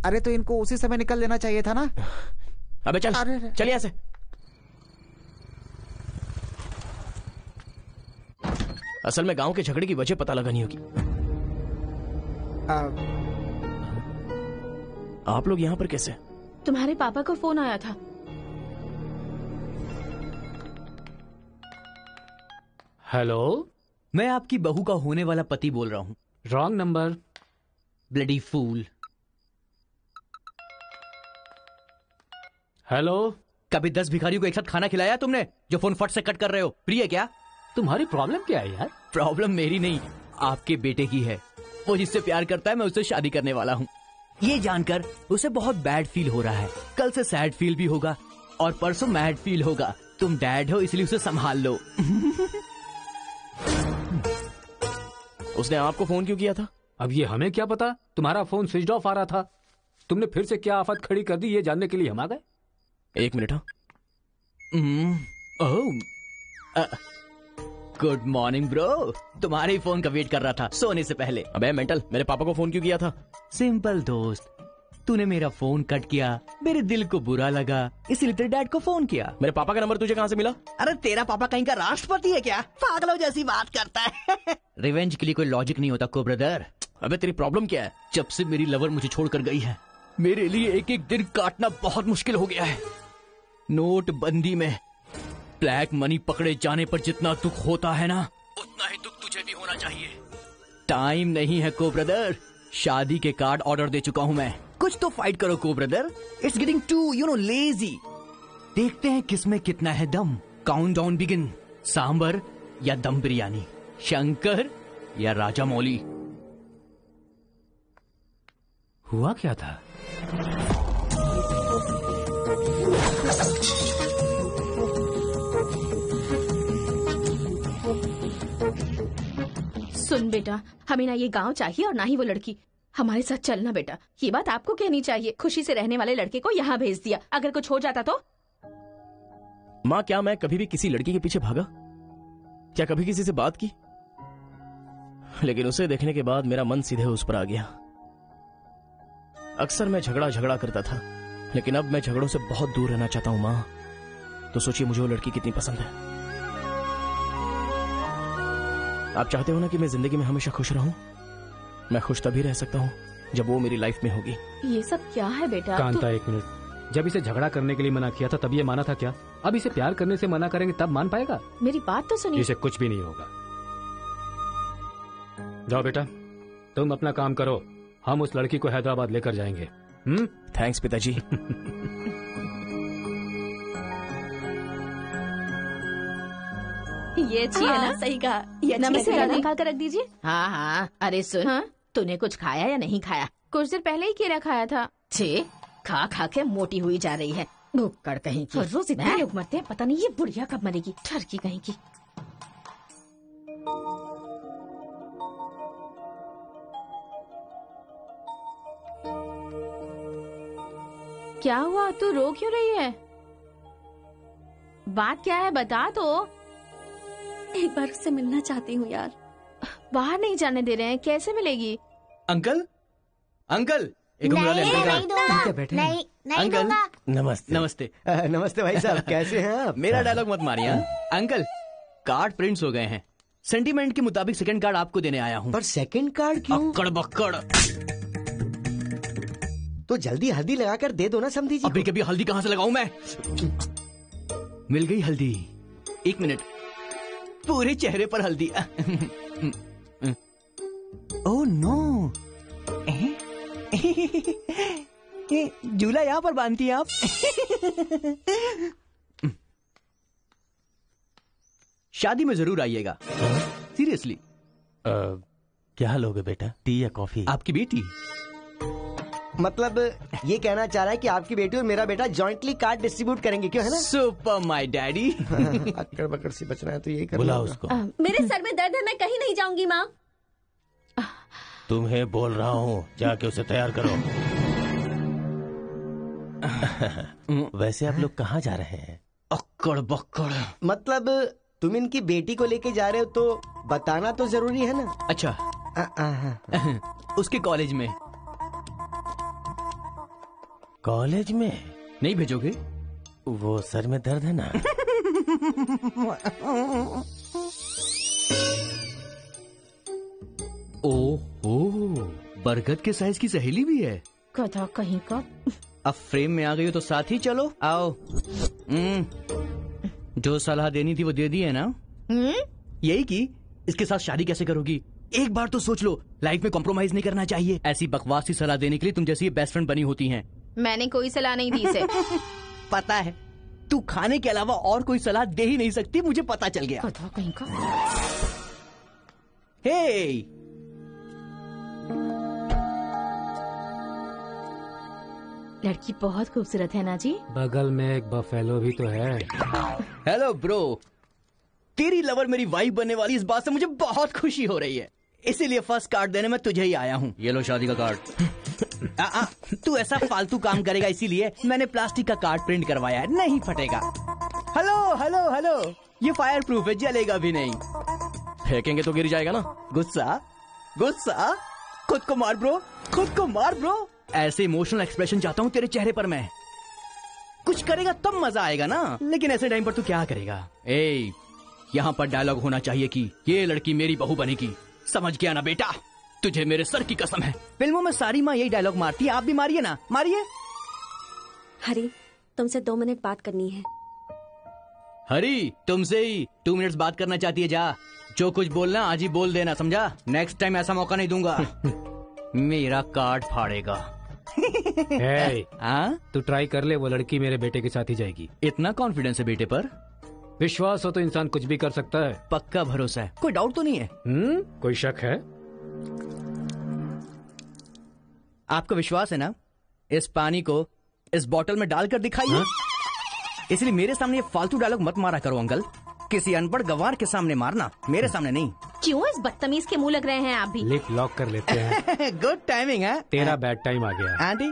अरे तो इनको उसी समय निकल लेना चाहिए था ना।
अबे चल यहाँ से। असल में गांव के झगड़े की वजह पता लगानी होगी। आप लोग यहाँ पर कैसे?
तुम्हारे पापा को फोन आया था।
हेलो,
मैं आपकी बहू का होने वाला पति बोल रहा हूँ।
Wrong number.
Bloody fool.
Hello,
कभी 10 भिखारियों को एक साथ खाना खिलाया तुमने, जो फोन फट से कट कर रहे हो? प्रिय क्या?
तुम्हारी प्रॉब्लम क्या है यार?
प्रॉब्लम मेरी नहीं, आपके बेटे की है। वो जिससे प्यार करता है, मैं उससे शादी करने वाला हूँ। ये जानकर उसे बहुत बैड फील हो रहा है। कल से सैड फील भी होगा और परसों मैड फील होगा। तुम डैड हो इसलिए उसे संभाल लो।
उसने आपको फोन क्यों किया था?
अब ये हमें क्या पता, तुम्हारा फोन स्विच ऑफ आ रहा था। तुमने फिर से क्या आफत खड़ी कर दी, ये जानने के लिए हम आ गए।
एक मिनट।
गुड मॉर्निंग ब्रो, तुम्हारे ही फोन का वेट कर रहा था सोने से पहले।
अबे मेंटल, मेरे पापा को फोन क्यों किया था?
सिंपल दोस्त, तूने मेरा फोन कट किया, मेरे दिल को बुरा लगा, इसीलिए तेरे डैड को फोन किया।
मेरे पापा का नंबर तुझे कहाँ से मिला?
अरे तेरा पापा कहीं का राष्ट्रपति है क्या? पागलों जैसी बात करता है। रिवेंज के लिए कोई लॉजिक नहीं होता को ब्रदर।
अबे तेरी प्रॉब्लम क्या है?
जब से मेरी लवर मुझे छोड़कर गई है, मेरे लिए एक एक दिन काटना बहुत मुश्किल हो गया है। नोटबंदी में ब्लैक मनी पकड़े जाने पर जितना दुख होता है ना, उतना ही दुख तुझे भी होना चाहिए। टाइम नहीं है को ब्रदर, शादी के कार्ड ऑर्डर दे चुका हूं मैं। कुछ तो फाइट करो को brother, it's getting too lazy. देखते हैं किसमें कितना है दम। Count down begin. सांबर या दम बिरयानी, शंकर या राजा मौली।
हुआ क्या था?
सुन बेटा, हमें ना ये गांव चाहिए और ना ही वो लड़की। हमारे साथ चलना बेटा, ये बात आपको कहनी चाहिए। खुशी से रहने वाले लड़के को यहाँ भेज दिया, अगर कुछ हो जाता तो?
माँ, क्या मैं कभी भी किसी लड़की के पीछे भागा? क्या कभी किसी से बात की? लेकिन उसे देखने के बाद मेरा मन सीधे उस पर आ गया। अक्सर मैं झगड़ा करता था, लेकिन अब मैं झगड़ों से बहुत दूर रहना चाहता हूँ माँ। तो सोचिए मुझे वो लड़की कितनी पसंद है। आप चाहते हो ना कि मैं जिंदगी में हमेशा खुश रहूं? मैं खुश तभी रह सकता हूँ जब वो मेरी लाइफ में होगी।
ये सब क्या है बेटा?
कांता, एक मिनट। जब इसे झगड़ा करने के लिए मना किया था तब ये माना था क्या? अब इसे प्यार करने से मना करेंगे तब मान पाएगा?
मेरी बात तो सुनिए।
इसे कुछ भी नहीं होगा। जाओ बेटा, तुम अपना काम करो, हम उस लड़की को हैदराबाद लेकर जाएंगे।
थैंक्स पिताजी।
ये अच्छी है ना?
सही कहा। ये
नमस्ते
केला
दादी।
निकाल कर रख दीजिए।
हाँ हाँ, अरे सुन, तूने कुछ खाया या नहीं खाया? कुछ देर पहले ही केला खाया था। छे, खा खा के मोटी हुई जा रही है, भुक्कड़ कहीं की। रोज इतने लोग मरते हैं, पता नहीं ये बुढ़िया कब मरेगी, ठरकी कहीं की। क्या हुआ, तू रो क्यों रही है? बात क्या है, बता तो।
एक बार उससे मिलना चाहती हूँ यार।
बाहर नहीं जाने दे रहे हैं, कैसे मिलेगी?
अंकल, अंकल, एक उंगली वाले अंकल का
क्या बैठे हैं?
नहीं अंकल,
नमस्ते।
नमस्ते।
नमस्ते भाई साहब, कैसे हैं आप?
मेरा डायलॉग मत मारिए। अंकल, कार्ड प्रिंट्स हो गए हैं, सेंटीमेंट के मुताबिक सेकंड कार्ड आपको देने आया हूँ।
पर सेकंड कार्ड क्यों?
अक्कड़ बक्कड़।
तो जल्दी हल्दी लगाकर दे दो ना समधी जी।
अभी कभी हल्दी कहाँ से लगाऊं मैं? मिल गई हल्दी। 1 मिनट, पूरे चेहरे पर हल्दी। ओह नो, झूला यहाँ पर बांधती हैं आप? शादी में जरूर आइएगा, सीरियसली।
क्या लोगे बेटा, टी या कॉफी?
आपकी बेटी।
मतलब ये कहना चाह रहा है कि आपकी बेटी और मेरा बेटा जॉइंटली कार्ड डिस्ट्रीब्यूट करेंगे, क्यों है ना?
Super my daddy.
अक्कड़ बक्कड़ से बचना है तो यही करना।
बुलाओ उसको।
मेरे सर में दर्द है, मैं कहीं नहीं जाऊंगी माँ।
तुम्हें बोल रहा हूँ, जाके उसे तैयार करो। वैसे आप लोग कहाँ जा रहे हैं?
अक्कड़ बक्कड़।
मतलब तुम इनकी बेटी को लेके जा रहे हो तो बताना तो जरूरी है ना?
अच्छा, उसके कॉलेज में।
कॉलेज में
नहीं भेजोगे?
वो सर में दर्द है ना।
ओह, बरगद के साइज की सहेली भी है।
कथा कहीं का।
अब फ्रेम में आ गई हो तो साथ ही चलो। आओ। जो सलाह देनी थी वो दे दी है ना? यही कि इसके साथ शादी कैसे करोगी, एक बार तो सोच लो। लाइफ में कॉम्प्रोमाइज नहीं करना चाहिए। ऐसी बकवास की सलाह देने के लिए तुम जैसी बेस्ट फ्रेंड बनी होती हैं।
मैंने कोई सलाह नहीं दी इसे।
पता है, तू खाने के अलावा और कोई सलाह दे ही नहीं सकती, मुझे पता चल गया।
कथा कहीं का।
हे,
लड़की बहुत खूबसूरत है ना जी।
बगल में एक बफेलो भी तो है।
हेलो ब्रो, तेरी लवर मेरी वाइफ बनने वाली इस बात से मुझे बहुत खुशी हो रही है, इसीलिए फर्स्ट कार्ड देने में तुझे ही आया हूँ। ये लो शादी का कार्ड। तू ऐसा फालतू काम करेगा इसीलिए मैंने प्लास्टिक का कार्ड प्रिंट करवाया है, नहीं फटेगा। हेलो हेलो हेलो, ये फायर प्रूफ है, जलेगा भी नहीं।
फेंकेंगे तो गिर जाएगा ना।
गुस्सा गुस्सा, खुद को मार ब्रो, खुद को मार ब्रो। ऐसे इमोशनल एक्सप्रेशन चाहता हूँ तेरे चेहरे पर मैं। कुछ करेगा तब मजा आएगा ना, लेकिन ऐसे टाइम पर तू क्या करेगा? ए, यहाँ पर डायलॉग होना चाहिए कि ये लड़की मेरी बहू बनेगी, समझ गया ना बेटा? तुझे मेरे सर की कसम है। फिल्मों में सारी माँ यही डायलॉग मारती है, आप भी मारिए ना, मारिए।
हरी, तुमसे 2 मिनट बात करनी है।
हरी, तुमसे ही 2 मिनट्स बात करना चाहती है? जा, जो कुछ बोलना आज ही बोल देना, समझा? नेक्स्ट टाइम ऐसा मौका नहीं दूंगा। मेरा कार्ड फाड़ेगा।
तू ट्राई कर ले, वो लड़की मेरे बेटे के साथ ही जाएगी।
इतना कॉन्फिडेंस है बेटे पर?
विश्वास हो तो इंसान कुछ भी कर सकता है।
पक्का भरोसा है, कोई डाउट तो नहीं है?
कोई शक है?
आपका विश्वास है ना? इस पानी को इस बोतल में डालकर दिखाइए। इसलिए मेरे सामने ये फालतू डायलॉग मत मारा करो अंकल, किसी अनपढ़ गंवार के सामने मारना, मेरे सामने नहीं।
क्यों इस बदतमीज के मुंह लग रहे हैं आप भी?
लिप लॉक कर लेते हैं।
गुड टाइमिंग है।
तेरा बैड टाइम आ गया।
आंटी,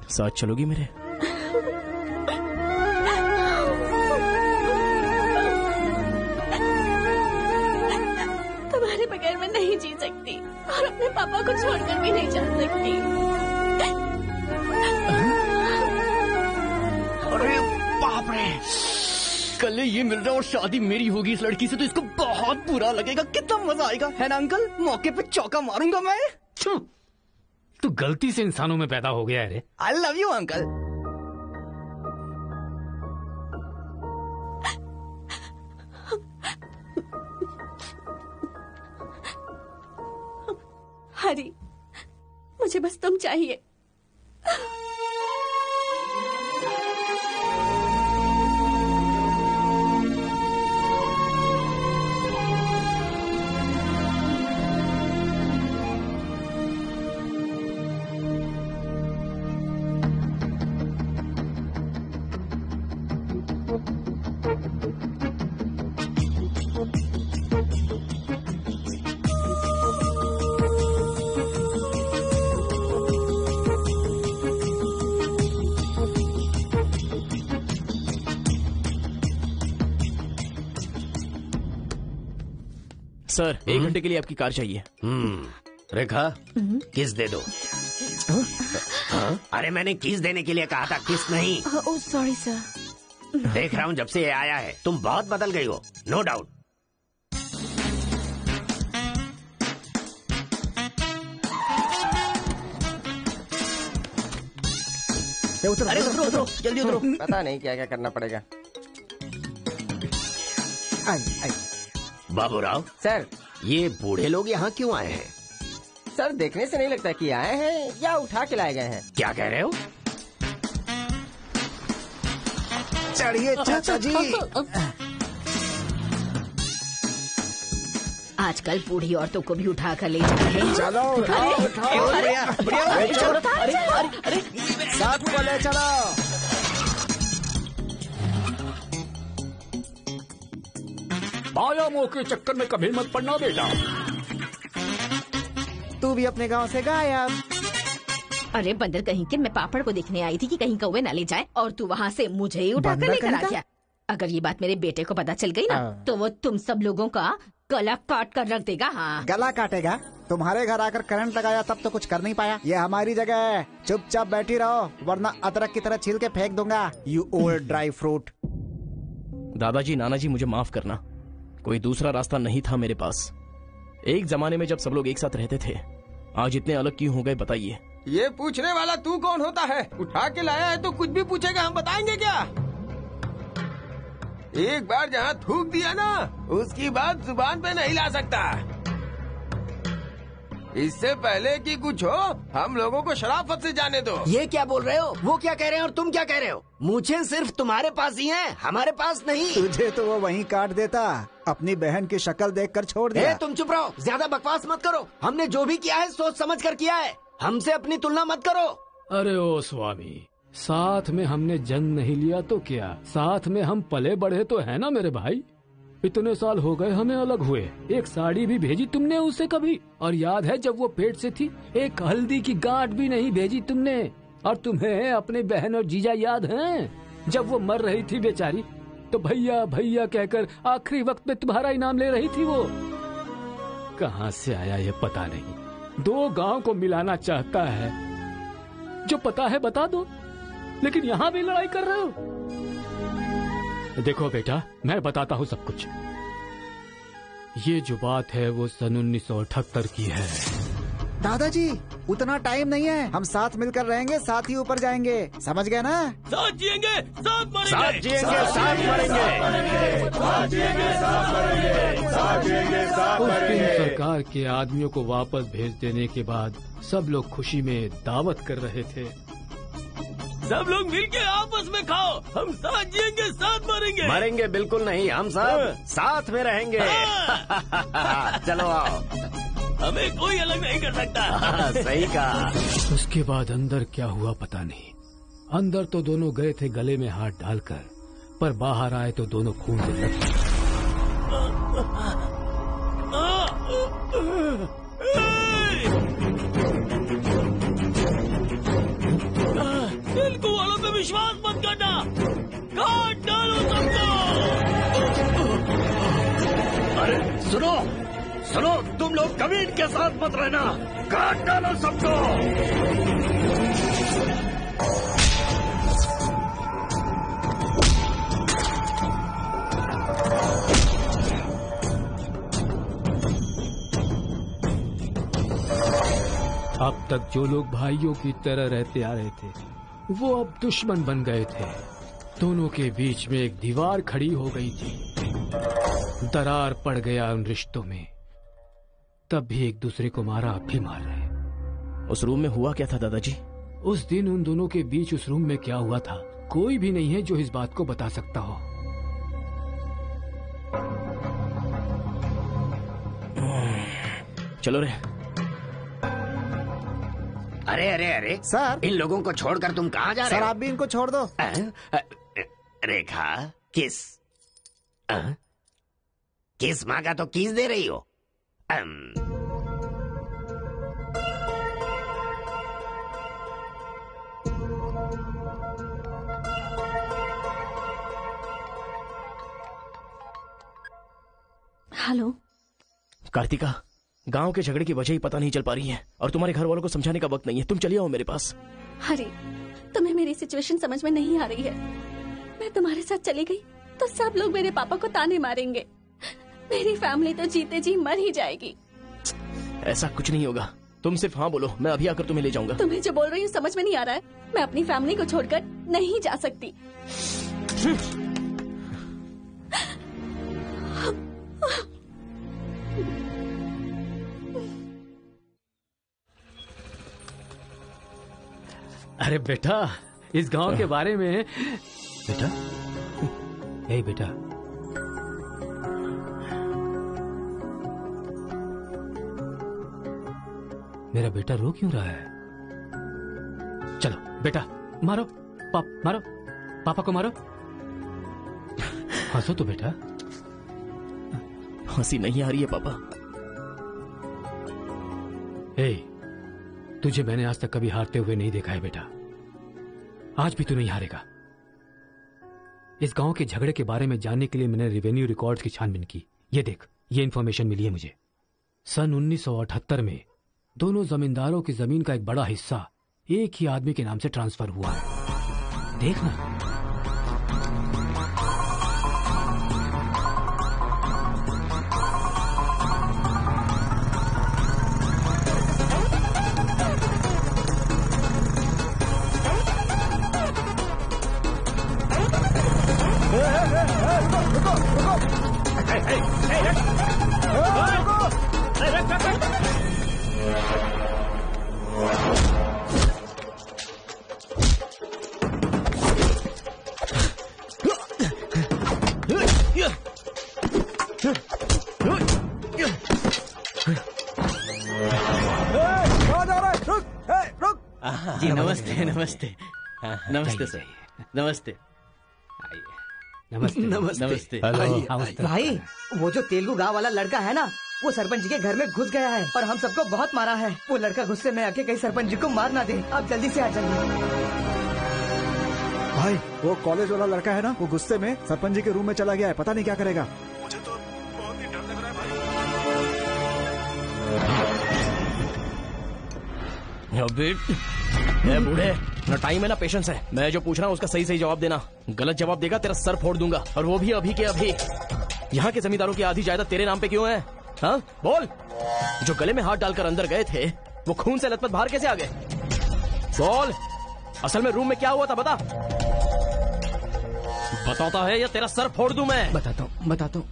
साथ चलोगी मेरे?
तुम्हारे बगैर मैं नहीं जी सकती और अपने पापा को छोड़कर भी नहीं जा सकती।
अरे बाप रे, कल ये मिल रहा और शादी मेरी होगी इस लड़की से, तो इसको बहुत बुरा लगेगा। कितना मजा आएगा, है ना अंकल? मौके पे चौका मारूंगा मैं।
तू गलती से इंसानों में पैदा हो गया है रे।
I love you uncle.
Hari, मुझे बस तुम चाहिए।
सर, 1 घंटे के लिए आपकी कार चाहिए।
रेखा, किस दे दो। अरे मैंने किस देने के लिए कहा था, किस नहीं।
Oh sorry sir.
देख रहा हूँ जब से ये आया है तुम बहुत बदल गई हो, नो डाउट।
अरे उतरो, जल्दी उतरो। पता नहीं क्या क्या करना पड़ेगा।
बाबूराव
सर,
ये बूढ़े लोग यहाँ क्यों आए हैं?
सर, देखने से नहीं लगता कि आए हैं या उठा के लाए गए हैं।
क्या कह रहे हो?
चढ़िए चाचा जी।
आजकल बूढ़ी औरतों को भी उठा कर ले जा रहे हैं।
चलो उठाओ,
अरे
साथ को ले चलो।
बाया मुंह के चक्कर में कभी मत पड़ना बेटा।
तू भी अपने गांव से गायब।
अरे बंदर कहीं के, मैं पापड़ को देखने आई थी कि कहीं कौवे ना ले जाए और तू वहाँ से मुझे ही उठा कर लेकर आ गया। अगर ये बात मेरे बेटे को पता चल गई ना तो वो तुम सब लोगों का गला काट कर रख देगा। हाँ,
गला काटेगा? तुम्हारे घर आकर करंट लगाया तब तो कुछ कर नहीं पाया। ये हमारी जगह है, चुपचाप बैठी रहो वरना अदरक की तरह छील के फेंक दूंगा। You old dry fruit.
दादाजी, नानाजी, मुझे माफ करना, कोई दूसरा रास्ता नहीं था मेरे पास। एक जमाने में जब सब लोग एक साथ रहते थे, आज इतने अलग क्यों हो गए बताइए।
ये पूछने वाला तू कौन होता है? उठा के लाया है तो कुछ भी पूछेगा, हम बताएंगे क्या? एक बार जहाँ थूक दिया ना, उसकी बात जुबान पे नहीं ला सकता। इससे पहले कि कुछ हो, हम लोगों को शराफत से जाने दो।
ये क्या बोल रहे हो? वो क्या कह रहे हैं और तुम क्या कह रहे हो? मुझे सिर्फ तुम्हारे पास ही है, हमारे पास नहीं।
तुझे तो वो वहीं काट देता, अपनी बहन की शक्ल देखकर छोड़ दिया।
तुम चुप रहो, ज्यादा बकवास मत करो। हमने जो भी किया है सोच समझ कर किया है, हमसे अपनी तुलना मत करो।
अरे ओ स्वामी, साथ में हमने जन्म नहीं लिया तो क्या, साथ में हम पले बढ़े तो है ना मेरे भाई। इतने साल हो गए हमें अलग हुए, एक साड़ी भी भेजी तुमने उसे कभी? और याद है जब वो पेट से थी, एक हल्दी की गांठ भी नहीं भेजी तुमने। और तुम्हें अपने बहन और जीजा याद हैं? जब वो मर रही थी बेचारी तो भैया भैया कहकर आखिरी वक्त में तुम्हारा इनाम ले रही थी। वो कहाँ से आया ये पता नहीं। 2 गांव को मिलाना चाहता है, जो पता है बता दो, लेकिन यहाँ भी लड़ाई कर रहे हो। देखो बेटा, मैं बताता हूँ सब कुछ। ये जो बात है वो सन 1978 की है।
दादाजी, उतना टाइम नहीं है, हम साथ मिलकर रहेंगे, साथ ही ऊपर जाएंगे, समझ गए ना?
साथ जिएंगे, साथ मरेंगे,
साथ जिएंगे, साथ मरेंगे,
साथ जिएंगे, साथ मरेंगे, साथ जिएंगे, साथ
उस दिन
मरेंगे।
सरकार के आदमियों को वापस भेज देने के बाद सब लोग खुशी में दावत कर रहे थे।
सब लोग मिलके आपस में खाओ, हम साथ जिएंगे, साथ मरेंगे।
मरेंगे बिल्कुल नहीं, हम सब साथ में रहेंगे। चलो आओ,
हमें कोई अलग नहीं कर सकता।
सही कहा।
उसके बाद अंदर क्या हुआ पता नहीं। अंदर तो दोनों गए थे गले में हाथ डालकर, पर बाहर आए तो दोनों खून से लथपथ।
तेलुगु वालों पे विश्वास मत करना, काट डालो सबको।
अरे सुनो सुनो, तुम लोग कभी इनके साथ मत रहना, काट डालो सबको।
अब तक जो लोग भाइयों की तरह रहते आ रहे थे वो अब दुश्मन बन गए थे। दोनों के बीच में एक दीवार खड़ी हो गई थी। दरार पड़ गया उन रिश्तों में। तब भी एक दूसरे को मारा, अब भी मार रहे।
उस रूम में हुआ क्या था दादाजी?
उस दिन उन दोनों के बीच उस रूम में क्या हुआ था कोई भी नहीं है जो इस बात को बता सकता हो।
चलो रे।
अरे अरे अरे
सर,
इन लोगों को छोड़कर तुम कहाँ जा रहे
सर
हो?
आप भी इनको छोड़ दो।
रेखा किस किस माँ का तो किस दे रही हो?
हेलो
कार्तिका, गांव के झगड़े की वजह ही पता नहीं चल पा रही है और तुम्हारे घर वालों को समझाने का वक्त नहीं है। तुम चलिए आओ मेरे पास।
हरी, तुम्हें मेरी सिचुएशन समझ में नहीं आ रही है। मैं तुम्हारे साथ चली गई तो सब लोग मेरे पापा को ताने मारेंगे। मेरी फैमिली तो जीते जी मर ही जाएगी।
ऐसा कुछ नहीं होगा, तुम सिर्फ हाँ बोलो, मैं अभी आकर तुम्हें ले जाऊंगा।
तुम्हें जो बोल रही हूँ समझ में नहीं आ रहा है। मैं अपनी फैमिली को छोड़कर नहीं जा सकती।
अरे बेटा, इस गांव के बारे में। बेटा, हे बेटा, मेरा बेटा रो क्यों रहा है? चलो बेटा, मारो मारो, पापा को मारो। हंसो तो बेटा।
हंसी नहीं आ रही है पापा।
हे, तुझे मैंने आज तक कभी हारते हुए नहीं देखा है बेटा। आज भी तू नहीं हारेगा। इस गांव के झगड़े के बारे में जानने के लिए मैंने रेवेन्यू रिकॉर्ड्स की छानबीन की। ये देख, ये इन्फॉर्मेशन मिली है मुझे। सन 1978 में दोनों जमींदारों की जमीन का एक बड़ा हिस्सा एक ही आदमी के नाम से ट्रांसफर हुआ है। देखना।
जी नमस्ते नमस्ते नमस्ते सर, नमस्ते
नमस्ते
नमस्ते।
भाई, वो जो तेलुगु गांव वाला लड़का है ना, वो सरपंच जी के घर में घुस गया है और हम सबको बहुत मारा है। वो लड़का गुस्से में आके कहीं सरपंच जी को मार ना दे। आप जल्दी से आ जाइए।
भाई, वो कॉलेज वाला लड़का है ना, वो गुस्से में सरपंच जी के रूम में चला गया है। पता नहीं क्या करेगा। मुझे तो बहुत ही डर लग रहा है
भाई। बूढ़े, ना टाइम है ना पेशेंस है। मैं जो पूछ रहा हूँ उसका सही सही जवाब देना। गलत जवाब देगा तेरा सर फोड़ दूंगा, और वो भी अभी के अभी। यहाँ के जमींदारों की आधी जायदाद तेरे नाम पे क्यों है? हाँ बोल। जो गले में हाथ डालकर अंदर गए थे वो खून से लथपथ बाहर कैसे आ गए? बोल, असल में रूम में क्या हुआ था? बता। बताता है या तेरा सर फोड़ दूं मैं?
बताता हूँ।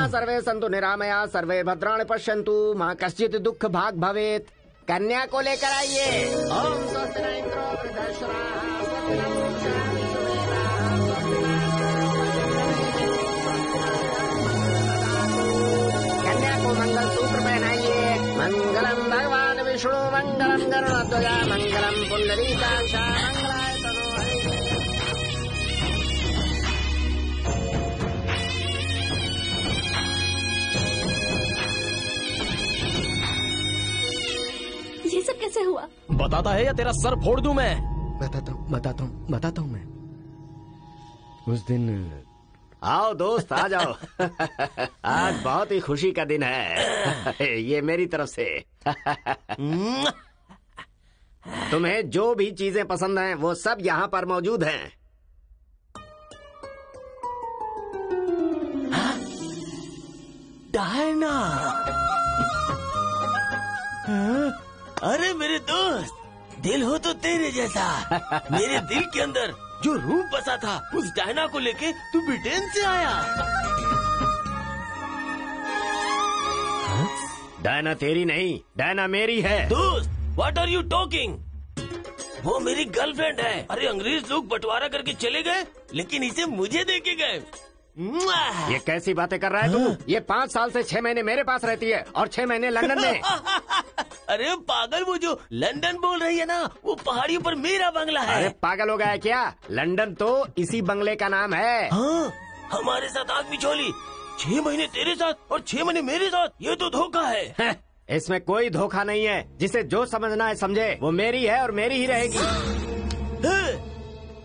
सर्वे संतु निरामया, सर्वे भद्राणि पश्यन्तु, मां कश्चित् दुख भाग भवेत्। कन्या को लेकर आइए। ओम स्वस्ति न इंद्रो वृद्धश्रवाः, स्वस्ति न पूषा विश्वेदाः, कन्या को मंगल सूत्र पहनाइए। मंगलम भगवान विष्णु, मंगलम गरुड़ध्वजा, मंगलम पुंडरीकाक्ष, मंगलाय तनो हरिः।
ये सब कैसे हुआ?
बताता है या तेरा सर फोड़ दूं मैं?
बताता हूँ मैं।
उस दिन आओ दोस्त, आ जाओ। आज बहुत ही खुशी का दिन है। ये मेरी तरफ से। तुम्हें जो भी चीजें पसंद हैं वो सब यहाँ पर मौजूद हैं।
डायना,
अरे मेरे दोस्त, दिल हो तो तेरे जैसा। मेरे दिल के अंदर जो रूप बसा था, उस डायना को लेके तू ब्रिटेन से आया।
डायना तेरी नहीं, डायना मेरी है।
दोस्त, व्हाट आर यू टॉकिंग? वो मेरी गर्लफ्रेंड है। अरे अंग्रेज लोग बंटवारा करके चले गए, लेकिन इसे मुझे देके गए।
ये कैसी बातें कर रहा है तू? ये 5 साल से 6 महीने मेरे पास रहती है और 6 महीने लंदन में।
अरे पागल, वो जो लंदन बोल रही है ना, वो पहाड़ियों पर मेरा बंगला है।
अरे पागल हो गया है क्या? लंदन तो इसी बंगले का नाम है।
हाँ, हमारे साथ आग बिछोली, 6 महीने तेरे साथ और 6 महीने मेरे साथ। ये तो धोखा है।
इसमें कोई धोखा नहीं है। जिसे जो समझना है समझे। वो मेरी है और मेरी ही रहेगी।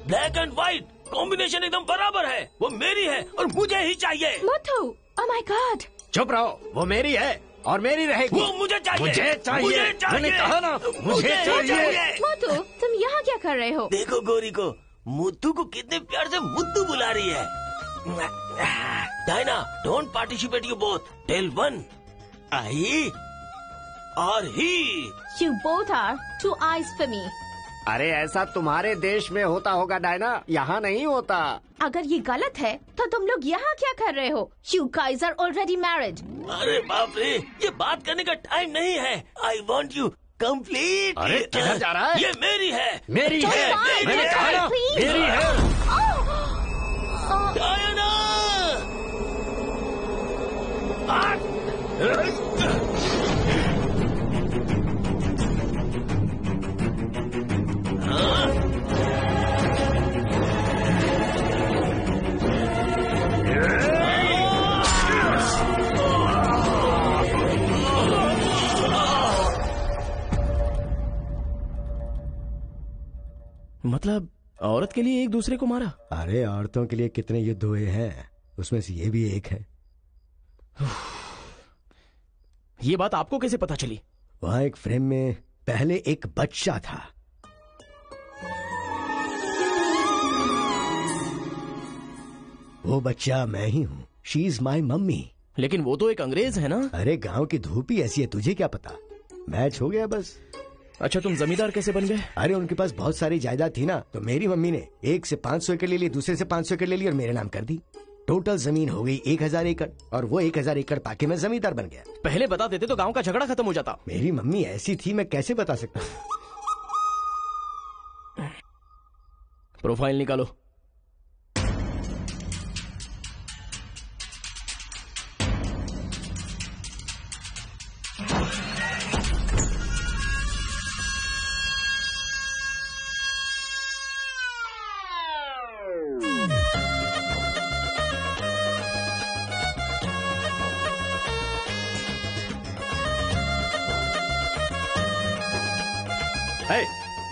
ब्लैक एंड व्हाइट कॉम्बिनेशन एकदम बराबर है। वो मेरी है और मुझे ही चाहिए।
Muthu, oh my God.
चुप रहो, वो मेरी है और मेरी रहेगी।
वो मुझे चाहिए।
मुझे चाहिए। मैंने कहा ना, मुझे चाहिए।
मुथु, तुम यहाँ क्या कर रहे हो?
देखो गोरी को, मुत्तू को कितने प्यार से मुत्तू बुला रही है। Diana, don't participate you both. Tell one, I और he.
You both are two eyes for me.
अरे ऐसा तुम्हारे देश में होता होगा डायना, यहाँ नहीं होता।
अगर ये गलत है तो तुम लोग यहाँ क्या कर रहे हो? You guys are already married.
अरे बाप रे, ये बात करने का टाइम नहीं है। I want you complete.
अरे किधर जा रहा है?
ये मेरी है।
मेरी है। मैंने कहा ना, मेरी है।
डायना!
मतलब औरत के लिए एक दूसरे को मारा?
अरे औरतों के लिए कितने युद्ध हुए हैं, उसमें से ये भी एक है।
ये बात आपको कैसे पता चली?
वहाँ एक फ्रेम में पहले एक बच्चा था। वो बच्चा मैं ही हूँ। She is my mummy.
लेकिन वो तो एक अंग्रेज है ना?
अरे गांव की धूप ही ऐसी है, तुझे क्या पता। मैच हो गया बस।
अच्छा, तुम जमींदार कैसे बन गए?
अरे उनके पास बहुत सारी जायदाद थी ना, तो मेरी मम्मी ने एक से 500 एकड़ ले ली, दूसरे से 500 एकड़ ले ली और मेरे नाम कर दी। टोटल जमीन हो गई 1000 एकड़ और वो 1000 एकड़ पाके मैं जमींदार बन गया।
पहले बता देते तो गांव का झगड़ा खत्म हो जाता।
मेरी मम्मी ऐसी थी, मैं कैसे बता सकता हूँ।
प्रोफाइल निकालो।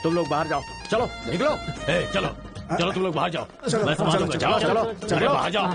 तुम लोग बाहर जाओ, चलो निकलो।
चलो चलो, तुम लोग बाहर जाओ, मैं संभालूंगा।
चलो चलो चलो
बाहर जाओ।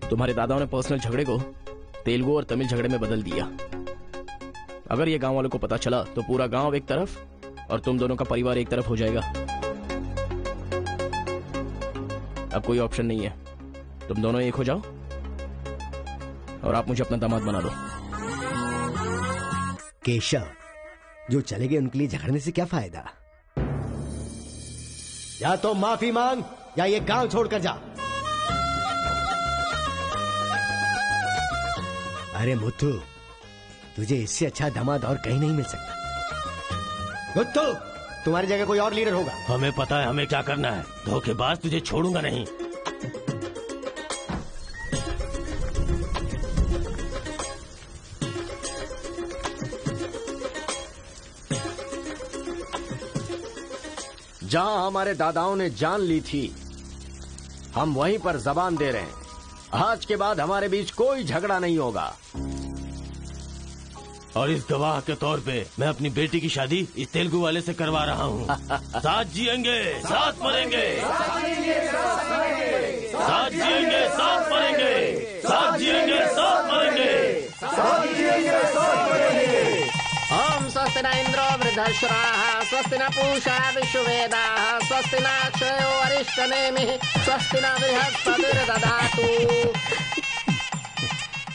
तुम्हारे दादाओं ने पर्सनल झगड़े को तेलुगु और तमिल झगड़े में बदल दिया। अगर ये गांव वालों को पता चला तो पूरा गांव एक तरफ और तुम दोनों का परिवार एक तरफ हो जाएगा। अब कोई ऑप्शन नहीं है, तुम दोनों एक हो जाओ और आप मुझे अपना दामाद बना लो।
केशव, जो चले गए उनके लिए झगड़ने से क्या फायदा। या तो माफी मांग या ये गांव छोड़कर जा। अरे मुत्तू, तुझे इससे अच्छा दामाद और कहीं नहीं मिल सकता। मुत्तू, तुम्हारी जगह कोई और लीडर होगा।
हमें पता है हमें क्या करना है। धोखेबाज, तुझे छोड़ूंगा नहीं।
जहां हमारे दादाओं ने जान ली थी, हम वहीं पर जबान दे रहे हैं। आज के बाद हमारे बीच कोई झगड़ा नहीं होगा।
और इस गवाह के तौर पे मैं अपनी बेटी की शादी इस तेलुगु वाले से करवा रहा हूँ। साथ जिएंगे, साथ मरेंगे, साथ जिएंगे, साथ मरेंगे, साथ जिएंगे, साथ मरेंगे, साथ जिएंगे, साथ मरेंगे।
ओम स्वस्ति न इंद्रो वृद्धश्राः स्वस्ति न पूषा विश्ववेदाः स्वस्ति न अक्षयो अरिष्टनेमिः स्वस्ति न बृहस्पतिर्दधातु।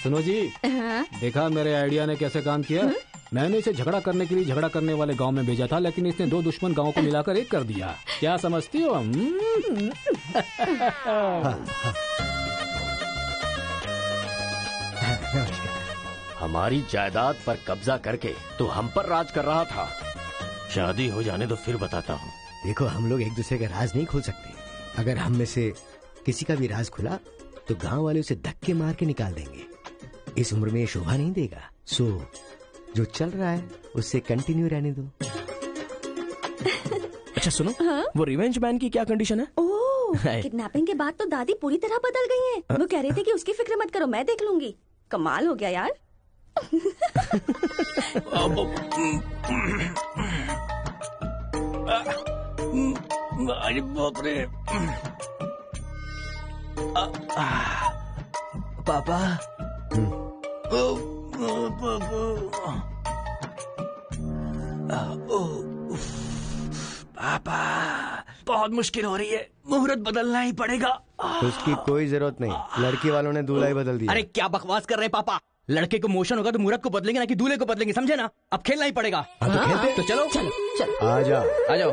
सुनो जी, देखा मेरे आइडिया ने कैसे काम किया? मैंने इसे झगड़ा करने के लिए झगड़ा करने वाले गांव में भेजा था, लेकिन इसने 2 दुश्मन गांवों को मिलाकर एक कर दिया। क्या समझती हो?
हमारी जायदाद पर कब्जा करके तो हम पर राज कर रहा था।
शादी हो जाने तो फिर बताता हूँ।
देखो, हम लोग एक दूसरे का राज नहीं खोल सकते। अगर हम में से किसी का भी राज खुला तो गांव वाले उसे धक्के मार के निकाल देंगे। इस उम्र में ये शोभा नहीं देगा। सो जो चल रहा है उससे कंटिन्यू रहने दो।
अच्छा सुनो, वो रिवेंज मैन की क्या कंडीशन है?
किडनैपिंग के बाद तो दादी पूरी तरह बदल गई है। वो कह रही थी कि उसकी फिक्र मत करो, मैं देख लूंगी। कमाल हो गया यार।
अरे बाप रे।
पापा,
पापा बहुत मुश्किल हो रही है, मुहूर्त बदलना ही पड़ेगा।
उसकी कोई जरूरत नहीं, लड़की वालों ने दूल्हा ही बदल दिया।
अरे क्या बकवास कर रहे हैं पापा? लड़के को मोशन होगा तो मुहूर्त को बदलेंगे ना कि दूल्हे को बदलेंगे, समझे ना? अब खेलना ही पड़ेगा।
तो खेलते।
तो चलो
चलो
आ जाओ।
आ जाओ।